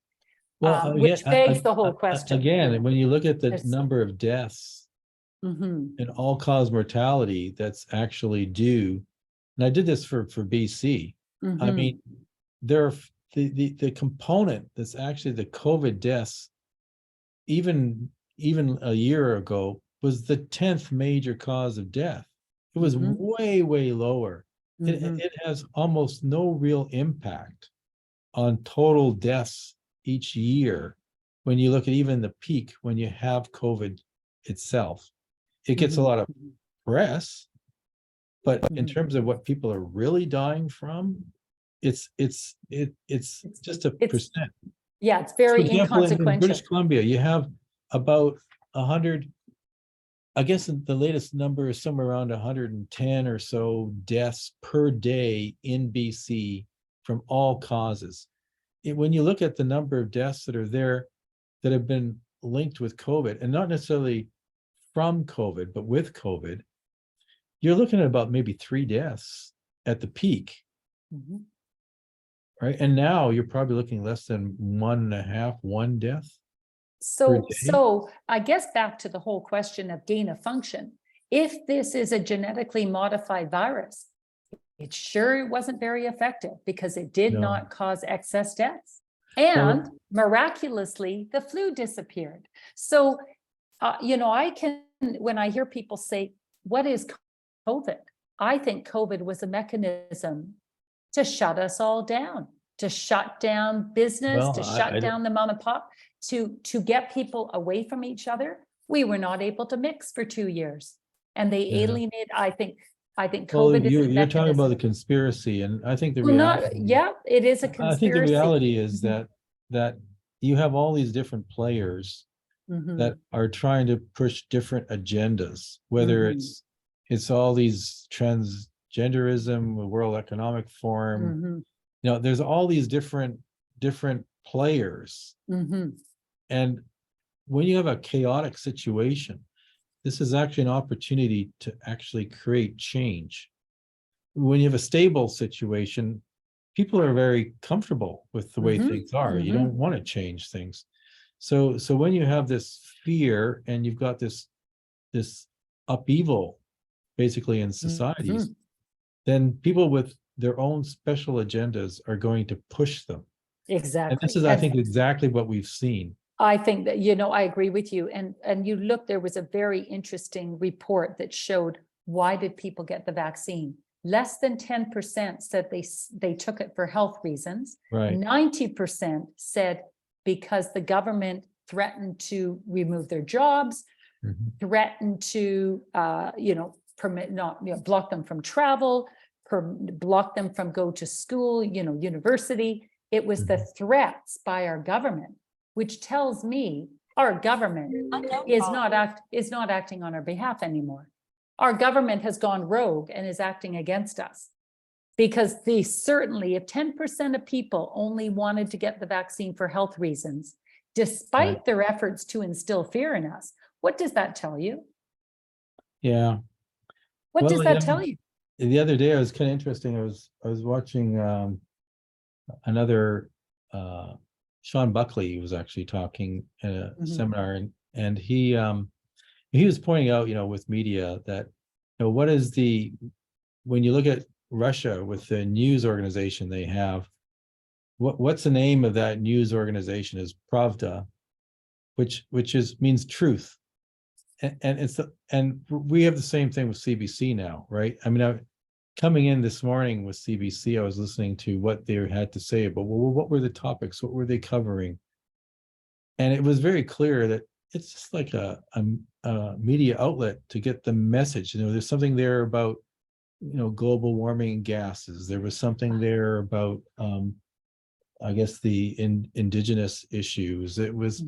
Well, which begs the whole question. again, when you look at the There's- number of deaths Mhm, and all-cause mortality that's actually due, and I did this for BC. I mhm. mean, there are the component that's actually the COVID deaths, even a year ago, was the 10th major cause of death. It was Mhm. way lower. Mhm. It has almost no real impact on total deaths each year. When you look at even the peak, when you have COVID itself, it gets a lot of press, but in Mhm. terms of what people are really dying from, it's just a It's percent. Yeah, it's For very example, in British inconsequential. Columbia, you have about 100, I guess the latest number is somewhere around 110 or so deaths per day in BC from all causes. When you look at the number of deaths that are there that have been linked with COVID, and not necessarily from COVID, but with COVID, you're looking at about maybe 3 deaths at the peak, Mhm. right? And now you're probably looking less than 1.5, 1 death per day. So I guess back to the whole question of gain of function. If this is a genetically modified virus, it sure wasn't very effective because it did No. not cause excess deaths. Well, And miraculously, the flu disappeared. So, when I hear people say, what is COVID? I think COVID was a mechanism to shut us all down, to shut down business, well, to I shut don't. down the mom and pop, to get people away from each other. We were not able to mix for 2 years, and they Yeah. alienated. I think Well, COVID is a you're talking about the mechanism. conspiracy, and I think the Well, reality. yeah, it is a I think the conspiracy. reality is Mhm. that you have all these different players Mhm. that are trying to push different agendas, whether Mhm. it's all these transgenderism, the World Economic Forum, Mhm. there's all these different players. Mhm. And when you have a chaotic situation, this is actually an opportunity to actually create change. When you have a stable situation, people are very comfortable with the way Mhm. things are. You Mhm. don't want to change things. So when you have this fear and you've got this upheaval basically in societies, Mhm. then people with their own special agendas are going to push them. And Exactly. this is, I think, exactly what we've seen. I think that, I agree with you. And you look, there was a very interesting report that showed why did people get the vaccine? Less than 10% said they took it for health reasons. Right. 90% said because the government threatened to remove their jobs, Mhm. threatened to, permit not, block them from travel, block them from go to school, university. It was the threats by our government, which tells me our government is not acting on our behalf anymore. Our government has gone rogue and is acting against us. Because certainly, if 10% of people only wanted to get the vaccine for health reasons, despite their efforts to instill fear in us, what does that tell you? Yeah. What does Well, that tell you? the other day, it was kind of interesting. I was watching another Sean Buckley was actually talking at a seminar, and he was pointing out, with media that, what is when you look at Russia with the news organization they have, what's the name of that news organization is Pravda, which means truth. And we have the same thing with CBC now, right? I mean, coming in this morning with CBC, I was listening to what they had to say about, well, what were the topics? What were they covering? And it was very clear that it's just like a media outlet to get the message. There's something there about global warming gases. There was something there about, I guess, the indigenous issues. It was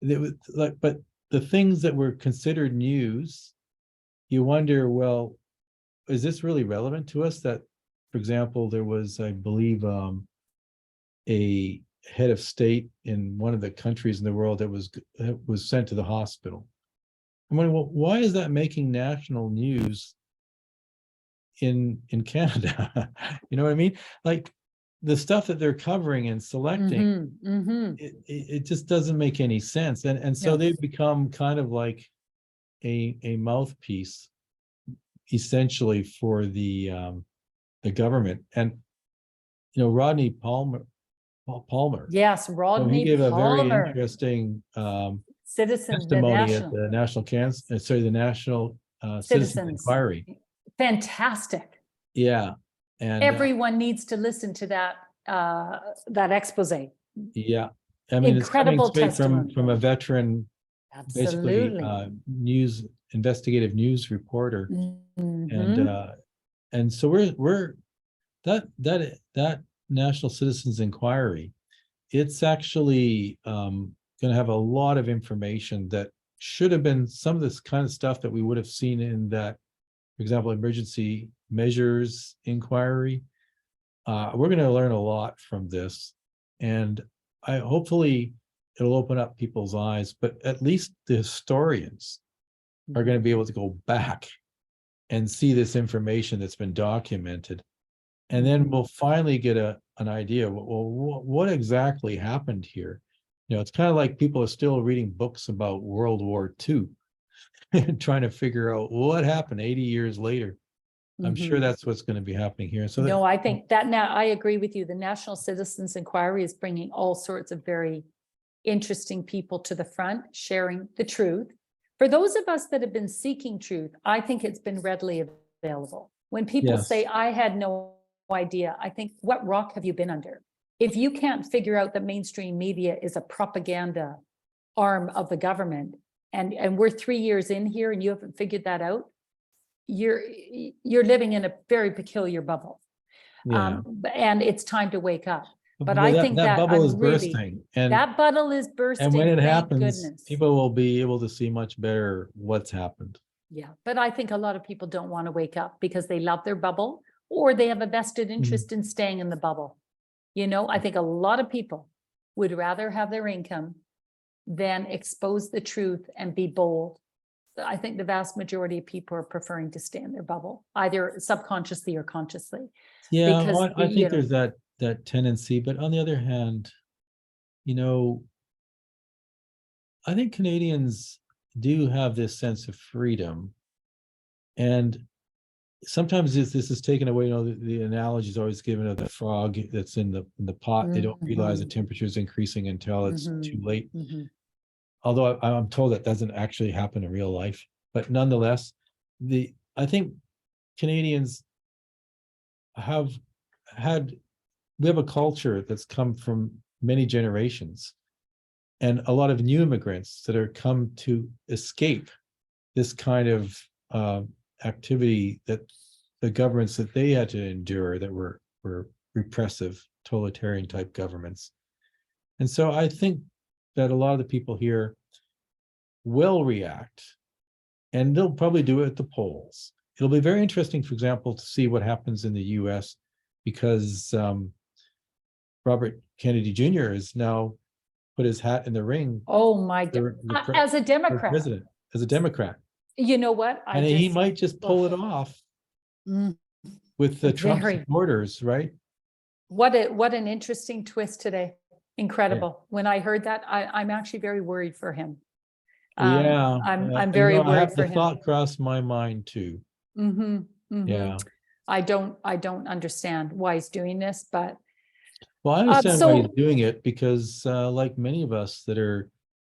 like, but the things that were considered news, you wonder, well, is this really relevant to us? That, for example, there was, I believe, a head of state in one of the countries in the world that was sent to the hospital. I'm wondering, well, why is that making national news in Canada? You know what I mean? Like, the stuff that they're covering and selecting, it just doesn't make any sense. And so No. they've become kind of like a mouthpiece, essentially, for the government. And Rodney Palmer, Yes, so he Rodney gave a very Palmer, interesting citizen, the testimony at national the the National Citizens citizens. Inquiry. Fantastic. Yeah, and Everyone needs to listen to that expose. yeah, I mean, it's coming Incredible straight testimony. from a veteran, basically Absolutely. investigative news reporter. Mhm. And so we're that National Citizens Inquiry, it's actually going to have a lot of information that should have been some of this kind of stuff that we would have seen in that, for example, emergency measures inquiry. We're going to learn a lot from this, and hopefully it'll open up people's eyes, but at least the historians are going to be able to go back and see this information that's been documented. And then we'll finally get an idea, well, what exactly happened here? It's kind of like people are still reading books about World War II and trying to figure out what happened 80 years later. I'm sure that's what's going to be happening here. So No, I think that now I agree with you. The National Citizens Inquiry is bringing all sorts of very interesting people to the front, sharing the truth. For those of us that have been seeking truth, I think it's been readily available. When people say, I had no idea, I think, what rock have you been under? If you can't figure out that mainstream media is a propaganda arm of the government, and we're 3 years in here and you haven't figured that out, you're living in a very peculiar bubble. And it's time to wake up. But I think that bubble is really, bursting, and that bubble is bursting. And when it thank happens, goodness. people will be able to see much better what's happened. Yeah, but I think a lot of people don't want to wake up because they love their bubble, or they have a vested interest in staying in the bubble. I think a lot of people would rather have their income than expose the truth and be bold. I think the vast majority of people are preferring to stay in their bubble, either subconsciously or consciously. Yeah, Because I think there's that tendency, but on the other hand, I think Canadians do have this sense of freedom, and sometimes this is taken away. The analogy is always given of the frog that's in the pot. They don't realize the temperature is increasing until it's too late. Although I'm told that doesn't actually happen in real life, but nonetheless, I think Canadians we have a culture that's come from many generations, and a lot of new immigrants that are come to escape this kind of activity that the governments that they had to endure that were repressive, totalitarian type governments. And so I think that a lot of the people here will react, and they'll probably do it at the polls. It'll be very interesting, for example, to see what happens in the US, because Robert Kennedy Jr. has now put his hat in the ring. Oh my God. As a Democrat. President, as a Democrat. You know what? He might just pull it off with the Trump supporters, right? What an interesting twist today. Incredible. When I heard that, I'm actually very worried for him. I'm very worried for him. The thought crossed my mind too. Yeah. I don't understand why he's doing this, but well, I understand why he's doing it, because like many of us that are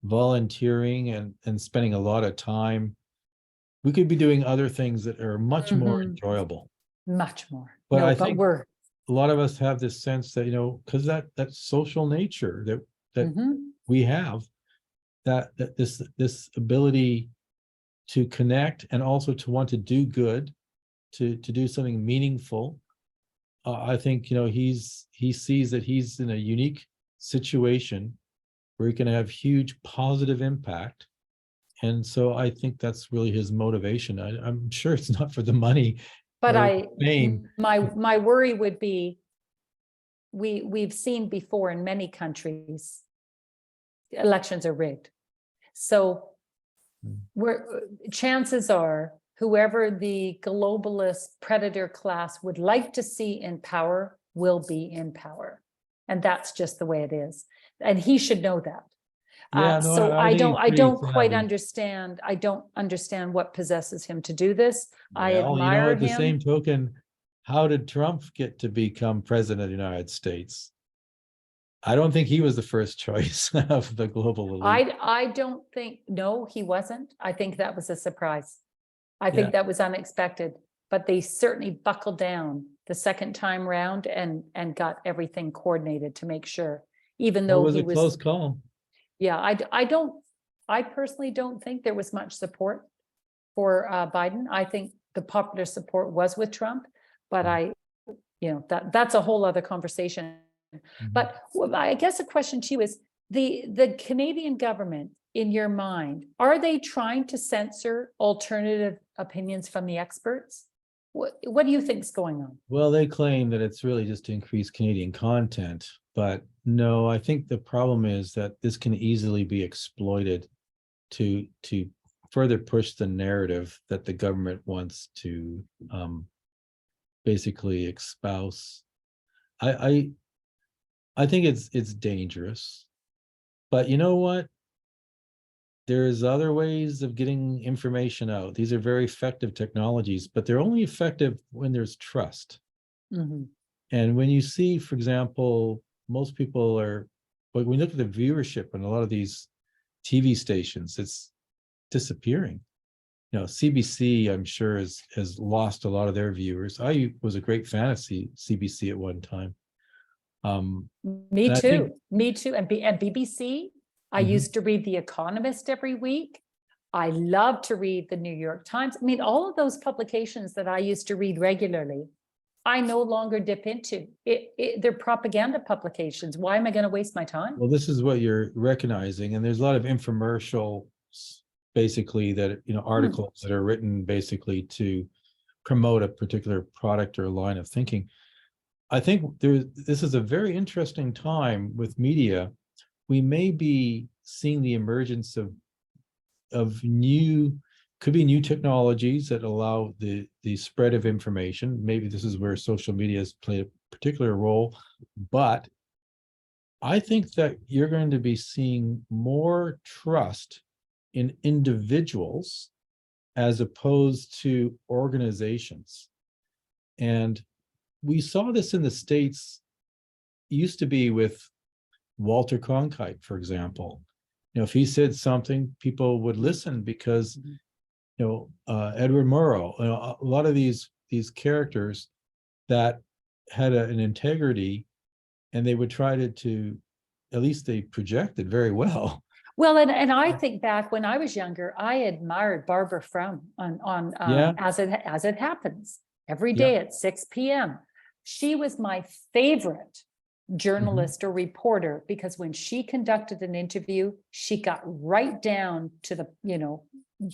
volunteering and spending a lot of time, we could be doing other things that are much more enjoyable. Much more. But I think a lot of us have this sense that, because that social nature that we have, that this ability to connect and also to want to do good to do something meaningful. I think, he sees that he's in a unique situation where he can have huge positive impact. And so I think that's really his motivation. I'm sure it's not for the money But or fame. my worry would be, we've seen before in many countries, elections are rigged. So chances are whoever the globalist predator class would like to see in power will be in power. And that's just the way it is. And he should know that. Yeah, no, So I think he's I pretty don't quite savvy. understand. I don't understand what possesses him to do this. I Well, admire at the same him. token, how did Trump get to become president of the United States? I don't think he was the first choice of the global elite. I don't think, no, he wasn't. I think that was a surprise. I think Yeah. that was unexpected, but they certainly buckled down the second time round and got everything coordinated to make sure, even It though was he a was, close call. yeah, I personally don't think there was much support for Biden. I think the popular support was with Trump, but that's a whole other conversation. But I guess a question to you is, the Canadian government, in your mind, are they trying to censor alternative opinions from the experts? What do you think is going on? Well, they claim that it's really just to increase Canadian content, but no, I think the problem is that this can easily be exploited to further push the narrative that the government wants to basically espouse. I think it's dangerous, but you know what? There's other ways of getting information out. These are very effective technologies, but they're only effective when there's trust. Mhm. And when you see, for example, most people are, but when you look at the viewership on a lot of these TV stations, it's disappearing. CBC, I'm sure, has lost a lot of their viewers. I was a great fan of CBC at one time. Me And I think, too. Me too. And BBC, I Mhm. used to read The Economist every week. I love to read the New York Times. I mean, all of those publications that I used to read regularly, I no longer dip into. They're propaganda publications. Why am I going to waste my time? well, this is what you're recognizing, and there's a lot of infomercials, basically, that articles that are written basically to promote a particular product or line of thinking. I think this is a very interesting time with media. We may be seeing the emergence of new technologies that allow the spread of information. Maybe this is where social media has played a particular role, but I think that you're going to be seeing more trust in individuals as opposed to organizations. And we saw this in the States, used to be with Walter Cronkite, for example. If he said something, people would listen because, Edward Murrow, a lot of these characters that had an integrity, and they would try to at least they projected very well. Well, and I think back when I was younger, I admired Barbara Frum on Yeah. As It Happens every Yeah. day at 6 p.m. She was my favorite journalist or reporter, because when she conducted an interview, she got right down to the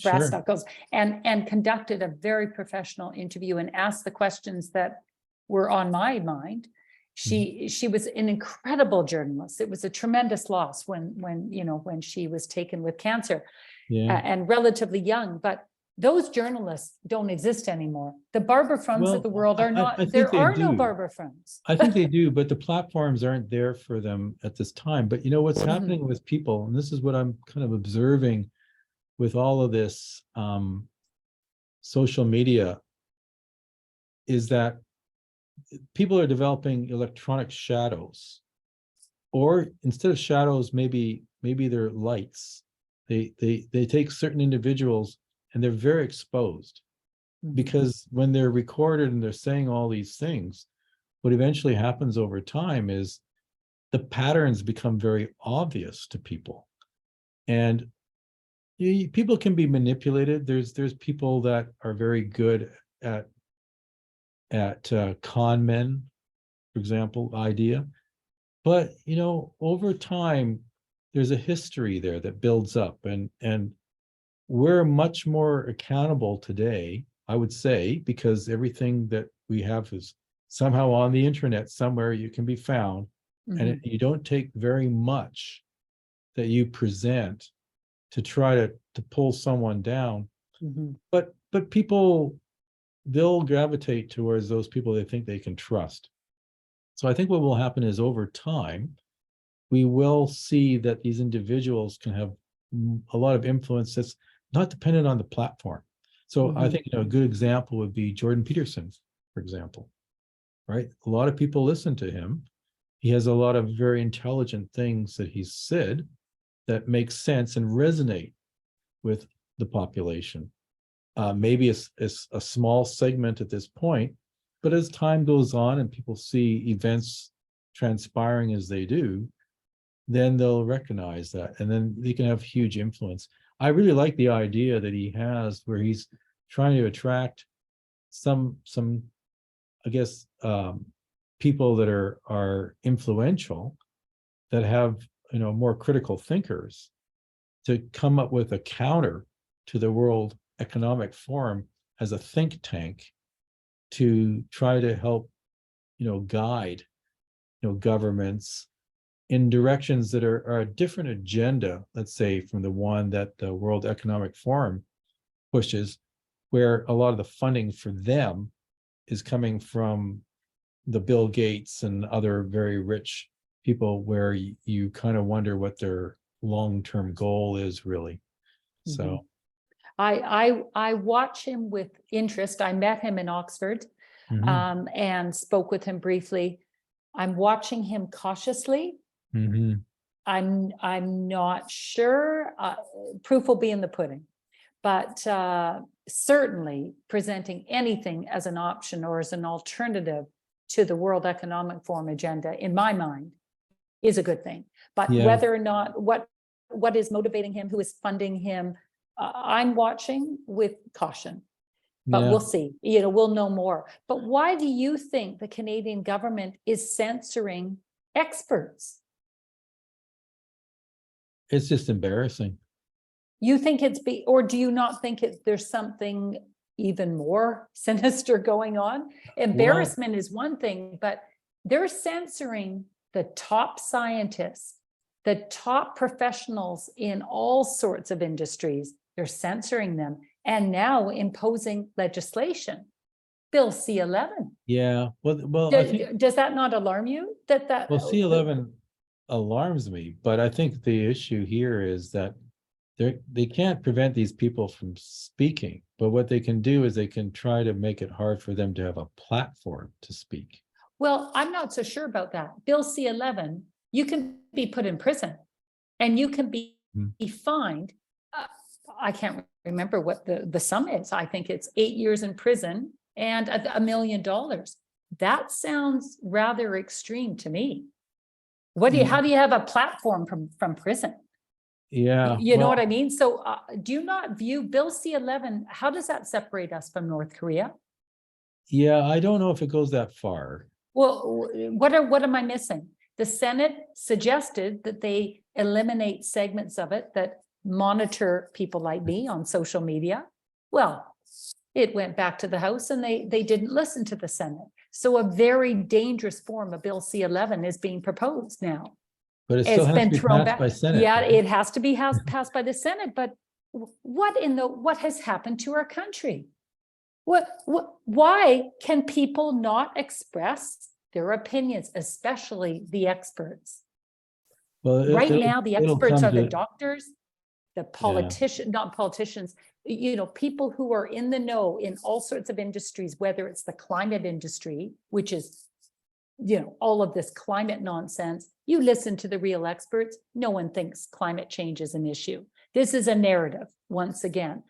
brass Sure. knuckles and conducted a very professional interview and asked the questions that were on my mind. She was an incredible journalist. It was a tremendous loss when she was taken with cancer, Yeah. and relatively young. But those journalists don't exist anymore. The Barbara Frums of the world are not. I think There they are no do. Barbara Frums. I think they do, but the platforms aren't there for them at this time. But what's happening with people, and this is what I'm kind of observing with all of this social media, is that people are developing electronic shadows, or instead of shadows, maybe they're lights. They take certain individuals and they're very exposed, because when they're recorded and they're saying all these things, what eventually happens over time is the patterns become very obvious to people, and people can be manipulated. There's people that are very good at at con men, for example, idea. But over time, there's a history there that builds up, and we're much more accountable today, I would say, because everything that we have is somehow on the internet somewhere you can be found, and you don't take very much that you present to try to pull someone down. But people, they'll gravitate towards those people they think they can trust. So I think what will happen is over time, we will see that these individuals can have a lot of influence that's not dependent on the platform. So I think a good example would be Jordan Peterson, for example, right? A lot of people listen to him. He has a lot of very intelligent things that he's said that make sense and resonate with the population. Maybe it's a small segment at this point, but as time goes on and people see events transpiring as they do, then they'll recognize that, and then they can have huge influence. I really like the idea that he has where he's trying to attract some I guess people that are influential, that have more critical thinkers, to come up with a counter to the World Economic Forum as a think tank, to try to help guide governments in directions that are a different agenda, let's say, from the one that the World Economic Forum pushes, where a lot of the funding for them is coming from the Bill Gates and other very rich people, where you kind of wonder what their long-term goal is really. So I watch him with interest. I met him in Oxford and spoke with him briefly. I'm watching him cautiously. I'm not sure. Proof will be in the pudding, but certainly presenting anything as an option or as an alternative to the World Economic Forum agenda, in my mind, is a good thing. But whether or not what is motivating him, who is funding him, I'm watching with caution. But we'll see. We'll know more. But why do you think the Canadian government is censoring experts? It's just embarrassing. You think or do you not think there's something even more sinister going on? Embarrassment is one thing, but they're censoring the top scientists, the top professionals in all sorts of industries. They're censoring them and now imposing legislation. Bill C-11. Yeah. Well, I think, does that not alarm you? Well, C-11 alarms me, but I think the issue here is that they can't prevent these people from speaking, but what they can do is they can try to make it hard for them to have a platform to speak. Well, I'm not so sure about that. Bill C-11, you can be put in prison and you can be fined. I can't remember what the sum is. I think it's 8 years in prison and $1 million. That sounds rather extreme to me. How do you have a platform from prison? Yeah. You know what I mean? So do you not view Bill C-11, how does that separate us from North Korea? Yeah, I don't know if it goes that far. Well, what am I missing? The Senate suggested that they eliminate segments of it that monitor people like me on social media. Well, it went back to the House and they didn't listen to the Senate. So a very dangerous form of Bill C-11 is being proposed now. But it still has to be passed by Senate. Yeah, right? It has to be passed by the Senate. But what has happened to our country? Why can people not express their opinions, especially the experts? Well, right now, the experts are the doctors, the politicians, not politicians, people who are in the know in all sorts of industries, whether it's the climate industry, which is, all of this climate nonsense. You listen to the real experts. No one thinks climate change is an issue. This is a narrative, once again.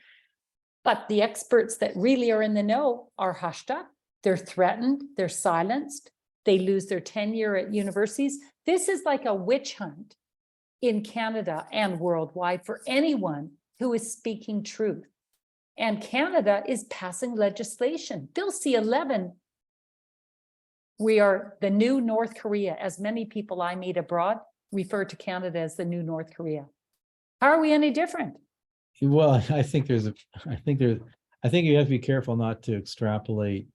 But the experts that really are in the know are hushed up. They're threatened. They're silenced. They lose their tenure at universities. This is like a witch hunt in Canada and worldwide for anyone who is speaking truth. And Canada is passing legislation. Bill C-11 We are the new North Korea, as many people I meet abroad refer to Canada as the new North Korea. How are we any different? Well, I think you have to be careful not to extrapolate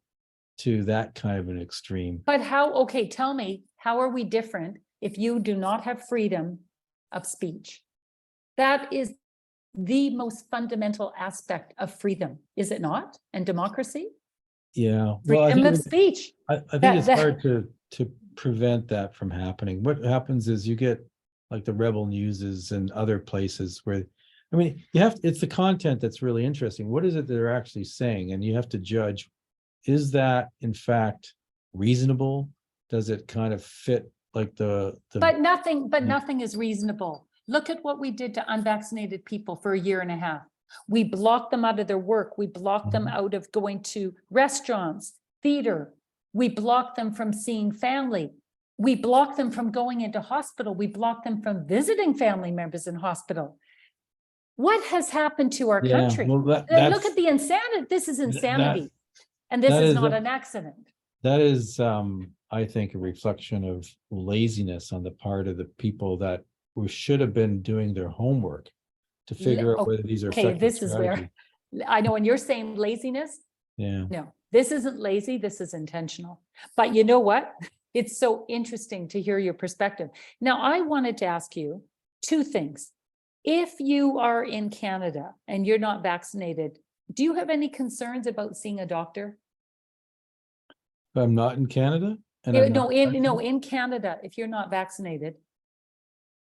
to that kind of an extreme. But how, okay, tell me, how are we different if you do not have freedom of speech? That is the most fundamental aspect of freedom, is it not? And democracy? Yeah, well, Freedom of speech. I think it's hard to prevent that from happening. What happens is you get like the Rebel Newses and other places where, I mean, it's the content that's really interesting. What is it they're actually saying? And you have to judge, is that in fact reasonable? Does it kind of fit like But nothing is reasonable. Look at what we did to unvaccinated people for a year and a half. We blocked them out of their work. We blocked them out of going to restaurants, theater. We blocked them from seeing family. We blocked them from going into hospital. We blocked them from visiting family members in hospital. What has happened to our country? well, Look at the insanity. This is insanity. And this is not an accident. That is, I think, a reflection of laziness on the part of the people that should have been doing their homework to figure out whether these are okay. This is where I know when you're saying laziness. Yeah. No, this isn't lazy. This is intentional. But you know what? It's so interesting to hear your perspective. Now, I wanted to ask you two things. If you are in Canada and you're not vaccinated, do you have any concerns about seeing a doctor? I'm not in Canada. And in Canada, if you're not vaccinated,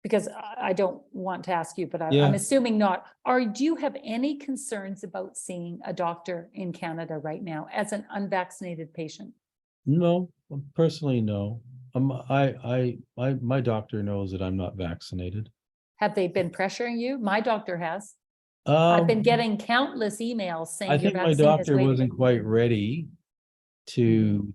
because I don't want to ask you, but I'm assuming not. Do you have any concerns about seeing a doctor in Canada right now as an unvaccinated patient? No, personally, no. My doctor knows that I'm not vaccinated. Have they been pressuring you? My doctor has. I've been getting countless emails saying I think my doctor wasn't quite ready to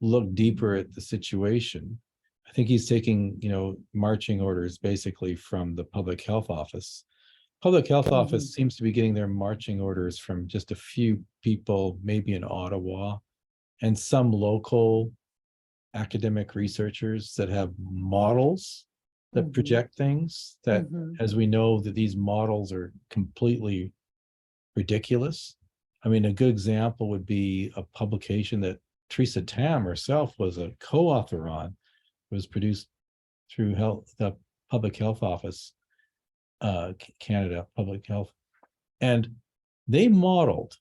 look deeper at the situation. I think he's taking, marching orders basically from the public health office. Public health office seems to be getting their marching orders from just a few people, maybe in Ottawa, and some local academic researchers that have models that project things that, as we know, that these models are completely ridiculous. I mean, a good example would be a publication that Teresa Tam herself was a co-author on. It was produced through the Public Health Office, Canada Public Health. And they modeled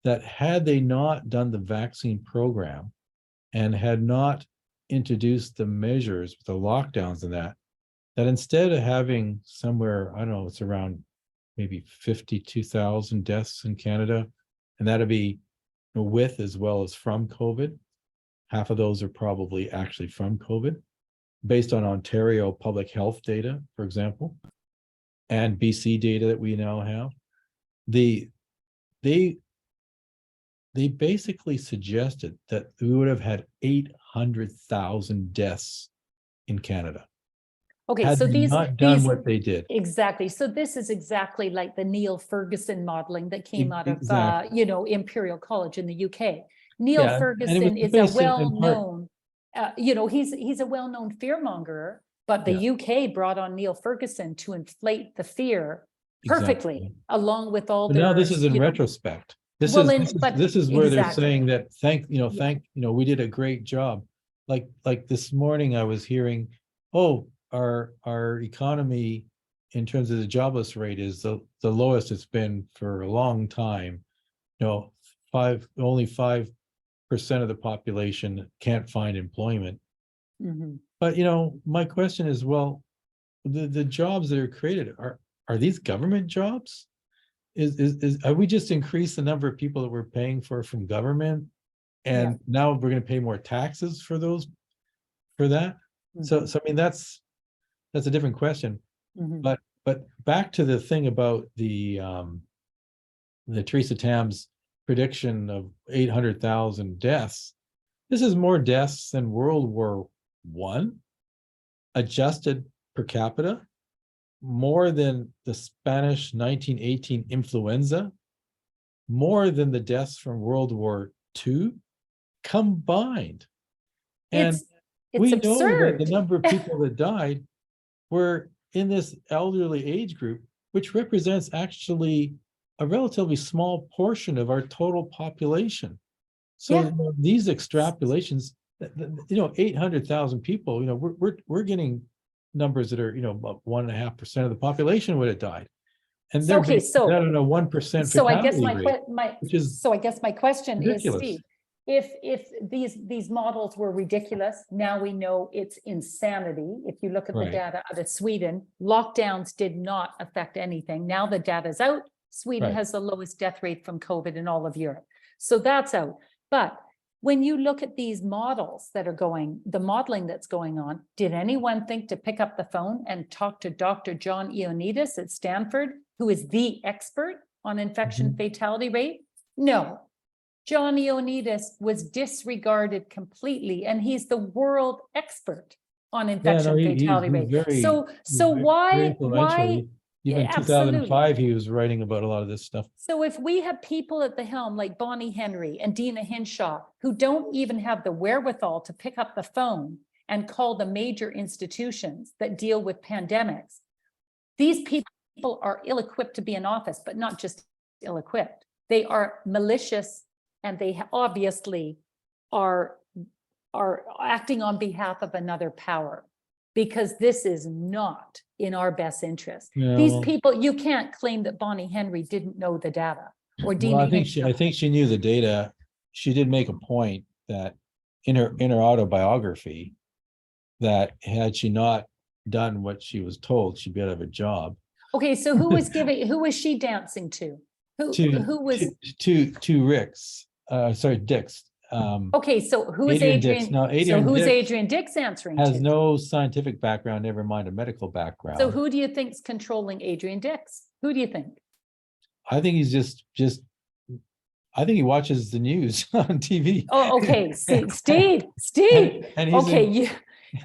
that had they not done the vaccine program and had not introduced the measures with the lockdowns and that instead of having somewhere, I don't know, it's around maybe 52,000 deaths in Canada, and that'd be with as well as from COVID. Half of those are probably actually from COVID, based on Ontario public health data, for example, and BC data that we now have. They basically suggested that we would have had 800,000 deaths in Canada. Okay, so these not done what they did. Exactly. So this is exactly like the Neil Ferguson modeling that came out of Imperial College in the UK. Neil Ferguson is a well-known, he's a well-known fearmonger, but the UK brought on Neil Ferguson to inflate the fear perfectly, along with all now this is in retrospect. This is where they're saying that we did a great job. Like this morning I was hearing, our economy in terms of the jobless rate is the lowest it's been for a long time. Only 5% of the population can't find employment. But my question is, well, the jobs that are created, are these government jobs? Have we just increased the number of people that we're paying from government, and now we're going to pay more taxes for that? So I mean that's a different question. But back to the thing about the Teresa Tam's prediction of 800,000 deaths. This is more deaths than World War I, adjusted per capita, more than the Spanish 1918 influenza, more than the deaths from World War II, combined. And It's we know that the absurd. number of people that died were in this elderly age group, which represents actually a relatively small portion of our total population. So Yeah. these extrapolations, 800,000 people, we're getting numbers that are, about 1.5% of the population would have died. And they're Okay, based that so on a 1% so I guess fatality rate, which is so I guess my question is, ridiculous. Steve, if these models were ridiculous, now we know it's insanity. If you look at the Right. data out of Sweden, lockdowns did not affect anything. Now the data's out. Sweden Right. has the lowest death rate from COVID in all of Europe. So that's out. But when you look at these models that are the modeling that's going on, did anyone think to pick up the phone and talk to Dr. John Ioannidis at Stanford, who is the expert on infection fatality rate? No. John Ioannidis was disregarded completely, and he's the world expert on infection fatality rate. Very, So very why influential. Even in 2005, he was writing about a lot of this stuff. So if we have people at the helm like Bonnie Henry and Dina Hinshaw, who don't even have the wherewithal to pick up the phone and call the major institutions that deal with pandemics, these people are ill-equipped to be in office, but not just ill-equipped. They are malicious, and they obviously are acting on behalf of another power, because this is not in our best interest. Yeah, These well, people, you can't claim that Bonnie Henry didn't know the data, or Dina well, I think she knew the data. She did make a point that in her autobiography, that had she not done what she was told, she'd be out of a job. Okay, so who was she dancing to? Who was to Rick's, Dick's. Okay, so who is Adrian Dix. Adrian? Now, So Adrian who's Dix Adrian Dix answering has to? no scientific background, never mind a medical background. So who do you think's controlling Adrian Dix? Who do you think? I think he's just I think he watches the news on TV. Oh, okay. Steve. And he's Okay,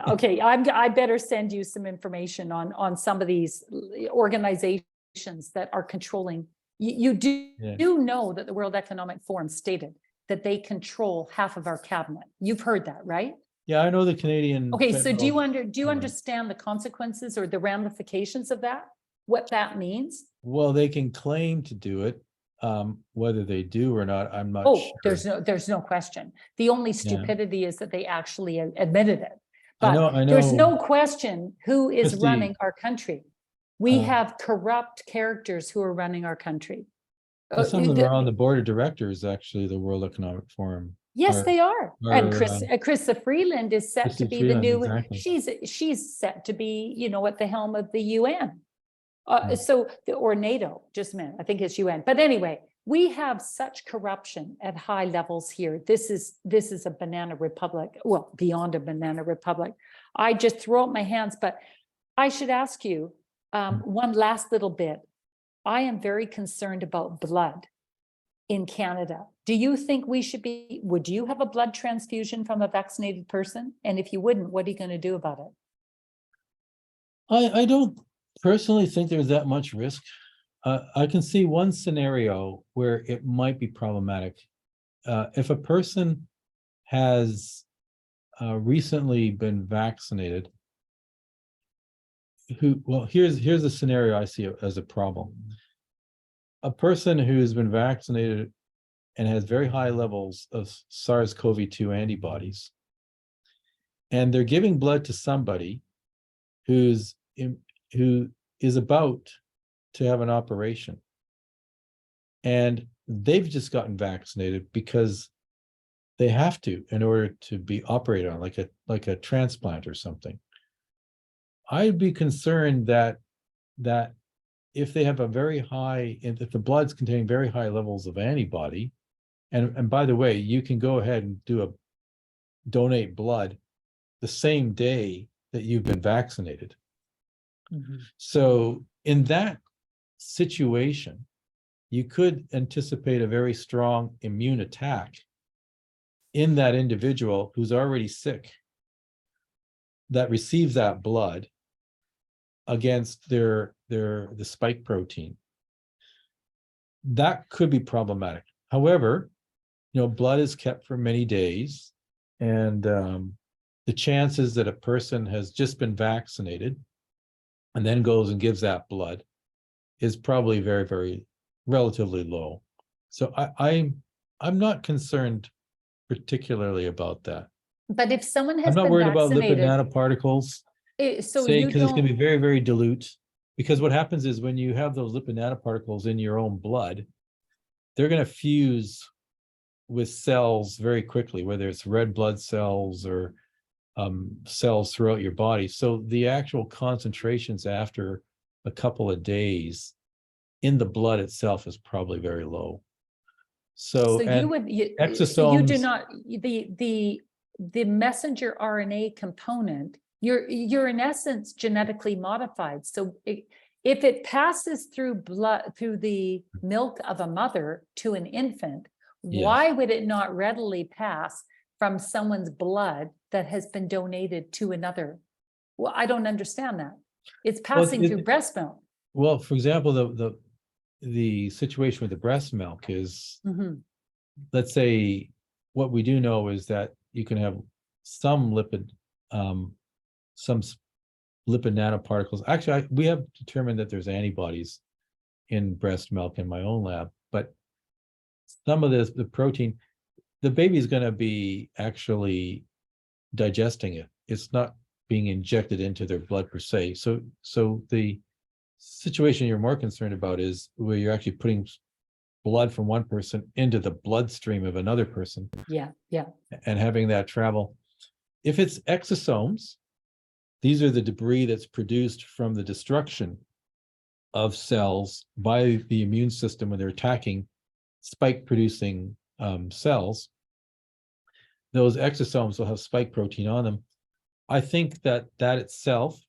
okay. I better send you some information on some of these organizations that are controlling. You do know that the World Economic Forum stated that they control half of our cabinet. You've heard that, right? Yeah, I know the Canadian. Okay, so do you federal- understand the consequences or the ramifications of that? What that means? Well, they can claim to do it. Whether they do or not, I'm not Oh, sure. there's no question. The only stupidity is that they actually admitted it. I But know. there's no question who is Christy, running our country. We have corrupt characters who are running our country. Some of them are on the board of directors, actually, the World Economic Forum. Yes, they are. And Krista Freeland is set Krista to be Freeland, the new, exactly. she's set to be, at the helm of the UN. Or NATO, just a minute, I think it's UN. But anyway, we have such corruption at high levels here. This is a banana republic, well, beyond a banana republic. I just throw up my hands, but I should ask you one last little bit. I am very concerned about blood in Canada. Do you think would you have a blood transfusion from a vaccinated person? And if you wouldn't, what are you going to do about it? I don't personally think there's that much risk. I can see one scenario where it might be problematic. If a person has recently been vaccinated, here's a scenario I see as a problem. A person who's been vaccinated and has very high levels of SARS-CoV-2 antibodies, and they're giving blood to somebody who is about to have an operation, and they've just gotten vaccinated because they have to in order to be operated on, like a transplant or something. I'd be concerned that if they have if the blood's containing very high levels of antibody, and by the way, you can go ahead and donate blood the same day that you've been vaccinated. So in that situation, you could anticipate a very strong immune attack in that individual who's already sick, that receives that blood against the spike protein. That could be problematic. However, blood is kept for many days, and the chances that a person has just been vaccinated and then goes and gives that blood is probably very, very relatively low. So I'm not concerned particularly about that. But if someone I'm has not been worried about lipid vaccinated, nanoparticles, so say, you because it's going to don't, be very, very dilute. Because what happens is when you have those lipid nanoparticles in your own blood, they're going to fuse with cells very quickly, whether it's red blood cells or cells throughout your body. So the actual concentrations after a couple of days in the blood itself is probably very low. So, so you and would, so you do exosomes, not, the messenger RNA component, you're in essence genetically modified. So if it passes through blood, through the milk of a mother to an infant, why would it not readily pass from someone's blood that has been donated to another? Well, I don't understand that. It's passing through breast milk. well, for example, the situation with the breast milk is, let's say, what we do know is that you can have some lipid nanoparticles. Actually, we have determined that there's antibodies in breast milk in my own lab, but some of the protein, the baby's going to be actually digesting it. It's not being injected into their blood per se. So the situation you're more concerned about is where you're actually putting blood from one person into the bloodstream of another person. Yeah. And having that travel. If it's exosomes, these are the debris that's produced from the destruction of cells by the immune system when they're attacking spike producing cells. Those exosomes will have spike protein on them. I think that itself,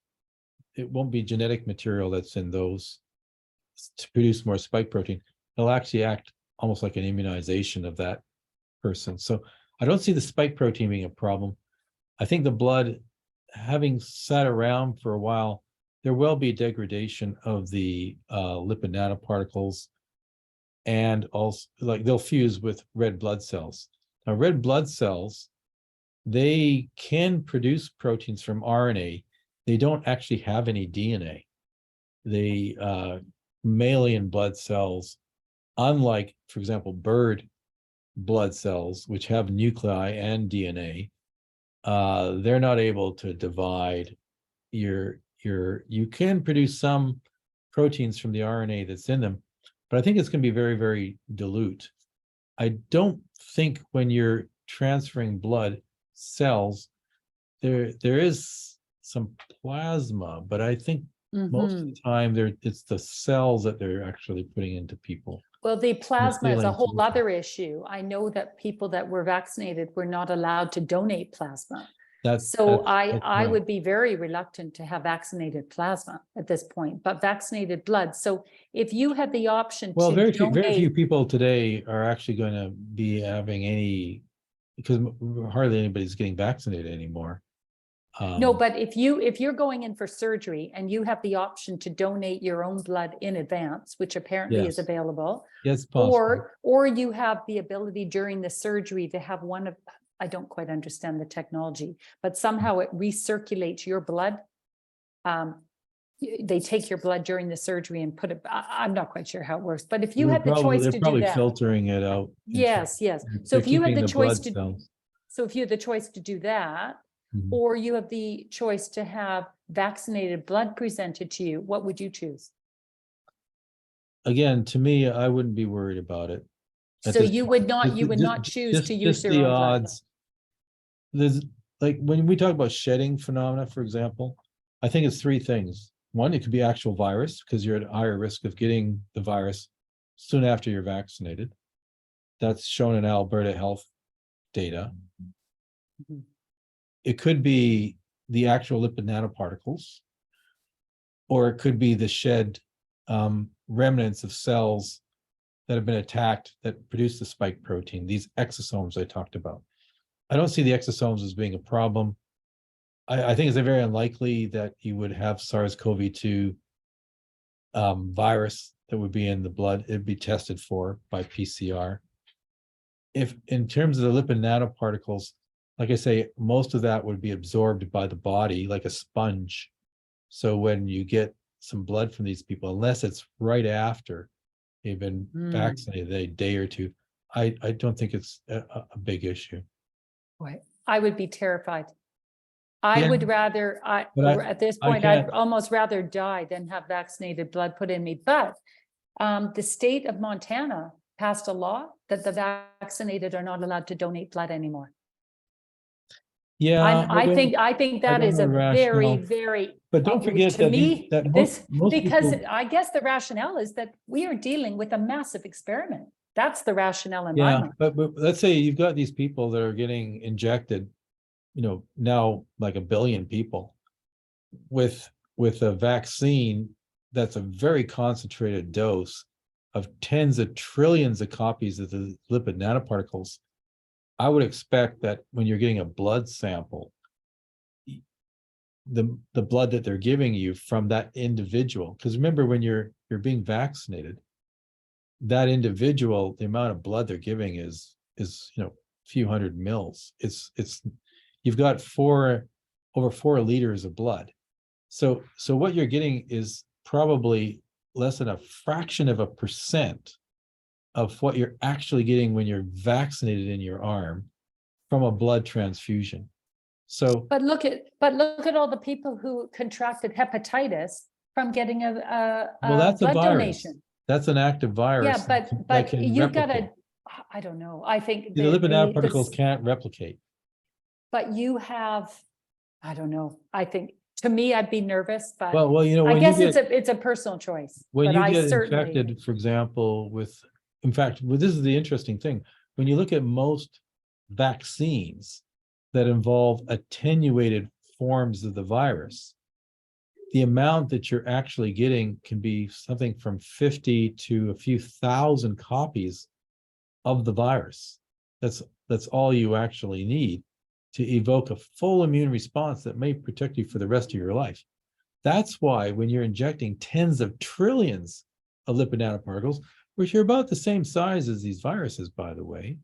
it won't be genetic material that's in those to produce more spike protein. It'll actually act almost like an immunization of that person. So I don't see the spike protein being a problem. I think the blood, having sat around for a while, there will be degradation of the lipid nanoparticles, and also like they'll fuse with red blood cells. Now, red blood cells, they can produce proteins from RNA. They don't actually have any DNA. They mammalian blood cells, unlike, for example, bird blood cells, which have nuclei and DNA, they're not able to divide you can produce some proteins from the RNA that's in them, but I think it's going to be very, very dilute. I don't think when you're transferring blood cells, there is some plasma, but I think most of the time it's the cells that they're actually putting into people. Well, the plasma is a saline whole solution. other issue. I know that people that were vaccinated were not allowed to donate plasma. I would be very reluctant to have vaccinated plasma at this point, but vaccinated blood. So if you had the option Well, to very donate, few people today are actually going to be having any, because hardly anybody's getting vaccinated anymore. no, but if you're going in for surgery and you have the option to donate your own blood in advance, which apparently is Yes. available, Yes, possible. or you have the ability during the surgery to have one of, I don't quite understand the technology, but somehow it recirculates your blood. They take your blood during the surgery and put it, I'm not quite sure how it works, but if you had the choice to do They're probably that. filtering it out. Yes. So They're if you had keeping the the choice blood to, cells. so if you had the choice to do that, Mhm. or you have the choice to have vaccinated blood presented to you, what would you choose? Again, to me, I wouldn't be worried about it. So you would not choose to use Just your the own blood. odds. There's, like, when we talk about shedding phenomena, for example, I think it's three things. One, it could be actual virus, because you're at higher risk of getting the virus soon after you're vaccinated. That's shown in Alberta health data. Mhm. It could be the actual lipid nanoparticles, or it could be the shed remnants of cells that have been attacked that produce the spike protein, these exosomes I talked about. I don't see the exosomes as being a problem. I think it's very unlikely that you would have SARS-CoV-2 virus that would be in the blood. It'd be tested for by PCR. if in terms of the lipid nanoparticles, like I say, most of that would be absorbed by the body like a sponge. So when you get some blood from these people, unless it's right after they've been vaccinated, a day or two, I don't think it's a big issue. Boy, I would be terrified. I Yeah, would rather, but at this I point, I'd can't- almost rather die than have vaccinated blood put in me. But the state of Montana passed a law that the vaccinated are not allowed to donate blood anymore. Yeah, I think that don't is know a the very, rationale. very, But don't forget to that me, most because people, I guess the rationale is that we are dealing with a massive experiment. That's the rationale in my yeah, mind. but let's say you've got these people that are getting injected, now like 1 billion people with a vaccine that's a very concentrated dose of tens of trillions of copies of the lipid nanoparticles. I would expect that when you're getting a blood sample, the blood that they're giving you from that individual, because remember, when you're being vaccinated, that individual, the amount of blood they're giving is a few hundred mils. It's you've got over 4 liters of blood. So what you're getting is probably less than a fraction of a percent of what you're actually getting when you're vaccinated in your arm from a blood transfusion. So, But look at all the people who contracted hepatitis from getting a well, that's a blood virus. donation. That's an active virus. Yeah, that but can you replicate. gotta, I don't know, I think The lipid nanoparticles can't replicate. but you have, I don't know, I think, to me, I'd be nervous, but Well, I when guess you get it's a personal choice. when But you I get certainly, infected, for example, in fact, this is the interesting thing. When you look at most vaccines that involve attenuated forms of the virus, the amount that you're actually getting can be something from 50 to a few thousand copies of the virus. That's all you actually need to evoke a full immune response that may protect you for the rest of your life. That's why when you're injecting tens of trillions of lipid nanoparticles, which are about the same size as these viruses, by the way,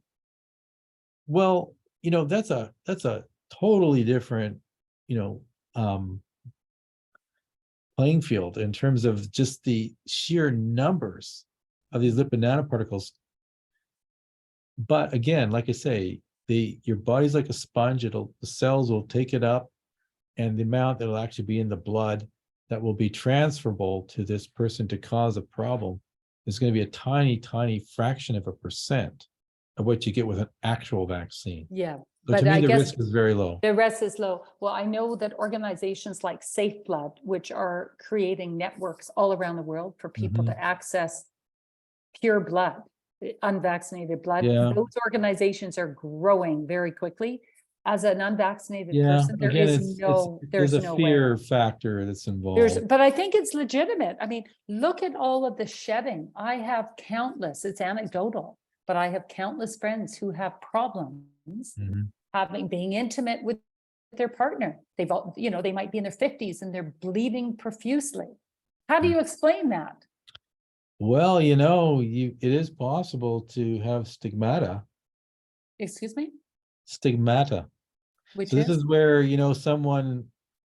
well, that's a totally different, playing field in terms of just the sheer numbers of these lipid nanoparticles. But again, like I say, your body's like a sponge. The cells will take it up, and the amount that'll actually be in the blood that will be transferable to this person to cause a problem is going to be a tiny, tiny fraction of a percent of what you get with an actual vaccine. yeah. So But to me, I the guess risk is very low. the rest is low. Well, I know that organizations like Safe Blood, which are creating networks all around the world for people to access pure blood, unvaccinated blood, Yeah. those organizations are growing very quickly. As an unvaccinated Yeah, person, there again, is there's a no fear way. factor that's involved. But I think it's legitimate. I mean, look at all of the shedding. I have countless, it's anecdotal, but I have countless friends who have problems being intimate with their partner. They've all, they might be in their 50s and they're bleeding profusely. How do you explain that? Well, it is possible to have stigmata. Excuse me? Stigmata. Which So this is? is where, someone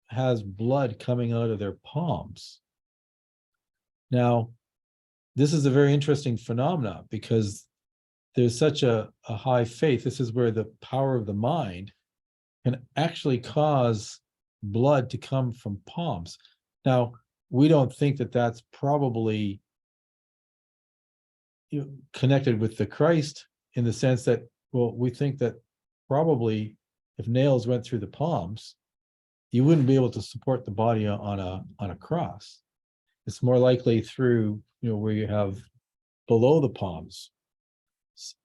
has blood coming out of their palms. Now, this is a very interesting phenomenon because there's such a high faith. This is where the power of the mind can actually cause blood to come from palms. Now, we don't think that that's probably connected with the Christ in the sense that, well, we think that probably if nails went through the palms, you wouldn't be able to support the body on a cross. It's more likely through, where you have below the palms.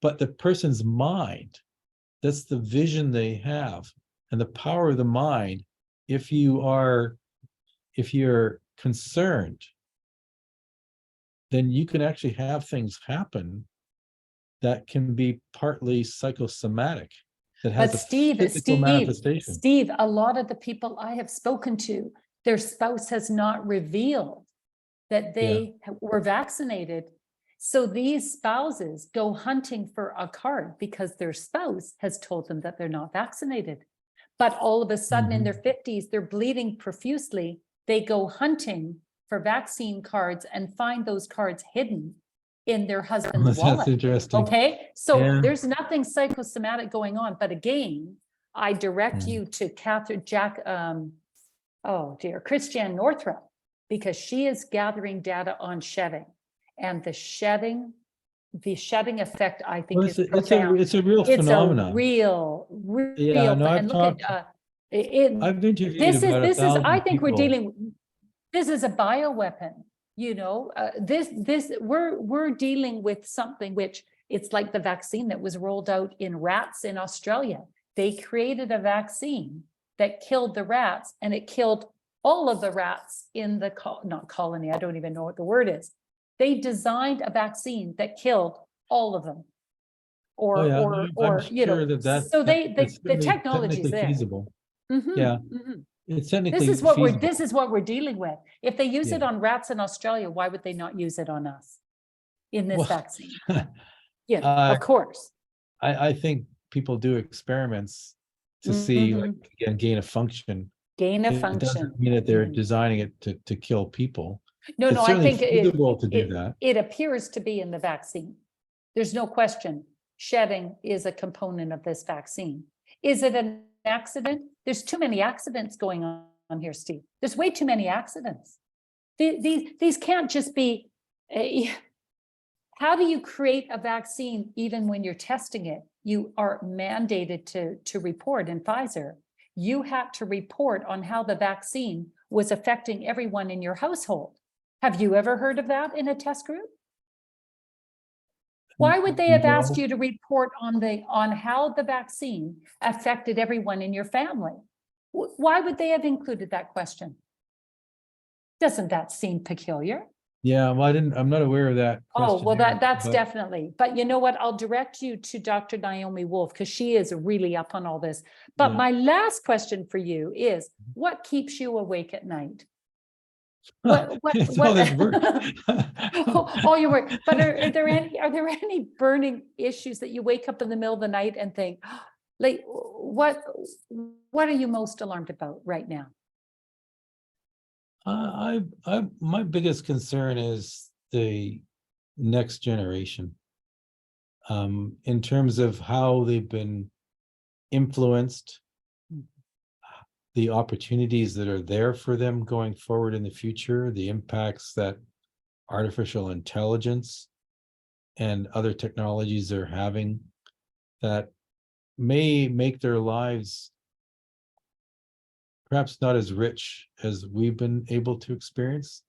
But the person's mind, that's the vision they have, and the power of the mind. If you're concerned, then you can actually have things happen that can be partly psychosomatic. That has But a physical manifestation. Steve, a lot of the people I have spoken to, their spouse has not revealed that they were vaccinated. So these spouses go hunting for a card because their spouse has told them that they're not vaccinated. But all of a sudden in their 50s, they're bleeding profusely. They go hunting for vaccine cards and find those cards hidden in their husband's That's wallet. interesting. Okay, so Yeah. there's nothing psychosomatic going on. But again, I direct you to Christiane Northrup, because she is gathering data on shedding, and the shedding effect, I think, Well, is profound. it's a real It's a phenomenon. real, Yeah, no, and look at I've interviewed this about is 1,000 I think people. this is a bioweapon. We're dealing with something which, it's like the vaccine that was rolled out in rats in Australia. They created a vaccine that killed the rats, and it killed all of the rats in the not colony. I don't even know what the word is. They designed a vaccine that killed all of them. Oh, yeah, I'm sure that's so it's the certainly technology is technically there. feasible. Mhm, Yeah, mhm. it's This technically is what feasible. we're dealing with. If they use it Yeah. on rats in Australia, why would they not use it on us in this Well, vaccine? Yeah, uh, of course. I think people do experiments to see, like, Mhm. again, gain of function. Gain of It function. doesn't mean that they're Mhm. designing it to kill people. No, It's I certainly think feasible to do that. it appears to be in the vaccine. There's no question. Shedding is a component of this vaccine. Is it an accident? There's too many accidents going on here, Steve. There's way too many accidents. These can't just be. How do you create a vaccine even when you're testing it? You are mandated to report. In Pfizer, you had to report on how the vaccine was affecting everyone in your household. Have you ever heard of that in a test group? Why would they have asked No. you to report on how the vaccine affected everyone in your family? Why would they have included that question? Doesn't that seem peculiar? Yeah, well, I'm not aware of that Oh, well, questionnaire, that's but definitely, but you know what? I'll direct you to Dr. Naomi Wolf, because she is really up on all this. But yeah. my last question for you is, what keeps you awake at night? What, It's all this work. all your work, but are there any burning issues that you wake up in the middle of the night and think, like, what are you most alarmed about right now? My biggest concern is the next generation, in terms of how they've been influenced, the opportunities that are there for them going forward in the future, the impacts that artificial intelligence and other technologies are having that may make their lives perhaps not as rich as we've been able to experience,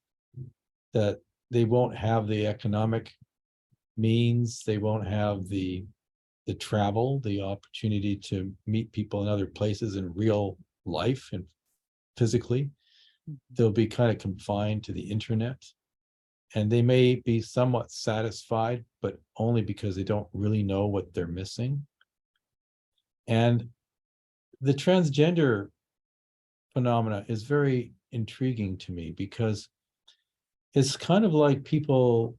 that they won't have the economic means, they won't have the travel, the opportunity to meet people in other places in real life and physically. They'll be kind of confined to the internet, and they may be somewhat satisfied, but only because they don't really know what they're missing. And the transgender phenomena is very intriguing to me, because it's kind of like people,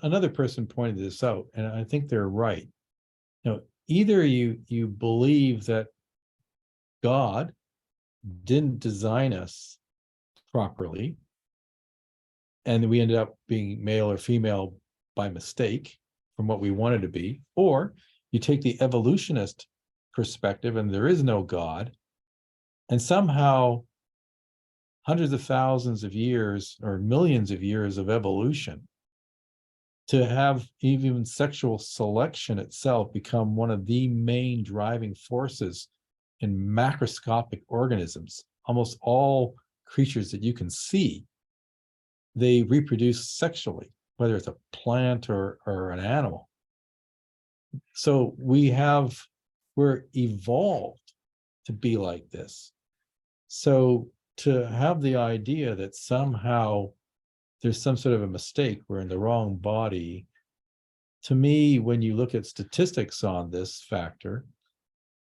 another person pointed this out, and I think they're right. Either you believe that God didn't design us properly, and we ended up being male or female by mistake from what we wanted to be, or you take the evolutionist perspective and there is no God, and somehow hundreds of thousands of years or millions of years of evolution to have even sexual selection itself become one of the main driving forces in macroscopic organisms. Almost all creatures that you can see, they reproduce sexually, whether it's a plant or an animal. So we're evolved to be like this. So to have the idea that somehow there's some sort of a mistake, we're in the wrong body, to me, when you look at statistics on this factor,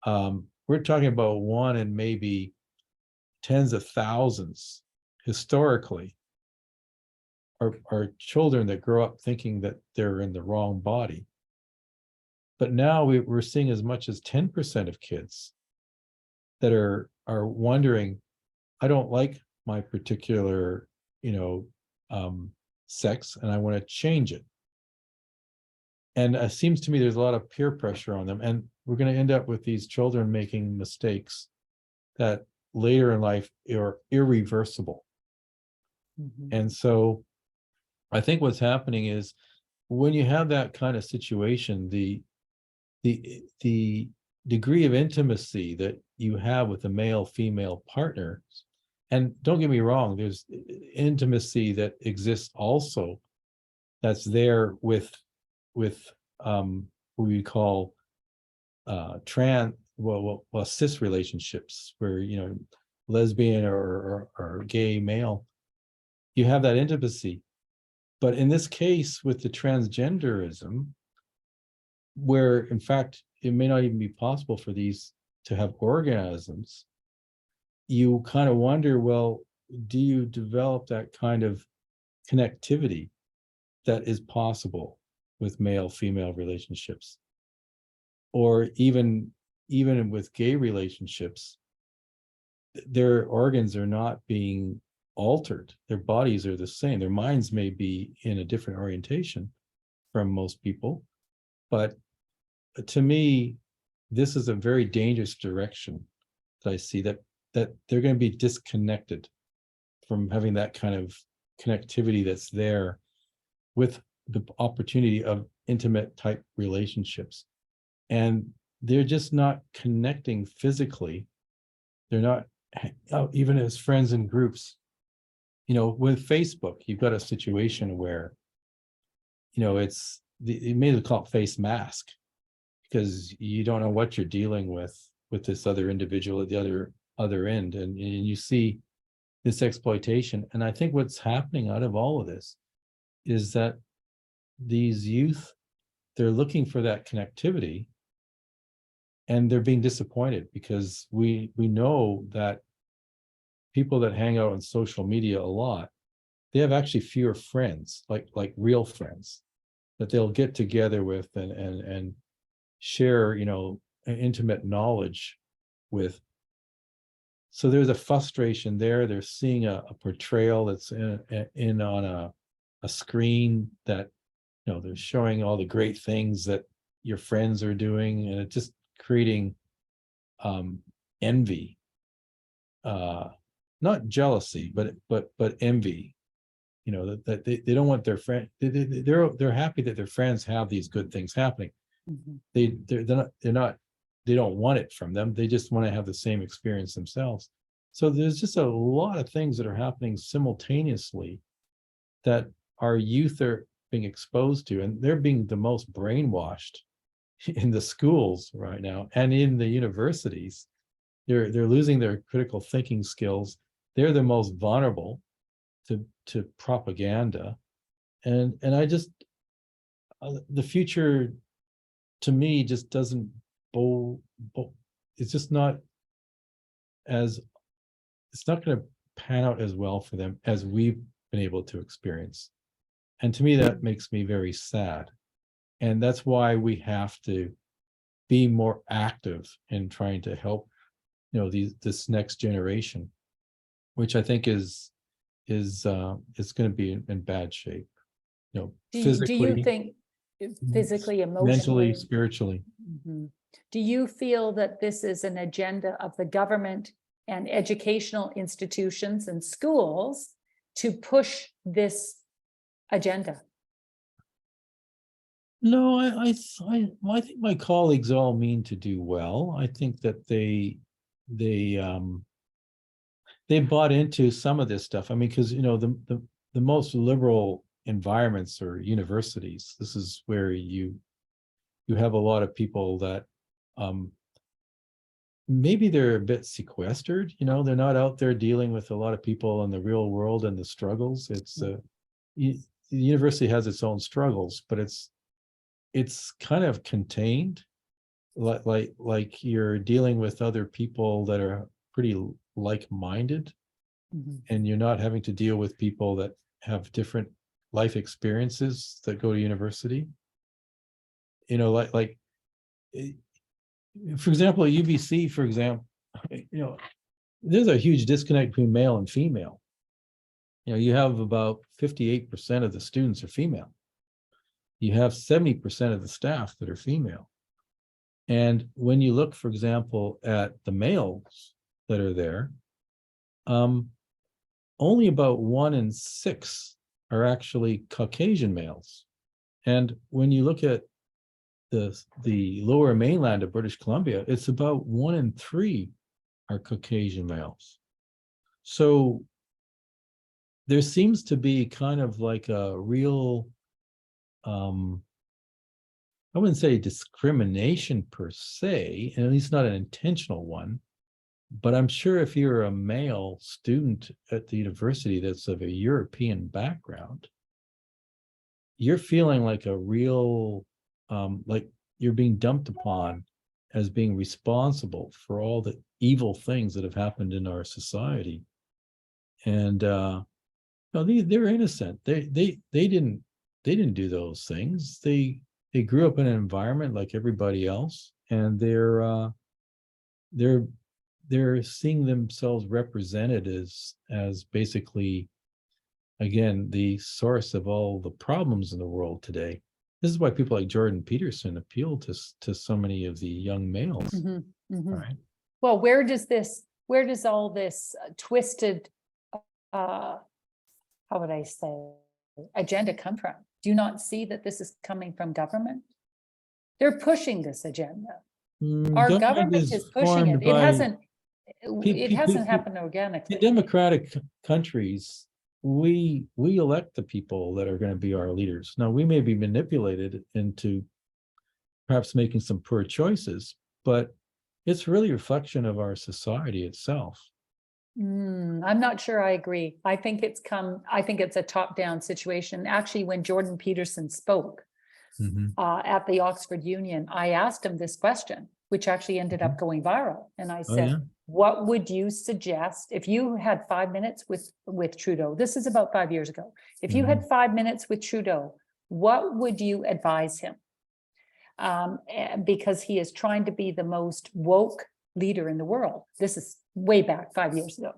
we're talking about one in maybe tens of thousands historically are children that grow up thinking that they're in the wrong body. But now we're seeing as much as 10% of kids that are wondering, I don't like my particular, sex, and I want to change it. And it seems to me there's a lot of peer pressure on them, and we're going to end up with these children making mistakes that later in life are irreversible. Mhm. And so I think what's happening is when you have that kind of situation, the degree of intimacy that you have with a male-female partner, and don't get me wrong, there's intimacy that exists also that's there with who we call cis relationships, where lesbian or gay male, you have that intimacy. But in this case with the transgenderism, where in fact it may not even be possible for these to have orgasms, you kind of wonder, well, do you develop that kind of connectivity that is possible with male-female relationships? Or even with gay relationships, their organs are not being altered. Their bodies are the same. Their minds may be in a different orientation from most people. But to me, this is a very dangerous direction that I see, that they're going to be disconnected from having that kind of connectivity that's there with the opportunity of intimate type relationships. And they're just not connecting physically. They're not, even as friends in groups. With Facebook, you've got a situation where, you may as well call it face mask, because you don't know what you're dealing with this other individual at the other end, and you see this exploitation. And I think what's happening out of all of this is that these youth, they're looking for that connectivity, and they're being disappointed, because we know that people that hang out on social media a lot, they have actually fewer friends, like real friends that they'll get together with and share, intimate knowledge with. So there's a frustration there. They're seeing a portrayal that's in on a screen that, they're showing all the great things that your friends are doing, and it's just creating envy, not jealousy, but envy. That they don't want their friend. They're happy that their friends have these good things happening. Mhm. They don't want it from them. They just want to have the same experience themselves. So there's just a lot of things that are happening simultaneously that our youth are being exposed to, and they're being the most brainwashed in the schools right now and in the universities. They're losing their critical thinking skills. They're the most vulnerable to propaganda. And I just, the future to me just doesn't it's just not it's not going to pan out as well for them as we've been able to experience. And to me, that makes me very sad. And that's why we have to be more active in trying to help, this next generation, which I think is going to be in bad shape, Do you physically, think physically, mentally, emotionally? spiritually. Mhm. Do you feel that this is an agenda of the government and educational institutions and schools to push this agenda? No, I think my colleagues all mean to do well. I think that they bought into some of this stuff. I mean, because the most liberal environments are universities. This is where you have a lot of people that maybe they're a bit sequestered. They're not out there dealing with a lot of people in the real world and the struggles. It's the university has its own struggles, but it's kind of contained, like you're dealing with other people that are pretty like-minded, Mhm. and you're not having to deal with people that have different life experiences that go to university. You know, for example, at UBC, for example, you know, there's a huge disconnect between male and female. You know, you have about 58% of the students are female. You have 70% of the staff that are female. And when you look, for example, at the males that are there, only about 1 in 6 are actually Caucasian males. And when you look at the lower mainland of British Columbia, it's about 1 in 3 are Caucasian males. So there seems to be kind of like a real, I wouldn't say discrimination per se, and at least not an intentional one, but I'm sure if you're a male student at the university that's of a European background, you're feeling like a real, like you're being dumped upon as being responsible for all the evil things that have happened in our society. And no, they're innocent. They didn't do those things. They grew up in an environment like everybody else, and they're seeing themselves represented as basically, again, the source of all the problems in the world today. This is why people like Jordan Peterson appeal to so many of the young males. Right? Well, where does all this twisted, how would I say, agenda come from? Do you not see that this is coming from government? They're pushing this agenda. Our government is pushing it. It hasn't happened organically. In democratic countries, we elect the people that are going to be our leaders. Now, we may be manipulated into perhaps making some poor choices, but it's really a reflection of our society itself. I'm not sure I agree. I think it's a top-down situation. Actually, when Jordan Peterson spoke at the Oxford Union, I asked him this question, which actually ended up going viral. And I said, what would you suggest if you had 5 minutes with Trudeau? This is about 5 years ago. If you had 5 minutes with Trudeau, what would you advise him? Because he is trying to be the most woke leader in the world. This is way back 5 years ago.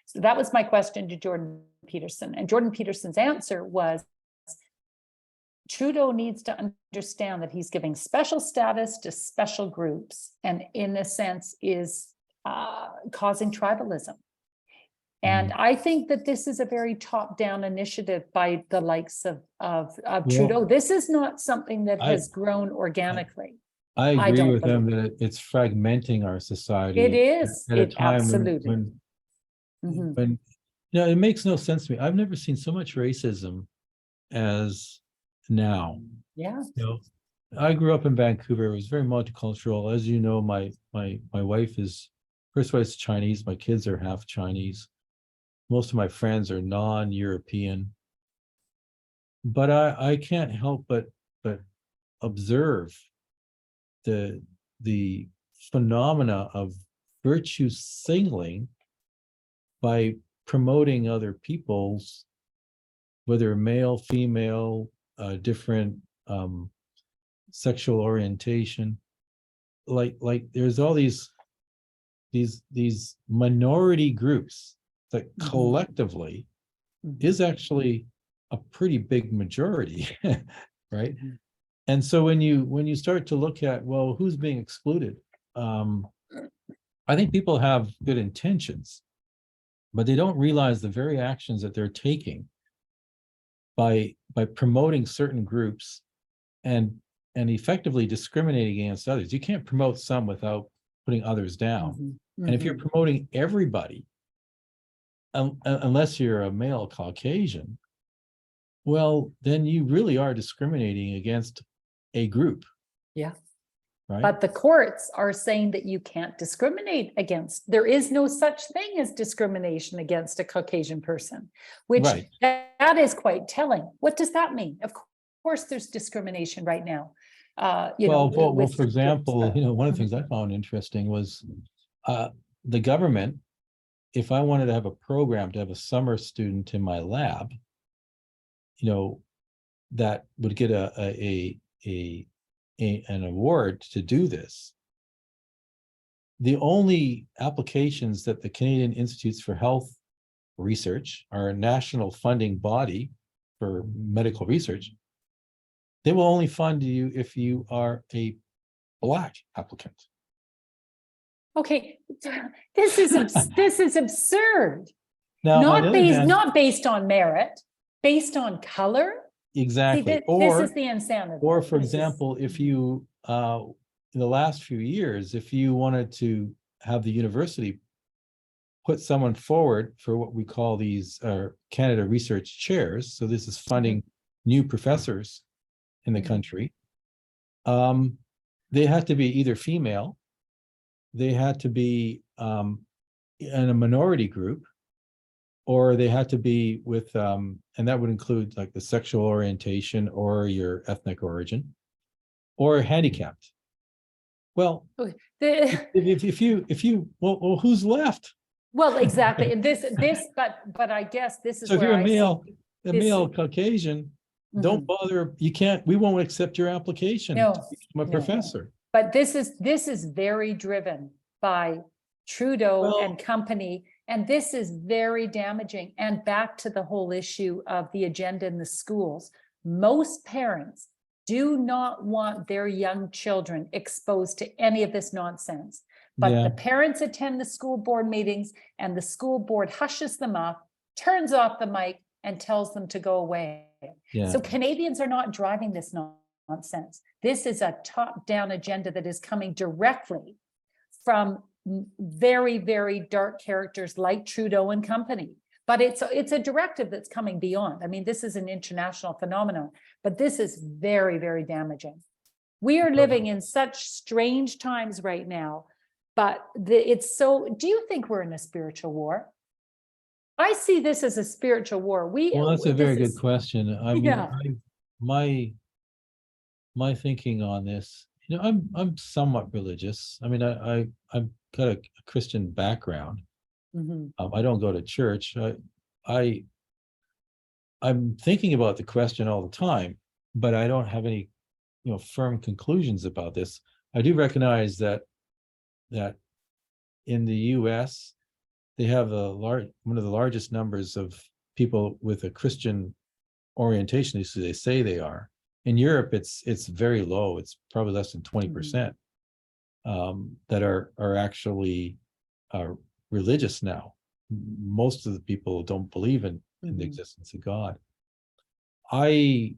So that was my question to Jordan Peterson. And Jordan Peterson's answer was, Trudeau needs to understand that he's giving special status to special groups, and in a sense is causing tribalism. And I think that this is a very top-down initiative by the likes of Trudeau. This is not something that has grown organically. I agree with them that it's fragmenting our society. It is. At a time absolutely. when you know, it makes no sense to me. I've never seen so much racism as now. Yeah. You know, I grew up in Vancouver. It was very multicultural. As you know, my wife is, first wife's Chinese. My kids are half Chinese. Most of my friends are non-European. But I can't help but observe the phenomena of virtue signaling by promoting other people's, whether male, female, different sexual orientation. Like there's all these minority groups that collectively is actually a pretty big majority, right? And so when you start to look at, well, who's being excluded? I think people have good intentions, but they don't realize the very actions that they're taking by promoting certain groups and effectively discriminating against others. You can't promote some without putting others down. And if you're promoting everybody, unless you're a male Caucasian, well, then you really are discriminating against a group. Yeah. Right. But the courts are saying that you can't discriminate against. There is no such thing as discrimination against a Caucasian person, which that is quite telling. What does that mean? Of course, there's discrimination right now. Well, for example, one of the things I found interesting was the government. If I wanted to have a program to have a summer student in my lab, that would get an award to do this. The only applications that the Canadian Institutes for Health Research, our national funding body for medical research, they will only fund you if you are a Black applicant. Okay, this is absurd. Now, on the other hand, Not based on merit, based on color. exactly. See, this is the insanity. Or for example, if you in the last few years, if you wanted to have the university put someone forward for what we call these Canada Research Chairs, so this is funding new professors in the country, they had to be either female, they had to be in a minority group, or they had to be with, and that would include like the sexual orientation or your ethnic origin, or handicapped. Well, if you, well, who's left? Well, exactly. But I guess this is So if where you're a male Caucasian, don't bother. We won't accept your application to become a professor. But this is very driven by Trudeau and company, and this is very damaging. And back to the whole issue of the agenda in the schools, most parents do not want their young children exposed to any of this nonsense. But the parents attend the school board meetings and the school board hushes them up, turns off the mic, and tells them to go away. So Canadians are not driving this nonsense. This is a top-down agenda that is coming directly from very, very dark characters like Trudeau and company. But it's a directive that's coming beyond. I mean, this is an international phenomenon, but this is very, very damaging. We are living in such strange times right now, but it's so, do you think we're in a spiritual war? I see this as a spiritual war. Well, that's a very good question. I mean, my thinking on this, I'm somewhat religious. I mean, I've got a Christian background. I don't go to church. I'm thinking about the question all the time, but I don't have any, firm conclusions about this. I do recognize that in the U.S. they have one of the largest numbers of people with a Christian orientation. So they say they are. In Europe, it's very low. It's probably less than 20% that are actually religious now. Most of the people don't believe in the existence of God. I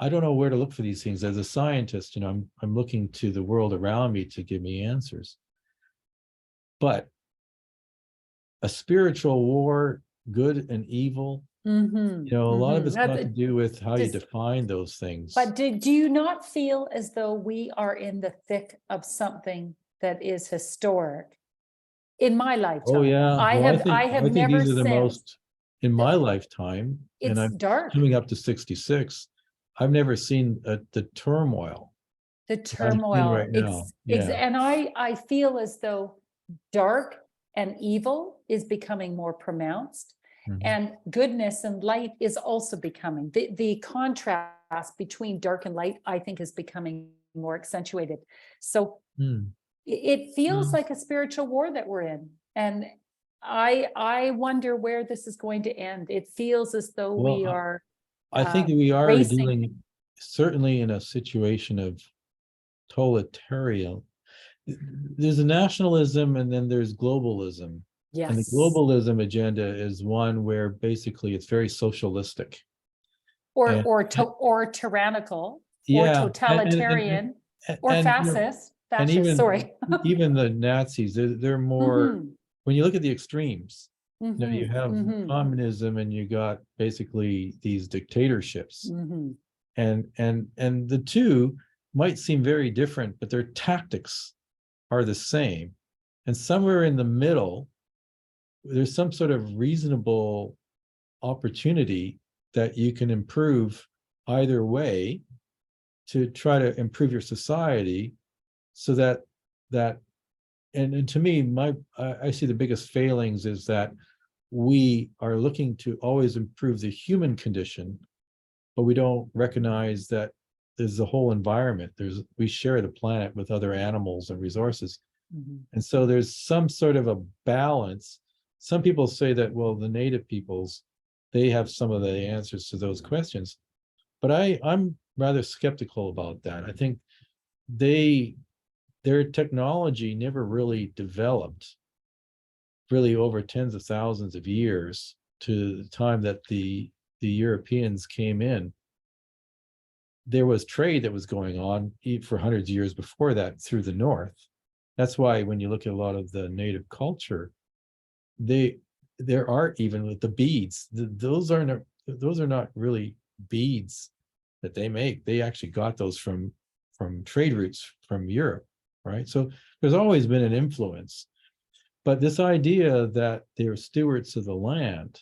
don't know where to look for these things. As a scientist, I'm looking to the world around me to give me answers. But a spiritual war, good and evil, a lot of it's got to do with how you define those things. But do you not feel as though we are in the thick of something that is historic? In my lifetime. Oh yeah. I have never these are the sensed most in my lifetime, and I'm dark. coming up to 66. I've never seen the turmoil. The turmoil right now. And I feel as though dark and evil is becoming more pronounced, and goodness and light is also becoming. The contrast between dark and light, I think, is becoming more accentuated. So it feels like a spiritual war that we're in, and I wonder where this is going to end. It feels as though we are. I think we are racing. dealing certainly in a situation of totalitarian. There's a nationalism, and then there's globalism. Yes. And the globalism agenda is one where basically it's very socialistic, or tyrannical, or totalitarian, or fascist. And even, sorry. even the Nazis, they're more, when you look at the extremes, you have communism and you got basically these dictatorships. And the two might seem very different, but their tactics are the same. And somewhere in the middle, there's some sort of reasonable opportunity that you can improve either way to try to improve your society, so that and to me, I see the biggest failings is that we are looking to always improve the human condition but we don't recognize that there's a whole environment. We share the planet with other animals and resources. And so there's some sort of a balance. Some people say that, well, the native peoples, they have some of the answers to those questions. But I'm rather skeptical about that. I think their technology never really developed really over tens of thousands of years to the time that the Europeans came in. There was trade that was going on for hundreds of years before that through the north. That's why when you look at a lot of the native culture, there are even with the beads, those are not really beads that they make. They actually got those from trade routes from Europe, right? So there's always been an influence. But this idea that they're stewards of the land,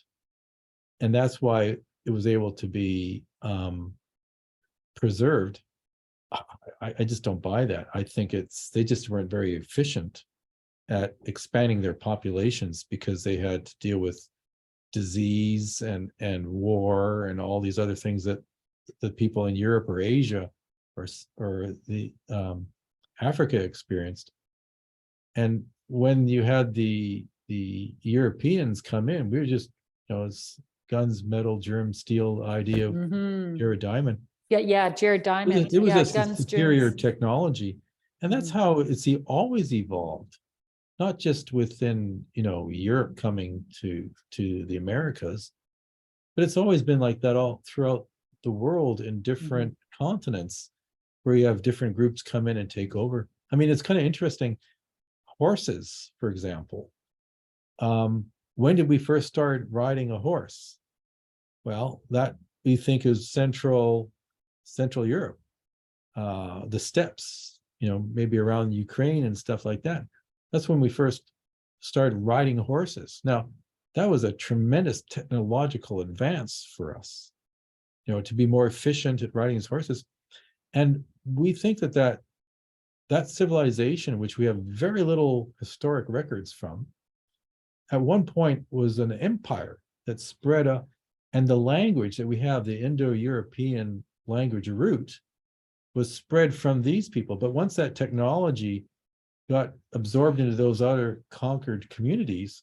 and that's why it was able to be preserved, I just don't buy that. I think they just weren't very efficient at expanding their populations because they had to deal with disease and war and all these other things that the people in Europe or Asia or the Africa experienced. And when you had the Europeans come in, we were just, it's guns, metal, germ, steel idea of Jared Diamond. Yeah, Jared Diamond. It was a guns, superior germs. technology. And that's how it's always evolved, not just within, Europe coming to the Americas, but it's always been like that all throughout the world in different continents where you have different groups come in and take over. I mean, it's kind of interesting. Horses, for example. When did we first start riding a horse? Well, that we think is Central Europe, the steppes, maybe around Ukraine and stuff like that. That's when we first started riding horses. Now, that was a tremendous technological advance for us, to be more efficient at riding these horses. And we think that civilization, which we have very little historic records from, at one point was an empire that spread up, and the language that we have, the Indo-European language root, was spread from these people. But once that technology got absorbed into those other conquered communities,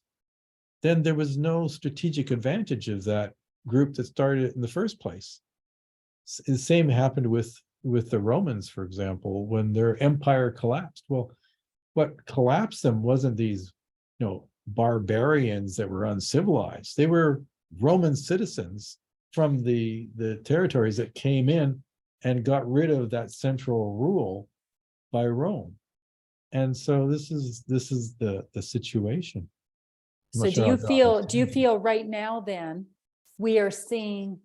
then there was no strategic advantage of that group that started it in the first place. The same happened with the Romans, for example, when their empire collapsed. Well, what collapsed them wasn't these, barbarians that were uncivilized. They were Roman citizens from the territories that came in and got rid of that central rule by Rome. And so this is the situation. So do you feel right now then we are seeing,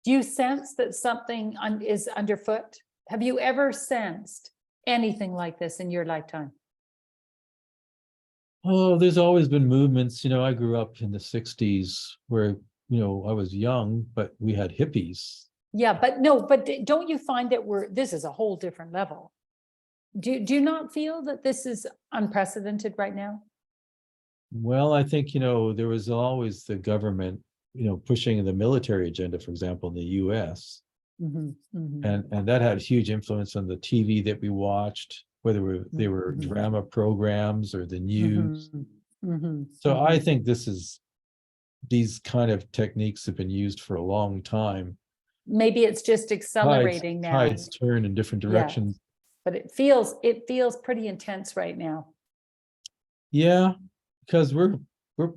do you sense that something is underfoot? Have you ever sensed anything like this in your lifetime? Oh, there's always been movements. I grew up in the 60s where, I was young, but we had hippies. Yeah, but don't you find that this is a whole different level? Do you not feel that this is unprecedented right now? Well, I think, there was always the government, pushing the military agenda, for example, in the US. And that had huge influence on the TV that we watched, whether they were drama programs or the news. So I think these kind of techniques have been used for a long time. Maybe it's just accelerating now. Tides turn in different directions. But it feels pretty intense right now. Yeah, because we're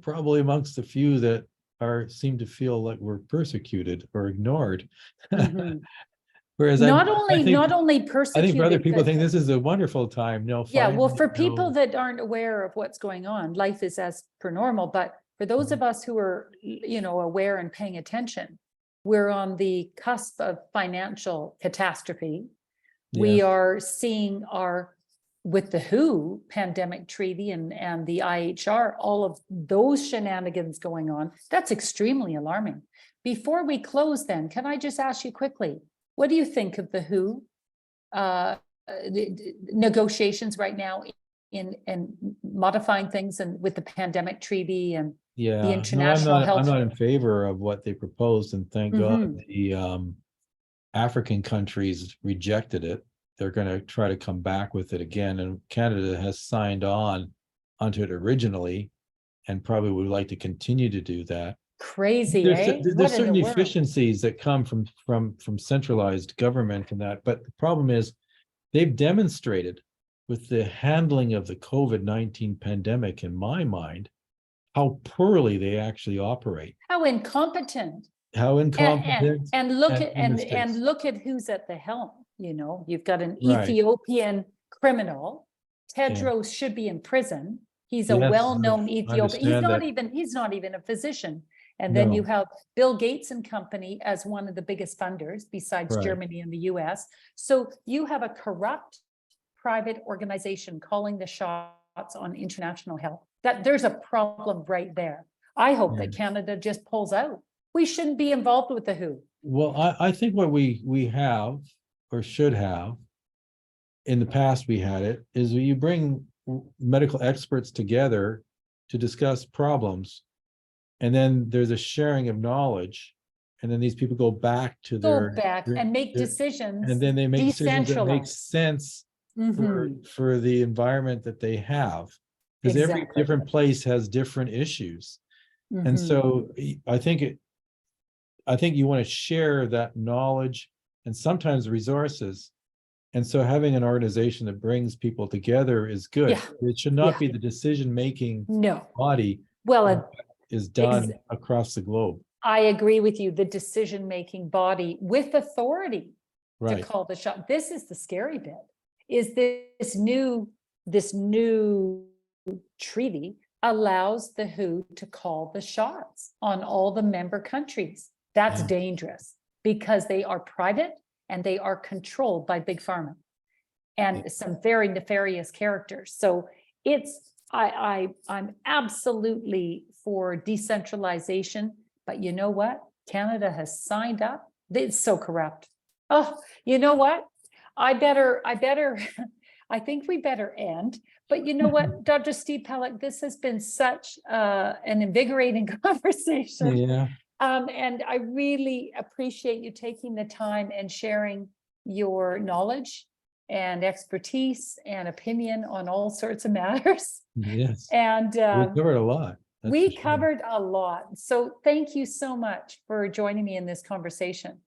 probably amongst the few that seem to feel like we're persecuted or ignored. Whereas not only persecuted. I think for other people think this is a wonderful time. Well, for people that aren't aware of what's going on, life is as per normal. But for those of us who are, aware and paying attention, we're on the cusp of financial catastrophe. Yes. We are seeing with the WHO pandemic treaty and the IHR, all of those shenanigans going on. That's extremely alarming. Before we close then, can I just ask you quickly, what do you think of the WHO negotiations right now in modifying things and with the pandemic treaty and Yeah, no, international I'm health. not in favor of what they proposed, and thank God Mhm. the African countries rejected it. They're gonna try to come back with it again, and Canada has signed on onto it originally and probably would like to continue to do that. Crazy, There's eh? there's What in the certain world? efficiencies that come from centralized government and that, but the problem is they've demonstrated with the handling of the COVID-19 pandemic, in my mind, how poorly they actually operate, How incompetent. how And, and, incompetent and look and at, the and mistakes. look at who's at the helm. You know, you've got an Right. Ethiopian criminal. Yeah. Tedros should be in prison. He's a Yes, well-known I Ethiopian. understand that. He's not even a physician. And then you No, have Bill Gates and company as one of the biggest funders besides right. Germany and the US. So you have a corrupt private organization calling the shots on international health. That there's a problem right there. I hope Yeah. that Canada just pulls out. We shouldn't be involved with the WHO. Well, I think what we have or should have, in the past we had it, is you bring medical experts together to discuss problems, and then there's a sharing of knowledge, and then these people go back to Go back and make their decisions and then they make decisions that make decentralized. sense Mhm. for the environment that they have, because every Exactly. different place has different issues. And Mhm. so I think you want to share that knowledge and sometimes resources. And so having an organization that brings people together is good. Yeah. It should not Yeah. be the decision-making No. body Well, that is done across the globe. I agree with you. The decision-making body with authority to Right. call the shot. This is the scary bit. Is this new treaty allows the WHO to call the shots on all the member countries. That's Yeah. dangerous because they are private and they are controlled by big pharma and some very nefarious characters. So I'm absolutely for decentralization, but you know what? Canada has signed up. It's so corrupt. Oh, you know what? I I think we better end. But you know what, Dr. Steve Pelech, this has been such an invigorating conversation. Yeah. And I really appreciate you taking the time and sharing your knowledge and expertise and opinion on all sorts of matters. Yes. And We covered a lot. That's we for sure. covered a lot. So thank you so much for joining me in this conversation.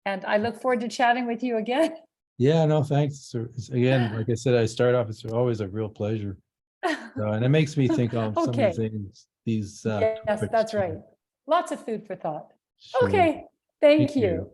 And I look forward to chatting with you again. Yeah, no, thanks. Again, like I said, I start off, it's always a real pleasure. And it makes me think of some of the Okay. things, these Yes, topics that's too. right. Lots of food for thought. Sure. Okay, thank Thank you. you.